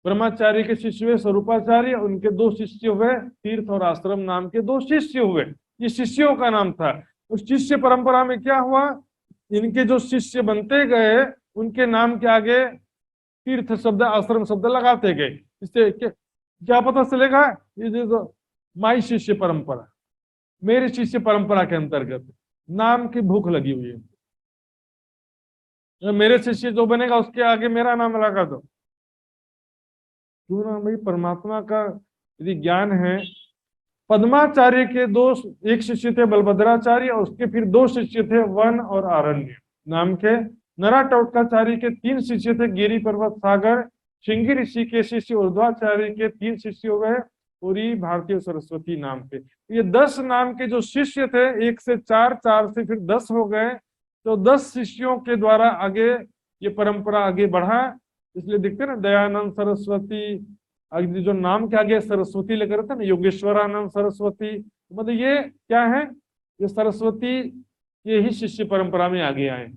ब्रह्माचार्य के शिष्य हुए स्वरूपाचार्य, उनके 2 शिष्य हुए तीर्थ और आश्रम नाम के 2 शिष्य हुए। ये शिष्यों का नाम था। उस शिष्य परंपरा में क्या हुआ, इनके जो शिष्य बनते गए उनके नाम के आगे तीर्थ शब्द आश्रम शब्द लगाते गए। इससे क्या पता चलेगा, ये जो माई शिष्य परंपरा, मेरे शिष्य परंपरा के अंतर्गत नाम की भूख लगी हुई है। मेरे शिष्य जो बनेगा उसके आगे मेरा नाम लगा दो। क्यों ना भाई, परमात्मा का यदि ज्ञान है। पद्माचार्य के 1 शिष्य थे बलभद्राचार्य, और उसके फिर 2 शिष्य थे वन और आरण्य नाम के। नराटोटकाचार्य के 3 शिष्य थे गिरि पर्वत सागर। श्रृंगी ऋषि के शिष्य ऊर्ध्वाचार्य के 3 शिष्य हो गए पूरी भारतीय सरस्वती नाम पे। ये 10 नाम के जो शिष्य थे, 1 से 4, 4 से फिर 10 हो गए। तो 10 शिष्यों के द्वारा आगे ये परंपरा आगे बढ़ा। इसलिए देखते ना दयानंद सरस्वती, जो नाम के आगे सरस्वती लेकर था ना, योगेश्वरानंद सरस्वती, मतलब ये क्या है, ये सरस्वती ये ही शिष्य परंपरा में आगे आए।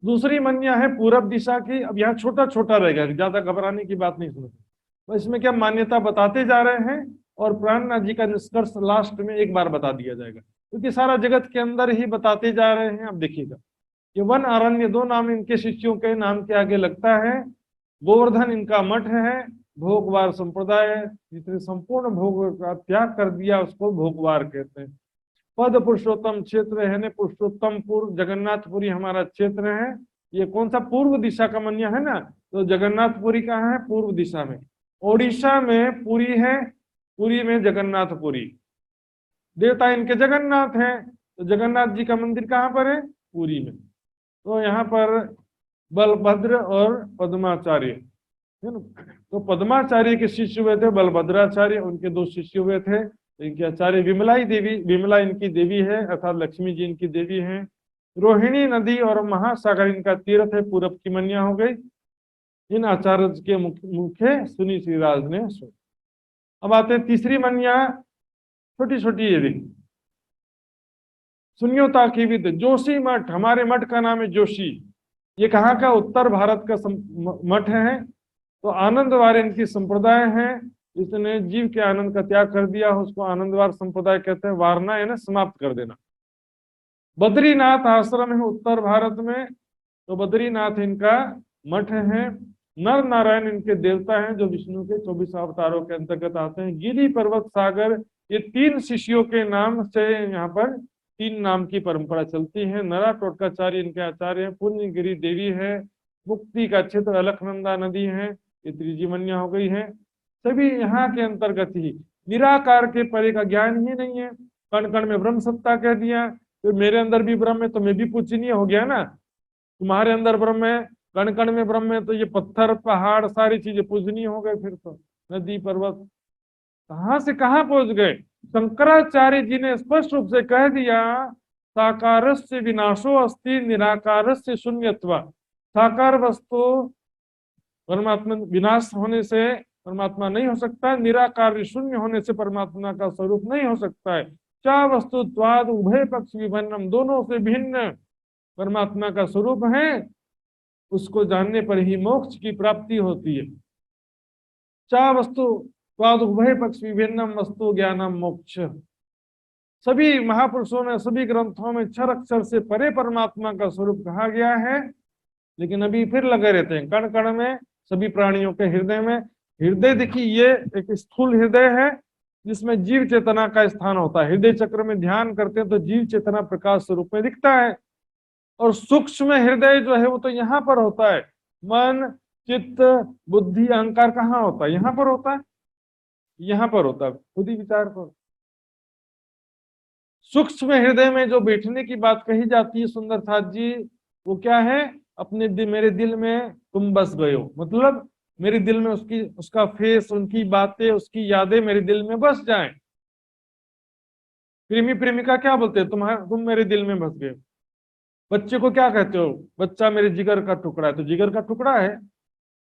दूसरी मन्या है पूरब दिशा की। अब यहाँ छोटा छोटा रहेगा, ज्यादा घबराने की बात नहीं सुनते, तो इसमें क्या मान्यता बताते जा रहे हैं और प्राणनाथ जी का निष्कर्ष लास्ट में एक बार बता दिया जाएगा, क्योंकि सारा जगत के अंदर ही बताते जा रहे हैं। अब देखिएगा, ये वन आरण्य 2 नाम इनके शिष्यों के नाम के आगे लगता है। गोवर्धन इनका मठ है, भोगवार संप्रदाय है, जिसने संपूर्ण भोग का त्याग कर दिया उसको भोगवार कहते हैं। पद पुरुषोत्तम क्षेत्र है, पुरुषोत्तमपुर जगन्नाथपुरी हमारा क्षेत्र है। ये कौन सा, पूर्व दिशा का मन्या है ना, तो जगन्नाथपुरी कहाँ है, पूर्व दिशा में। ओडिशा में पुरी है, पुरी में जगन्नाथपुरी। देवता इनके जगन्नाथ हैं, तो जगन्नाथ जी का मंदिर कहाँ पर है, पुरी में। तो यहाँ पर बलभद्र और पद्माचार्य है ना। तो पद्माचार्य के शिष्य हुए थे बलभद्राचार्य, उनके 2 शिष्य हुए थे। इनके आचार्य विमलाई देवी, विमला इनकी देवी है, अर्थात लक्ष्मी जी इनकी देवी हैं। रोहिणी नदी और महासागर इनका तीर्थ है, पूरब की मन्या हो गई। इन आचार्य के मुखे सुनी श्रीराज ने सुन। अब आते हैं तीसरी मन्या, छोटी छोटी ये भी शून्यता की विद, जोशी मठ, हमारे मठ का नाम है जोशी। ये कहाँ का, उत्तर भारत का मठ है। तो आनंदवार इनकी संप्रदाय है, जिसने जीव के आनंद का त्याग कर दिया उसको आनंदवार संप्रदाय कहते हैं। वारना है ना, समाप्त कर देना। बद्रीनाथ आश्रम है उत्तर भारत में, तो बद्रीनाथ इनका मठ है। नर नारायण इनके देवता हैं जो विष्णु के 24 अवतारों के अंतर्गत आते हैं। गिरि पर्वत सागर, ये 3 शिष्यों के नाम से यहाँ पर 3 नाम की परंपरा चलती है। नरा टोटकाचार्य इनके आचार्य हैं, पुण्यगिरी देवी है, मुक्ति का क्षेत्र अलकनंदा नदी है, ये त्रिजीवन्या हो गई है। सभी यहाँ के अंतर्गत ही, निराकार के परे का ज्ञान ही नहीं है। कण कण में ब्रह्म सत्ता कह दिया, तो मेरे अंदर भी ब्रह्म है तो मैं भी पूजनीय हो गया ना। तुम्हारे अंदर ब्रह्म है, कण कण में ब्रह्म है, तो ये पत्थर पहाड़ सारी चीजें पूजनीय हो गए। फिर तो नदी पर्वत कहां से कहां पहुंच गए। शंकराचार्य जी ने स्पष्ट रूप से कह दिया, साकारस्य विनाशो अस्ति निराकारस्य शून्यत्व। साकार वस्तु परमात्मा विनाश होने से परमात्मा नहीं हो सकता, निराकार शून्य होने से परमात्मा का स्वरूप नहीं हो सकता है। चा वस्तुत्वाद उभय पक्ष विभिन्नम, दोनों से भिन्न परमात्मा का स्वरूप है। उसको जानने पर ही मोक्ष की प्राप्ति होती है। चा वस्तु स्वाद उभय पक्ष विभिन्नम वस्तु ज्ञानम मोक्ष। सभी महापुरुषों ने सभी ग्रंथों में क्षर अक्षर से परे परमात्मा का स्वरूप कहा गया है, लेकिन अभी फिर लगे रहते हैं कण कण में, सभी प्राणियों के हृदय में। हृदय देखिए, ये एक स्थूल हृदय है जिसमें जीव चेतना का स्थान होता है। हृदय चक्र में ध्यान करते हैं तो जीव चेतना प्रकाश स्वरूप में दिखता है। और सूक्ष्म हृदय जो है वो तो यहाँ पर होता है। मन चित्त बुद्धि अहंकार कहाँ होता है? यहाँ पर होता है, यहाँ पर होता है। खुद ही विचार करो। सूक्ष्म हृदय में जो बैठने की बात कही जाती है सुंदर साथ जी, वो क्या है? अपने मेरे दिल में तुम बस गए हो, मतलब मेरे दिल में उसका फेस, उनकी बातें, उसकी यादें मेरे दिल में बस जाएं। प्रेमी प्रेमिका क्या बोलते हैं? तुम मेरे दिल में बस गए। बच्चे को क्या कहते हो? बच्चा मेरे जिगर का टुकड़ा है। तो जिगर का टुकड़ा है,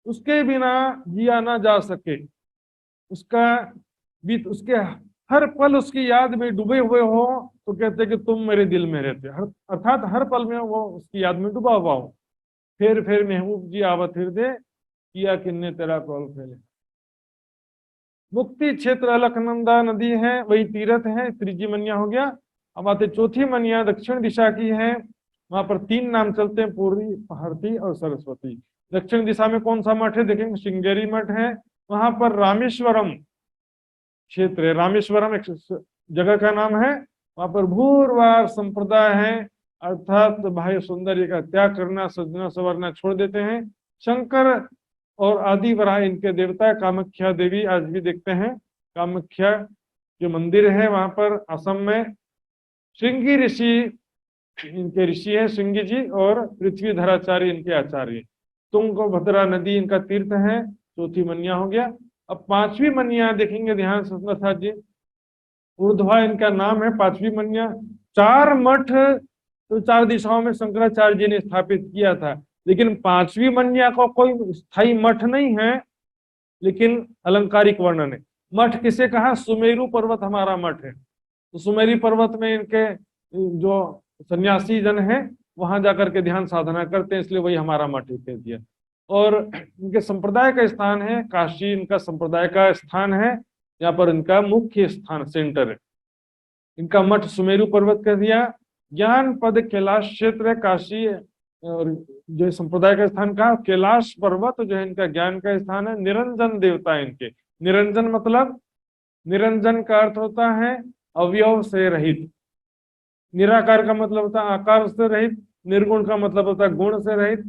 उसके बिना जिया ना जा सके, उसके हर पल उसकी याद में डूबे हुए हो, तो कहते हैं कि तुम मेरे दिल में रहते। अर्थात हर पल में वो उसकी याद में डूबा हुआ हो। फिर महबूब जी आवत हृदय, किया किन्ने तेरा कौल फैले। मुक्ति क्षेत्र अलकनंदा नदी है, वही तीर्थ है, त्रिजी मनिया हो गया। अब आते चौथी मनिया दक्षिण दिशा की है। वहां पर 3 नाम चलते हैं, पूर्वी, भारती और सरस्वती। दक्षिण दिशा में कौन सा मठ है? देखेंगे श्रृंगेरी मठ है। वहां पर रामेश्वरम क्षेत्र है। रामेश्वरम एक जगह का नाम है। वहां पर भूरवार संप्रदाय है, अर्थात बाह्य सौंदर्य का त्याग करना, सजना संवरना छोड़ देते हैं। शंकर और आदि वराह इनके देवता है। कामाख्या देवी आज भी देखते हैं, कामाख्या जो मंदिर है वहां पर असम में। श्रृंगी ऋषि इनके ऋषि है, श्रृंगी जी, और पृथ्वीधराचार्य इनके आचार्य। तुंगभद्रा नदी इनका तीर्थ है। चौथी मनिया हो गया। अब 5वीं मनिया देखेंगे ध्यान से साथ जी। ऊर्ध्वा इनका नाम है 5वीं मनिया। 4 मठ तो 4 दिशाओं में शंकराचार्य जी ने स्थापित किया था, लेकिन 5वीं मनिया का कोई स्थायी मठ नहीं है, लेकिन अलंकारिक वर्णन है। मठ किसे कहा? सुमेरु पर्वत हमारा मठ है। तो सुमेरु पर्वत में इनके जो सन्यासी जन है वहां जाकर के ध्यान साधना करते हैं, इसलिए वही हमारा मठ कह दिया। और इनके संप्रदाय का स्थान है काशी, इनका संप्रदाय का स्थान है। यहाँ पर इनका मुख्य स्थान सेंटर है। इनका मठ सुमेरु पर्वत कह दिया। ज्ञान पद कैलाश क्षेत्र है काशी, और जो संप्रदाय का स्थान कहा कैलाश पर्वत जो है इनका ज्ञान का स्थान है। निरंजन देवता है इनके। निरंजन मतलब, निरंजन का अर्थ होता है अवयव से रहित। निराकार का मतलब होता है आकार से रहित। निर्गुण का मतलब होता है गुण से रहित।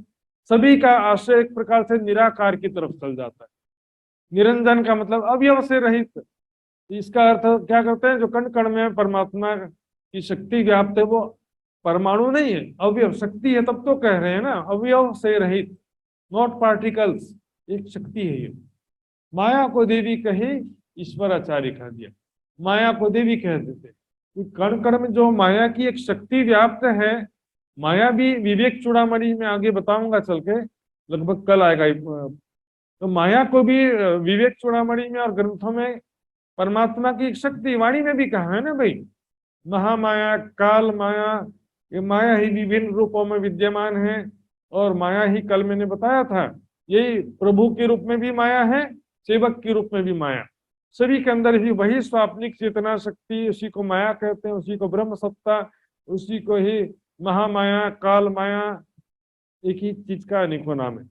सभी का आशय एक प्रकार से निराकार की तरफ चल जाता है। निरंजन का मतलब अवयव से रहित। इसका अर्थ क्या करते हैं? जो कण कण में परमात्मा की शक्ति व्याप्त है, वो परमाणु नहीं है, अवयव शक्ति है, तब तो कह रहे हैं ना अवयव से रहित, नॉट पार्टिकल्स, एक शक्ति है ये। माया को देवी कही, ईश्वराचार्य कह दिया। माया को देवी कह देते। कण कण में जो माया की एक शक्ति व्याप्त है, माया भी विवेक चूड़ामणि में आगे बताऊंगा चल के, लगभग कल आएगा। तो माया को भी विवेक चूड़ामणि में और ग्रंथों में परमात्मा की एक शक्ति, वाणी में भी कहा है ना भाई, महामाया, काल माया, ये माया ही विभिन्न रूपों में विद्यमान है। और माया ही कल मैंने बताया था, यही प्रभु के रूप में भी माया है, सेवक के रूप में भी माया। सभी के अंदर ही वही स्वाप्निक चेतना शक्ति, उसी को माया कहते हैं, उसी को ब्रह्म सत्ता, उसी को ही महामाया, काल माया, एक ही चीज का अनेकों नाम है।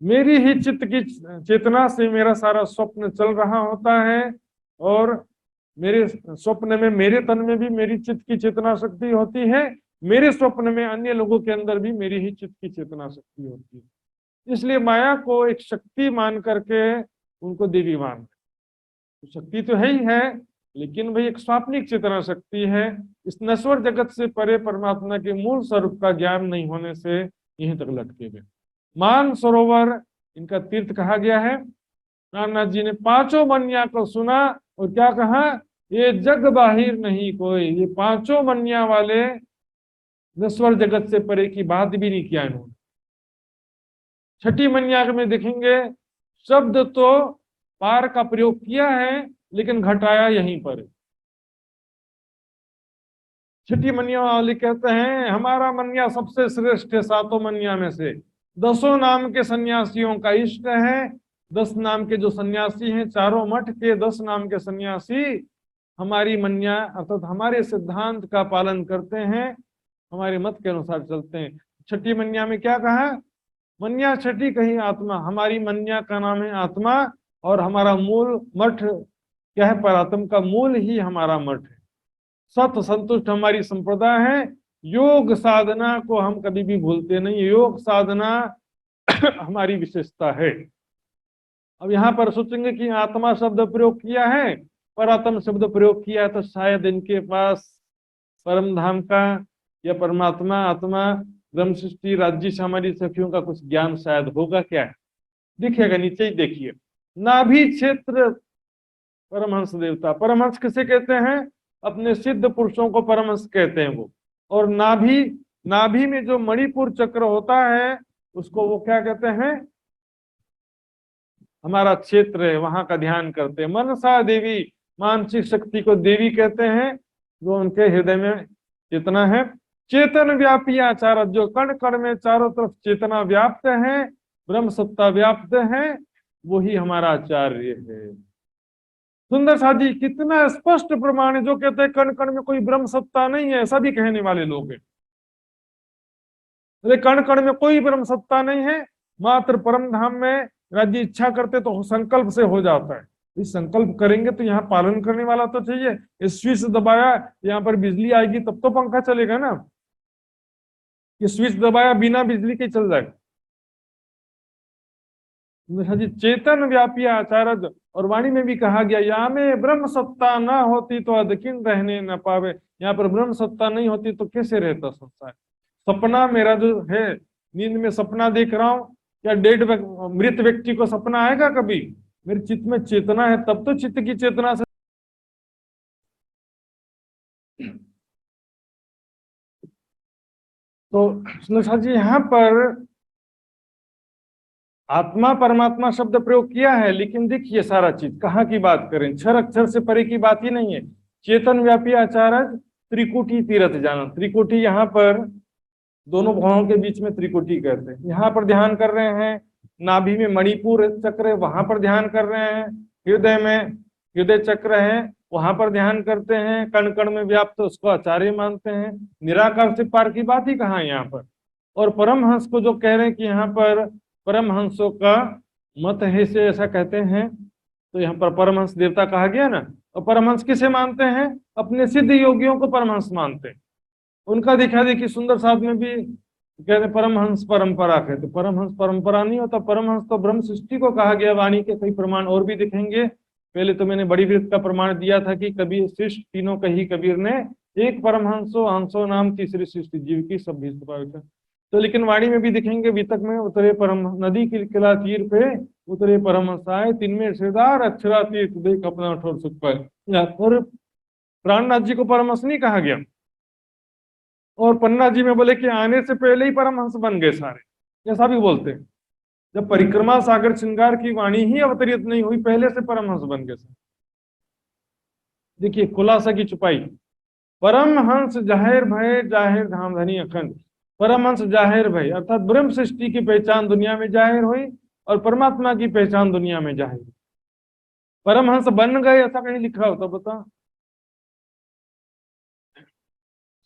मेरी ही चित्त की चेतना से मेरा सारा स्वप्न चल रहा होता है, और मेरे स्वप्न में, मेरे तन में भी मेरी चित्त की चेतना शक्ति होती है, मेरे स्वप्न में अन्य लोगों के अंदर भी मेरी ही चित्त की चेतना शक्ति होती है। इसलिए माया को एक शक्ति मान करके उनको देवी मान, शक्ति तो है ही है, लेकिन भाई एक स्वाप्निक चेतना शक्ति है। इस नश्वर जगत से परे परमात्मा के मूल स्वरूप का ज्ञान नहीं होने से यहीं तक लटके हुए। मान सरोवर इनका तीर्थ कहा गया है। रामनाथ जी ने पांचों मन्या को सुना और क्या कहा, ये जग बाहिर नहीं कोई। ये पांचों मन्या वाले नश्वर जगत से परे की बात भी नहीं किया इन्होंने। छठी मन्या में देखेंगे शब्द तो पार का प्रयोग किया है, लेकिन घटाया यहीं पर। छठी मन्या वाले कहते हैं हमारा मन्या सबसे श्रेष्ठ है सातों मन्या में से। 10 नाम के सन्यासियों का इष्ट है। 10 नाम के जो सन्यासी हैं, चारों मठ के 10 नाम के सन्यासी हमारी मन्या अर्थात हमारे सिद्धांत का पालन करते हैं, हमारे मत के अनुसार चलते हैं। छठी मन्या में क्या कहा, मन्या छठी कही आत्मा। हमारी मन्या का नाम है आत्मा, और हमारा मूल मठ क्या है, परात्म का मूल ही हमारा मठ है। सत संतुष्ट हमारी संप्रदाय है। योग साधना को हम कभी भी भूलते नहीं, योग साधना हमारी विशेषता है। अब यहाँ पर सोचेंगे कि आत्मा शब्द प्रयोग किया है, परात्म शब्द प्रयोग किया है, तो शायद इनके पास परम धाम का या परमात्मा, आत्मा, ब्रह्म सृष्टि, राज्य से हमारी सखियों का कुछ ज्ञान शायद होगा। क्या है, देखिएगा नीचे ही देखिए, नाभि क्षेत्र परमहंस देवता। परमहंस किसे कहते हैं, अपने सिद्ध पुरुषों को परमहंस कहते हैं वो। और नाभि, नाभि में जो मणिपुर चक्र होता है उसको वो क्या कहते हैं, हमारा क्षेत्र है, वहां का ध्यान करते हैं। मनसा देवी, मानसिक शक्ति को देवी कहते हैं, जो उनके हृदय में चेतना है। चेतन व्यापी आचार्य, जो कण कण में चारों तरफ चेतना व्याप्त है, ब्रह्म सत्ता व्याप्त है, वही हमारा आचार्य है। सुंदर साजी कितना स्पष्ट प्रमाण है, जो कहते हैं कण कण में कोई ब्रह्म सत्ता नहीं है, ऐसा भी कहने वाले लोग हैं। अरे कण कण में कोई ब्रह्म सत्ता नहीं है, मात्र परम धाम में राज्य इच्छा करते तो संकल्प से हो जाता है। इस संकल्प करेंगे तो यहाँ पालन करने वाला तो चाहिए। इस स्विच दबाया, यहाँ पर बिजली आएगी तब तो पंखा चलेगा ना, ये स्विच दबाया बिना बिजली के चल जाएगा। चेतन व्यापी आचार्य, और वाणी में भी कहा गया, या में ब्रह्म सत्ता ना होती तो अदकिन रहने न पावे। यहाँ पर ब्रह्म सत्ता नहीं होती तो कैसे रहता संसार। सपना मेरा जो है, नींद में सपना देख रहा हूँ, क्या डेड मृत व्यक्ति को सपना आएगा कभी? मेरे चित्त में चेतना है, तब तो चित्त की चेतना से। तो जी यहाँ पर आत्मा परमात्मा शब्द प्रयोग किया है, लेकिन देखिए सारा चीज कहाँ की बात करें, क्षर अक्षर से परे की बात ही नहीं है। चेतन व्यापी आचार्य त्रिकुटी तीर्थ जाना। त्रिकुटी यहाँ पर दोनों भावों के बीच में त्रिकुटी कहते हैं। यहाँ पर ध्यान कर रहे हैं, नाभि में मणिपुर चक्र है, वहां पर ध्यान कर रहे हैं। हृदय में हृदय चक्र है, वहां पर ध्यान करते हैं। कण कण में व्याप्त उसको आचार्य मानते हैं। निराकार से पार की बात ही कहाँ है यहाँ पर। और परमहंस को जो कह रहे हैं कि यहाँ पर परमहंसों का मत है से ऐसा कहते हैं, तो यहाँ पर परमहंस देवता कहा गया ना। और परमहंस किसे मानते हैं, अपने सिद्ध योगियों को परमहंस मानते हैं। उनका दिखा देखी सुंदर साध में भी कहते परमहंस परंपरा कहते। परमहंस परंपरा नहीं होता, परमहंस तो ब्रह्म सृष्टि को कहा गया। वाणी के कई प्रमाण और भी दिखेंगे। पहले तो मैंने बड़ी वृत्त का प्रमाण दिया था कि कबीर सृष्टि तीनों कही कबीर ने, एक परमहंसो हंसो नाम, तीसरी सृष्टि जीव की सब भी स्वाभाविक। तो लेकिन वाणी में भी दिखेंगे, वितक में उतरे परम नदी की किला तीर पे उतरे परमहंस आए, तिनमें श्रीदार अक्षरातीत देख अपना ठोर सुख पाए। और प्राणनाथ जी को परमहंस नहीं कहा गया। और पन्ना जी में बोले कि आने से पहले ही परमहंस बन गए सारे, ऐसा भी बोलते हैं। जब परिक्रमा सागर श्रृंगार की वाणी ही अवतरित नहीं हुई, पहले से परमहंस बन गए सारे। देखिए खुलासा की छुपाई, परमहंस जाहिर भय जाहिर धाम धनी अखंड। परमहंस जाहिर भय अर्थात ब्रह्म सृष्टि की पहचान दुनिया में जाहिर हुई, और परमात्मा की पहचान दुनिया में जाहिर हुई। परमहंस बन गए ऐसा कहीं लिखा होता बता?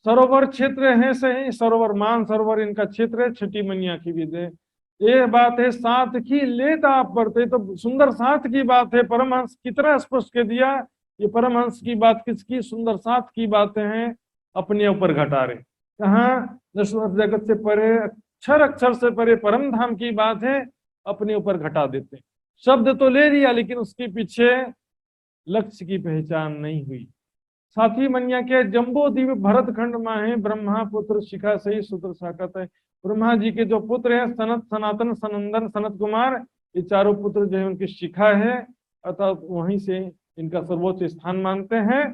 सरोवर क्षेत्र है सही, सरोवर मान सरोवर इनका क्षेत्र है, छठी मनिया की विद है। ये बात है साथ की लेता आप पढ़ते, तो सुंदर साथ की बात है। परमहंस कितना स्पष्ट कह दिया, ये परमहंस की बात किसकी, सुंदर साथ की बातें हैं, अपने ऊपर घटा रहे। कहाँ नश्वर जगत से परे, अक्षर अक्षर से परे परम धाम की बात है, अपने ऊपर घटा देते हैं। शब्द तो ले लिया लेकिन उसके पीछे लक्ष्य की पहचान नहीं हुई। सातवीं मनिया के जम्बो दीप भरत खंड माहे, ब्रह्मा पुत्र शिखा सही सूत्र साकत है। ब्रह्मा जी के जो पुत्र हैं सनत सनातन सनंदन सनत कुमार, ये चारों पुत्र जो है उनकी शिखा है, अर्थात वहीं से इनका सर्वोच्च स्थान मानते हैं।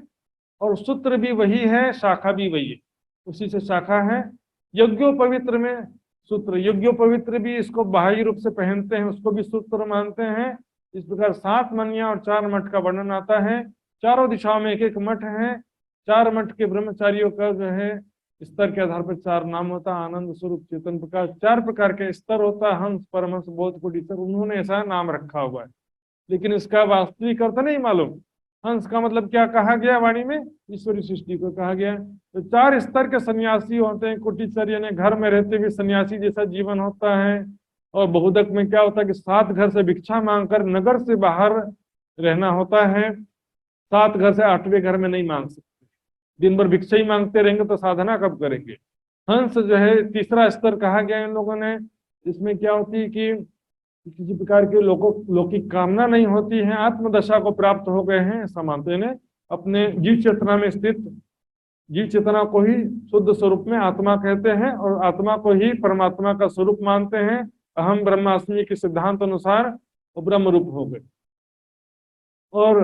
और सूत्र भी वही है, शाखा भी वही है, उसी से शाखा है। यज्ञो पवित्र में सूत्र, यज्ञो पवित्र भी इसको बाह्य रूप से पहनते हैं, उसको भी सूत्र मानते हैं। इस प्रकार 7 मनिया और 4 मठ का वर्णन आता है। चारों दिशाओं में एक एक मठ है। 4 मठ के ब्रह्मचारियों का जो है स्तर के आधार पर 4 नाम होता है, आनंद स्वरूप चेतन प्रकाश, 4 प्रकार के स्तर होता है, हंस परमहंस बोध कुटीश्वर, उन्होंने ऐसा नाम रखा हुआ है, लेकिन इसका वास्तविक अर्थ नहीं मालूम। हंस का मतलब क्या कहा गया वाणी में, ईश्वरी सृष्टि को कहा गया। तो 4 स्तर के सन्यासी होते हैं। कुटीश्वर यानी घर में रहते हुए सन्यासी जैसा जीवन होता है। और बहुदक में क्या होता है कि 7 घर से भिक्षा मांगकर नगर से बाहर रहना होता है। 7 घर से 8वें घर में नहीं मांग सकते, दिन भर भिक्षा ही मांगते रहेंगे तो साधना कब करेंगे। हंस जो है तीसरा स्तर कहा गया इन लोगों ने। इसमें क्या होती है कि किसी प्रकार के लौकिक कामना नहीं होती है, आत्मदशा को प्राप्त हो गए हैं, ऐसा मानते हैं। अपने जीव चेतना में स्थित, जीव चेतना को ही शुद्ध स्वरूप में आत्मा कहते हैं और आत्मा को ही परमात्मा का स्वरूप मानते हैं। अहम ब्रह्मास्मि के सिद्धांत अनुसार वो ब्रह्म रूप हो गए। और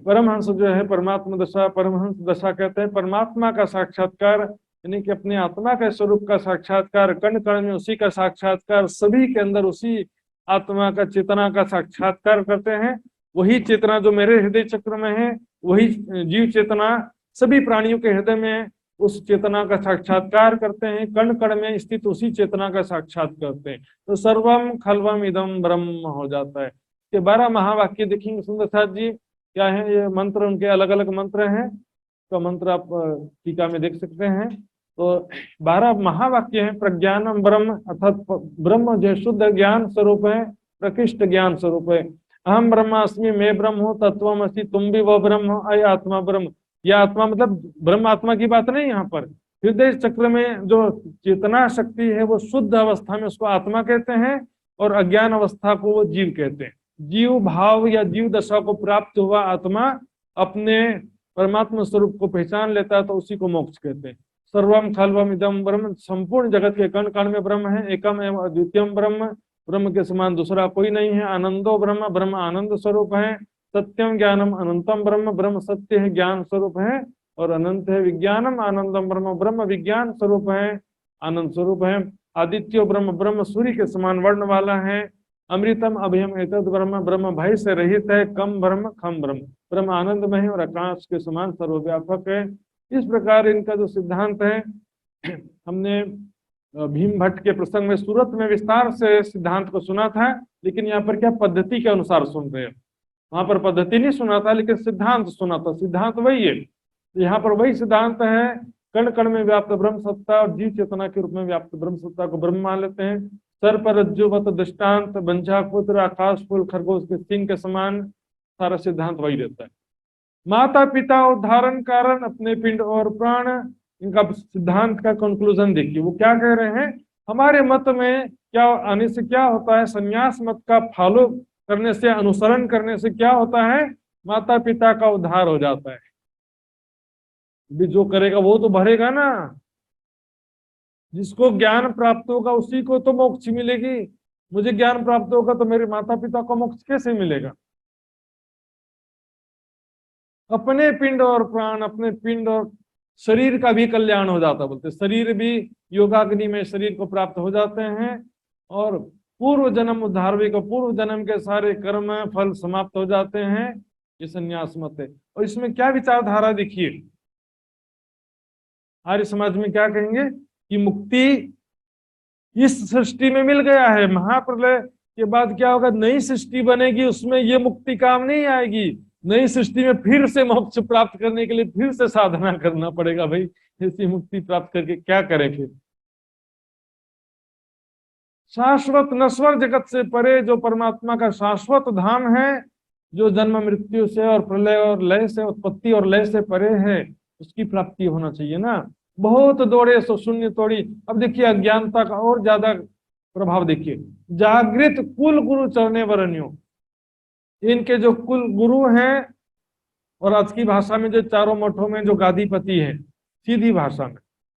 परमहंस जो है परमात्मा दशा, परमहंस दशा कहते हैं परमात्मा का साक्षात्कार, यानी कि अपने आत्मा के स्वरूप का साक्षात्कार, कण कण में उसी का साक्षात्कार, सभी के अंदर उसी आत्मा का चेतना का साक्षात्कार करते हैं। वही चेतना जो मेरे हृदय चक्र में है, वही जीव चेतना सभी प्राणियों के हृदय में उस चेतना का साक्षात्कार करते हैं, कण कण में स्थित उसी चेतना का साक्षात करते हैं, तो सर्वम खलवम इदम ब्रह्म हो जाता है। ये 12 महावाक्य देखेंगे सुंदर साथ जी क्या है, ये मंत्र उनके अलग अलग मंत्र हैं, तो मंत्र आप टीका में देख सकते हैं। तो 12 महावाक्य हैं। प्रज्ञानम ब्रह्म, अर्थात ब्रह्म जो शुद्ध ज्ञान स्वरूप है, प्रकृष्ट ज्ञान स्वरूप है। अहम ब्रह्मास्मि, मैं ब्रह्म हूँ, तत्वमसि, तुम भी वो ब्रह्म हो, अय आत्मा ब्रह्म। यह आत्मा मतलब ब्रह्म आत्मा की बात नहीं, यहाँ पर हृदय चक्र में जो चेतना शक्ति है वो शुद्ध अवस्था में उसको आत्मा कहते हैं, और अज्ञान अवस्था को वो जीव कहते हैं। जीव भाव या जीव दशा को प्राप्त हुआ आत्मा अपने परमात्मा स्वरूप को पहचान लेता है, तो उसी को मोक्ष कहते हैं। सर्वम खलवम इदम ब्रह्म, संपूर्ण जगत के कण कण में ब्रह्म है, एकम एवं अद्वितीयम ब्रह्म, ब्रह्म के समान दूसरा कोई नहीं है। आनंदो ब्रह्म, ब्रह्म आनंद स्वरूप है। सत्यम ज्ञानम अनंतम ब्रह्म, ब्रह्म सत्य है, ज्ञान स्वरूप है और अनंत है। विज्ञानम आनंदम ब्रह्म, ब्रह्म विज्ञान स्वरूप है, आनंद स्वरूप है। आदित्यो ब्रह्म, ब्रह्म सूर्य के समान वर्ण वाला है। अमृतम अभयम एतद ब्रह्म, ब्रह्म भय से रहित है। कम ब्रह्म खम ब्रह्म, ब्रह्म आनंदमय है और आकाश के समान सर्वव्यापक है। इस प्रकार इनका जो सिद्धांत है, हमने भीम भट्ट के प्रसंग में सूरत में विस्तार से सिद्धांत को सुना था, लेकिन यहाँ पर क्या पद्धति के अनुसार सुन रहे हैं। वहां पर पद्धति नहीं सुना था लेकिन सिद्धांत सुना था, सिद्धांत वही है। यहाँ पर वही सिद्धांत है, कण कण में व्याप्त ब्रह्म सत्ता और जीव चेतना के रूप में व्याप्त ब्रह्म सत्ता को ब्रह्म मान लेते हैं। सर पर रज्जुवत दृष्टांत, बंझा पुत्र, आकाश फूल, खरगोश के सिंह के समान, सारा सिद्धांत वही रहता है। माता पिता उद्धारण कारण, अपने पिंड और प्राण, इनका सिद्धांत का कंक्लूजन देखिए वो क्या कह रहे हैं। हमारे मत में क्या आने से क्या होता है, संन्यास मत का फॉलो करने से, अनुसरण करने से क्या होता है, माता पिता का उद्धार हो जाता है। भी जो करेगा वो तो भरेगा ना, जिसको ज्ञान प्राप्त होगा उसी को तो मोक्ष मिलेगी। मुझे ज्ञान प्राप्त होगा तो मेरे माता पिता को मोक्ष कैसे मिलेगा। अपने पिंड और प्राण, अपने पिंड और शरीर का भी कल्याण हो जाता, बोलते शरीर भी योगाग्नि में शरीर को प्राप्त हो जाते हैं, और पूर्व जन्म उद्धार भी को, पूर्व जन्म के सारे कर्म फल समाप्त हो जाते हैं। ये संन्यास मत है। और इसमें क्या विचारधारा देखिए, आर्य समाज में क्या कहेंगे कि मुक्ति इस सृष्टि में मिल गया है, महाप्रलय के बाद क्या होगा, नई सृष्टि बनेगी, उसमें ये मुक्ति काम नहीं आएगी। नई सृष्टि में फिर से मोक्ष प्राप्त करने के लिए फिर से साधना करना पड़ेगा। भाई ऐसी मुक्ति प्राप्त करके क्या करें फिर। शाश्वत नश्वर जगत से परे जो परमात्मा का शाश्वत धाम है, जो जन्म मृत्यु से और प्रलय और लय से, उत्पत्ति और लय से परे है, उसकी प्राप्ति होना चाहिए ना। बहुत दौड़े सो शून्य तोड़ी। अब देखिए अज्ञानता का और ज्यादा प्रभाव देखिए। जागृत कुल गुरु चरणे वरण्यो, इनके जो कुल गुरु हैं, और आज की भाषा में जो चारों मठों में जो गादीपति है, सीधी भाषा में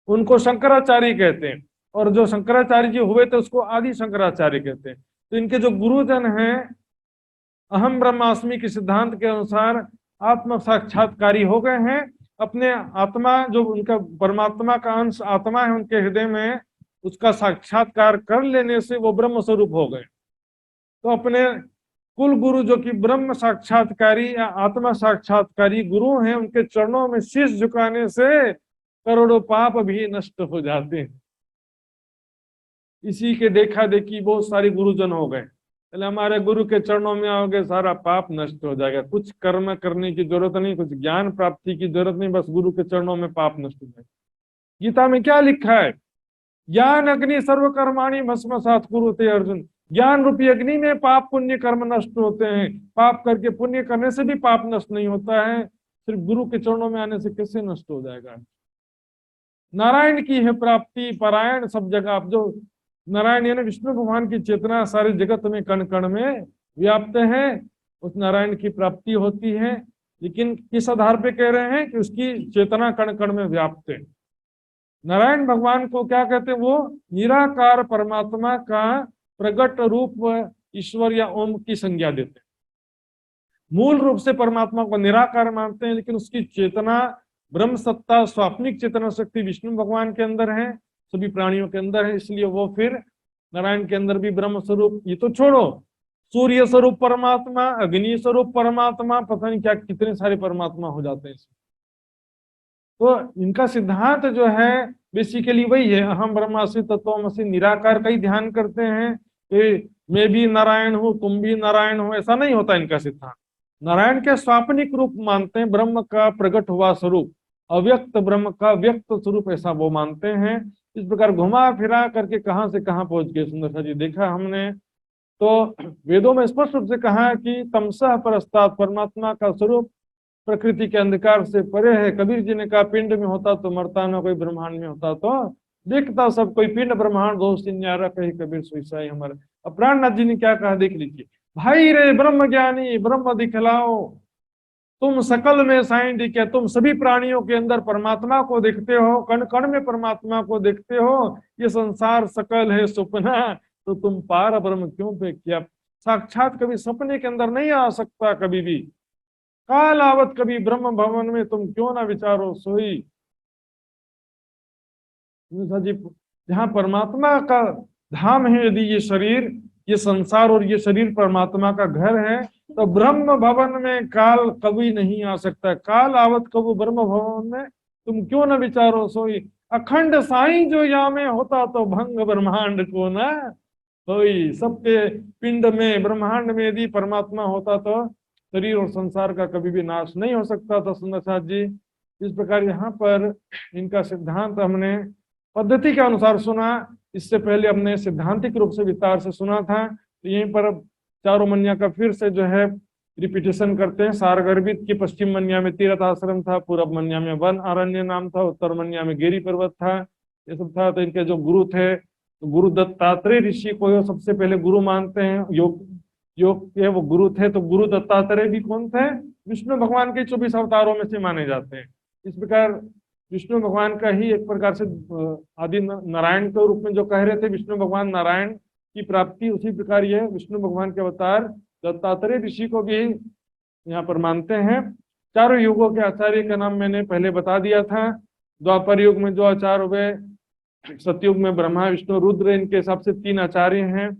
उनको शंकराचार्य कहते हैं, और जो शंकराचार्य जी हुए थे उसको आदि शंकराचार्य कहते हैं। तो इनके जो गुरुजन हैं, अहम ब्रह्मास्मि के सिद्धांत के अनुसार आत्म साक्षात्कारी हो गए हैं। अपने आत्मा, जो उनका परमात्मा का अंश आत्मा है उनके हृदय में, उसका साक्षात्कार कर लेने से वो ब्रह्म स्वरूप हो गए। तो अपने कुल गुरु जो कि ब्रह्म साक्षात्कारी या आत्मा साक्षात्कारी गुरु हैं, उनके चरणों में शीश झुकाने से करोड़ों पाप भी नष्ट हो जाते हैं। इसी के देखा देखी बहुत सारे गुरुजन हो गए। पहले हमारे गुरु के चरणों में आओगे सारा पाप नष्ट हो जाएगा। कुछ कर्म करने की जरूरत नहीं, कुछ ज्ञान प्राप्ति की जरूरत नहीं, बस गुरु के चरणों में पाप नष्ट हो जाएगा। गीता में क्या लिखा है? ज्ञान अग्नि सर्व कर्माणि भस्मसात् कुरुते अर्जुन। ज्ञान रूपी अग्नि में पाप पुण्य कर्म नष्ट होते हैं। पाप करके पुण्य करने से भी पाप नष्ट नहीं होता है, सिर्फ गुरु के चरणों में आने से कैसे नष्ट हो जाएगा। नारायण की है प्राप्ति परायण सब जगह। आप जो नारायण यानी विष्णु भगवान की चेतना सारे जगत में कण कण में व्याप्त है, उस नारायण की प्राप्ति होती है। लेकिन किस आधार पे कह रहे हैं कि उसकी चेतना कण कण में व्याप्त है। नारायण भगवान को क्या कहते हैं? वो निराकार परमात्मा का प्रगट रूप ईश्वर या ओम की संज्ञा देते हैं। मूल रूप से परमात्मा को निराकार मानते हैं, लेकिन उसकी चेतना ब्रह्म सत्ता स्वाप्निक चेतना शक्ति विष्णु भगवान के अंदर है, सभी प्राणियों के अंदर है, इसलिए वो फिर नारायण के अंदर भी ब्रह्म स्वरूप। ये तो छोड़ो, सूर्य स्वरूप परमात्मा, अग्नि स्वरूप परमात्मा, पता नहीं क्या कितने सारे परमात्मा हो जाते हैं इसमें। तो इनका सिद्धांत जो है बेसिकली वही है, अहम ब्रह्मास्मि तत्त्वमसि, निराकार का ही ध्यान करते हैं कि मैं भी नारायण हूं, तुम भी नारायण हो, ऐसा नहीं होता इनका सिद्धांत। नारायण के स्वापनिक रूप मानते हैं, ब्रह्म का प्रकट हुआ स्वरूप, अव्यक्त ब्रह्म का व्यक्त स्वरूप, ऐसा वो मानते हैं। इस प्रकार घुमा फिरा करके कहां से कहां पहुंच गए सुंदर जी, देखा हमने। तो वेदों में स्पष्ट रूप से कहा कि तमसः परस्तात्, परमात्मा का स्वरूप प्रकृति के अंधकार से परे है। कबीर जी ने कहा पिंड में होता तो मरता ना कोई, ब्रह्मांड में होता तो देखता सब कोई। पिंड ब्रह्मांड दो न्यारा कही कबीर सुईसाई हमारे। अब प्राणनाथ जी ने क्या कहा देख लीजिए, भाई रे ब्रह्म ज्ञानी ब्रह्म दिखलाओ, तुम सकल में साइंटिक है, तुम सभी प्राणियों के अंदर परमात्मा को देखते हो, कण कण में परमात्मा को देखते हो। ये संसार सकल है सुपना, तो तुम पार ब्रह्म क्यों पे किया? साक्षात कभी सपने के अंदर नहीं आ सकता कभी भी। काल आवत कभी ब्रह्म भवन में तुम क्यों ना विचारो सोई। जी, जहाँ परमात्मा का धाम है, यदि ये शरीर, ये संसार और ये शरीर परमात्मा का घर है, तो ब्रह्म भवन में काल कभी नहीं आ सकता। काल आवत कबू ब्रह्म भवन में तुम क्यों न विचारो सोई। अखंड साईं जो या में होता तो भंग ब्रह्मांड को ना सोई। सबके पिंड में ब्रह्मांड में यदि परमात्मा होता तो शरीर और संसार का कभी भी नाश नहीं हो सकता था। सुंदर साथ जी, इस प्रकार यहाँ पर इनका सिद्धांत हमने पद्धति के अनुसार सुना। इससे पहले हमने सिद्धांतिक रूप से विस्तार से सुना था। तो यहीं पर अब चारों मन्या का फिर से जो है रिपीटेशन करते हैं। सारगर्भित की पश्चिम मन्या में तीर्थ आश्रम था, पूर्व मन्या में वन अरण्य नाम था, उत्तर मन्या में गिरी पर्वत था, ये सब था। तो इनके जो गुरु थे, तो गुरु दत्तात्रेय ऋषि को सबसे पहले गुरु मानते हैं। योग के वो गुरु थे। तो गुरु दत्तात्रेय भी कौन थे? विष्णु भगवान के 24 अवतारों में से माने जाते हैं। इस प्रकार विष्णु भगवान का ही एक प्रकार से आदि नारायण के रूप में जो कह रहे थे विष्णु भगवान नारायण की प्राप्ति, उसी प्रकार ये विष्णु भगवान के अवतार दत्तात्रेय ऋषि को भी यहाँ पर मानते हैं। चारों युगों के आचार्य का नाम मैंने पहले बता दिया था। द्वापर युग में जो आचार्य हुए, सतयुग में ब्रह्मा विष्णु रुद्र, इनके हिसाब से 3 आचार्य हैं।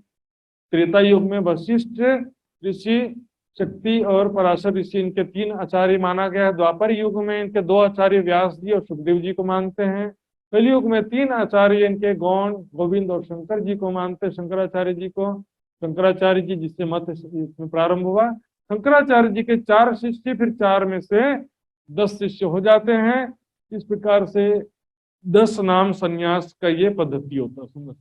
त्रेता युग में वशिष्ठ ऋषि, शक्ति और पराशर ऋषि, इनके 3 आचार्य माना गया है। द्वापर युग में इनके 2 आचार्य व्यास जी और सुखदेव जी को मानते हैं। कलयुग में 3 आचार्य इनके गौण, गोविंद और शंकर जी को मानते हैं, शंकराचार्य जी को। शंकराचार्य जी जिससे मत इसमें प्रारंभ हुआ, शंकराचार्य जी के 4 शिष्य, फिर 4 में से 10 शिष्य हो जाते हैं। इस प्रकार से 10 नाम संन्यास का ये पद्धति होता है। सुंदर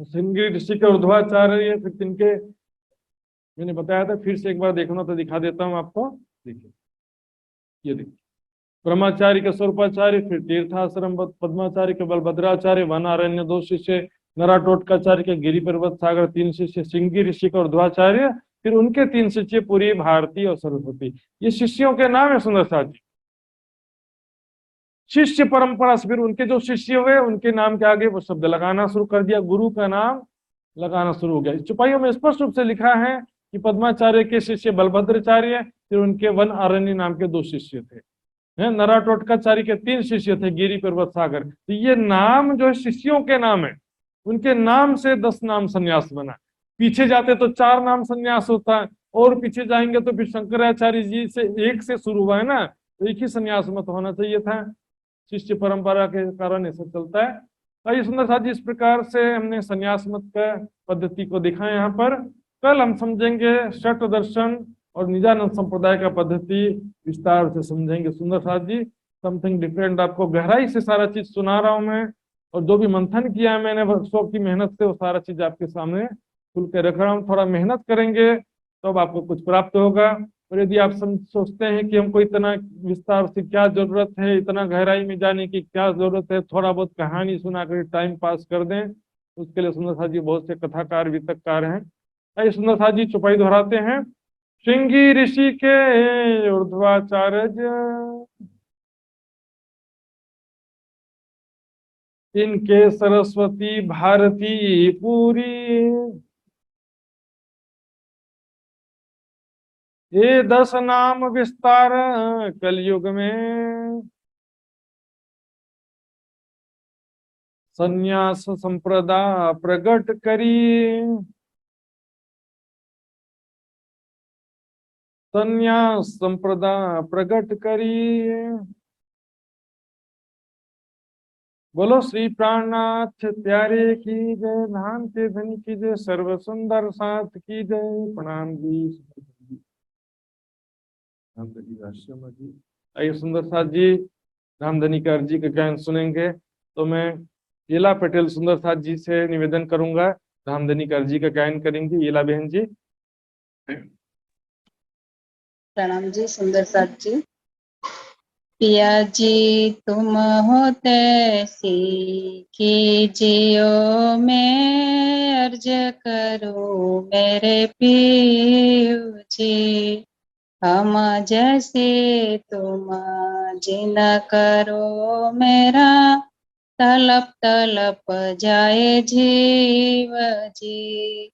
श्रृंगी ऋषि के ऊर्ध्वाचार्य, फिर तिनके मैंने बताया था, फिर से एक बार देखना तो दिखा देता हूँ आपको। देखिए, ये देखिए, ब्रह्मचारी के स्वरूपाचार्य, फिर तीर्थाश्रम पद्माचार्य के बलभद्राचार्य, वनारण्य 2 शिष्य, नराटोटकाचार्य के गिरि पर्वत सागर 3 शिष्य, श्रृंगी ऋषि का ऊर्ध्वाचार्य, फिर उनके 3 शिष्य पुरी, भारती और सरस्वती। ये शिष्यों के नाम है सुंदर साथ जी। शिष्य परंपरा से फिर उनके जो शिष्य हुए उनके नाम के आगे वो शब्द लगाना शुरू कर दिया, गुरु का नाम लगाना शुरू हो गया। इस चौपाइयों में स्पष्ट रूप से लिखा है कि पद्माचार्य के शिष्य बलभद्राचार्य, फिर उनके वन अरण्य नाम के 2 शिष्य थे, नराटोटकाचार्य के 3 शिष्य थे, गिरि पर्वत सागर। तो ये नाम जो है शिष्यों के नाम है, उनके नाम से 10 नाम संन्यास बना। पीछे जाते तो 4 नाम संन्यास होता है, और पीछे जाएंगे तो फिर शंकराचार्य जी से 1 से शुरू हुआ है ना, तो एक ही संन्यास मत होना चाहिए था। शिष्य परंपरा के कारण ऐसा चलता है। आइए सुंदर साथ जी, इस प्रकार से हमने संन्यास मत का पद्धति को देखा है यहाँ पर। कल हम समझेंगे शठ दर्शन और निजानंद संप्रदाय का पद्धति विस्तार से समझेंगे। सुंदर साथ जी, समथिंग डिफरेंट, आपको गहराई से सारा चीज सुना रहा हूं मैं, और जो भी मंथन किया है मैंने वर्षों की मेहनत से, वो सारा चीज आपके सामने खुल के रख रहा हूँ। थोड़ा मेहनत करेंगे तो अब आपको कुछ प्राप्त होगा। और यदि आप सोचते हैं कि हमको इतना विस्तार से क्या जरूरत है, इतना गहराई में जाने की क्या जरूरत है, थोड़ा बहुत कहानी सुना कर टाइम पास कर दें, उसके लिए सुंदर साथ जी बहुत से कथाकार वितककार हैं। आइए सुंदर साथ जी चौपाई दोहराते हैं। श्रृंगी ऋषि के ऊर्ध्वाचार्य, इनके सरस्वती भारती पूरी, ये 10 नाम विस्तार कलयुग में, संन्यास संप्रदा प्रगट करी, संन्यास संप्रदा प्रगट करी। बोलो श्री प्राणनाथ प्यारे की जय, धाम के धनी की जय, सर्व सुंदर साथ की जय। प्रणाम जी। आइए सुंदर साथ जी रामधनी कार जी का गायन सुनेंगे। तो मैं ईला पटेल सुंदर साथ जी से निवेदन करूंगा, रामधनी कार जी का गायन करेंगी ईला बहन जी। प्रणाम जी सुंदर साथ जी। पिया जी तुम होते कीजियो, मैं अर्ज करो मेरे पियो जी। हम जैसे तुम जिन करो मेरा, तलप तलप जाए जीव जी।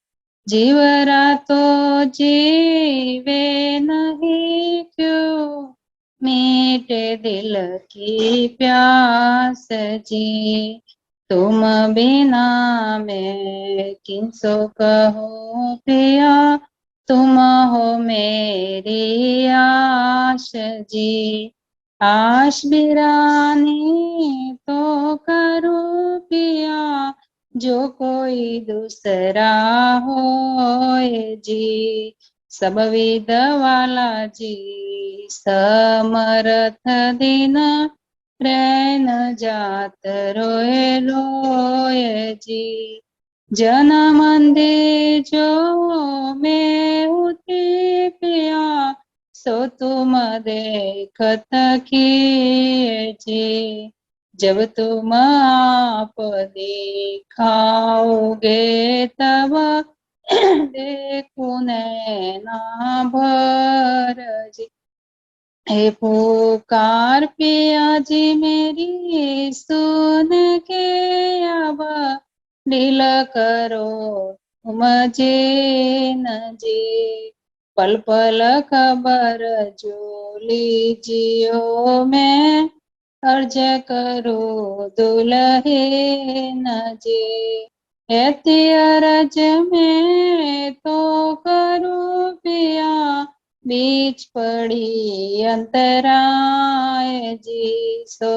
जीवरा तो जीवे नहीं क्यों, मीठे दिल की प्यास जी। तुम बिना मैं किसो कहूँ पिया, तुम हो मेरी आश जी। आश बिरानी तो करो पिया, जो कोई दूसरा होए जी। सब विद वाला जी, समर्थ दिन रैन जात रोए रोए जी। जन मंदिर जो मैं उठी पिया, सो तुम देखत किए जी। जब तुम आप दिखाओगे तब देखूं नैना भर जी। हे पुकार पिया जी मेरी सुन के, अब ढील करो तुम जी न जी। पल पल खबर जो लीजियो, मैं अर्ज करो दुल्हन जी। ऐति अरज में तो करो पिया, बीच पड़ी अंतराय जी। सो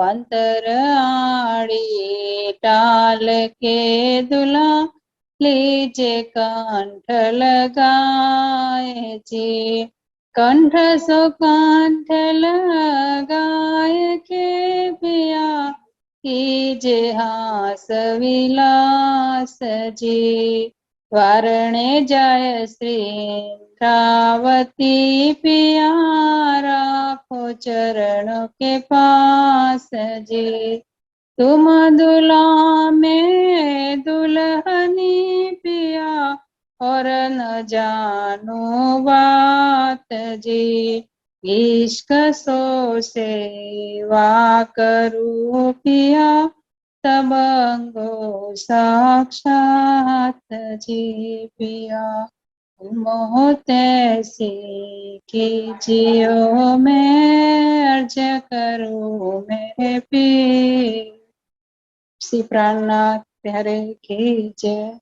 अंतर आड़ी टाल के दुल्हा, लीजे कंठ लगाए जी। कंठ सो कंठ लगाए के पिया कीजे हास विलास जी। वारणे जाय श्री इंद्रावती पिया राखो चरण के पास जी। तुम दुल्हा में दुल्हनी पिया और न जानो बात जी। इश्क सो सेवा करू पिया तब अंगो साक्षात जी पिया। मोह तैसी कीजियो मैं अर्ज करूँ मेरे पीर। श्री प्राणनाथ प्यारे की जय।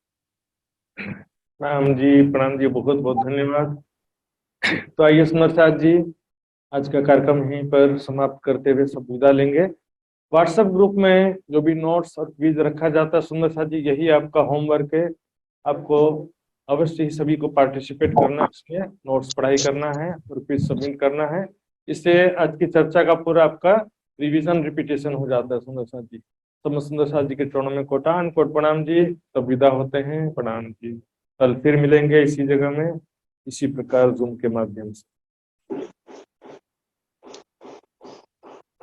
प्रणाम जी, बहुत बहुत धन्यवाद। तो आइए सुंदर साथ जी, आज का कार्यक्रम यहीं पर समाप्त करते हुए सब विदा लेंगे। व्हाट्सएप ग्रुप में जो भी नोट्स और क्विज रखा जाता है सुंदर साथ जी, यही आपका होमवर्क है। आपको अवश्य ही सभी को पार्टिसिपेट करना है, इसमें नोट्स पढ़ाई करना है और क्विज सबमिट करना है। इससे आज की चर्चा का पूरा आपका रिवीजन रिपीटेशन हो जाता है सुंदर साथ जी। तो मैं सुंदर साथ जी के चरणों में कोटान कोट प्रणाम जी, तब विदा होते हैं। प्रणाम जी। कल फिर मिलेंगे इसी जगह में, इसी प्रकार जूम के माध्यम से।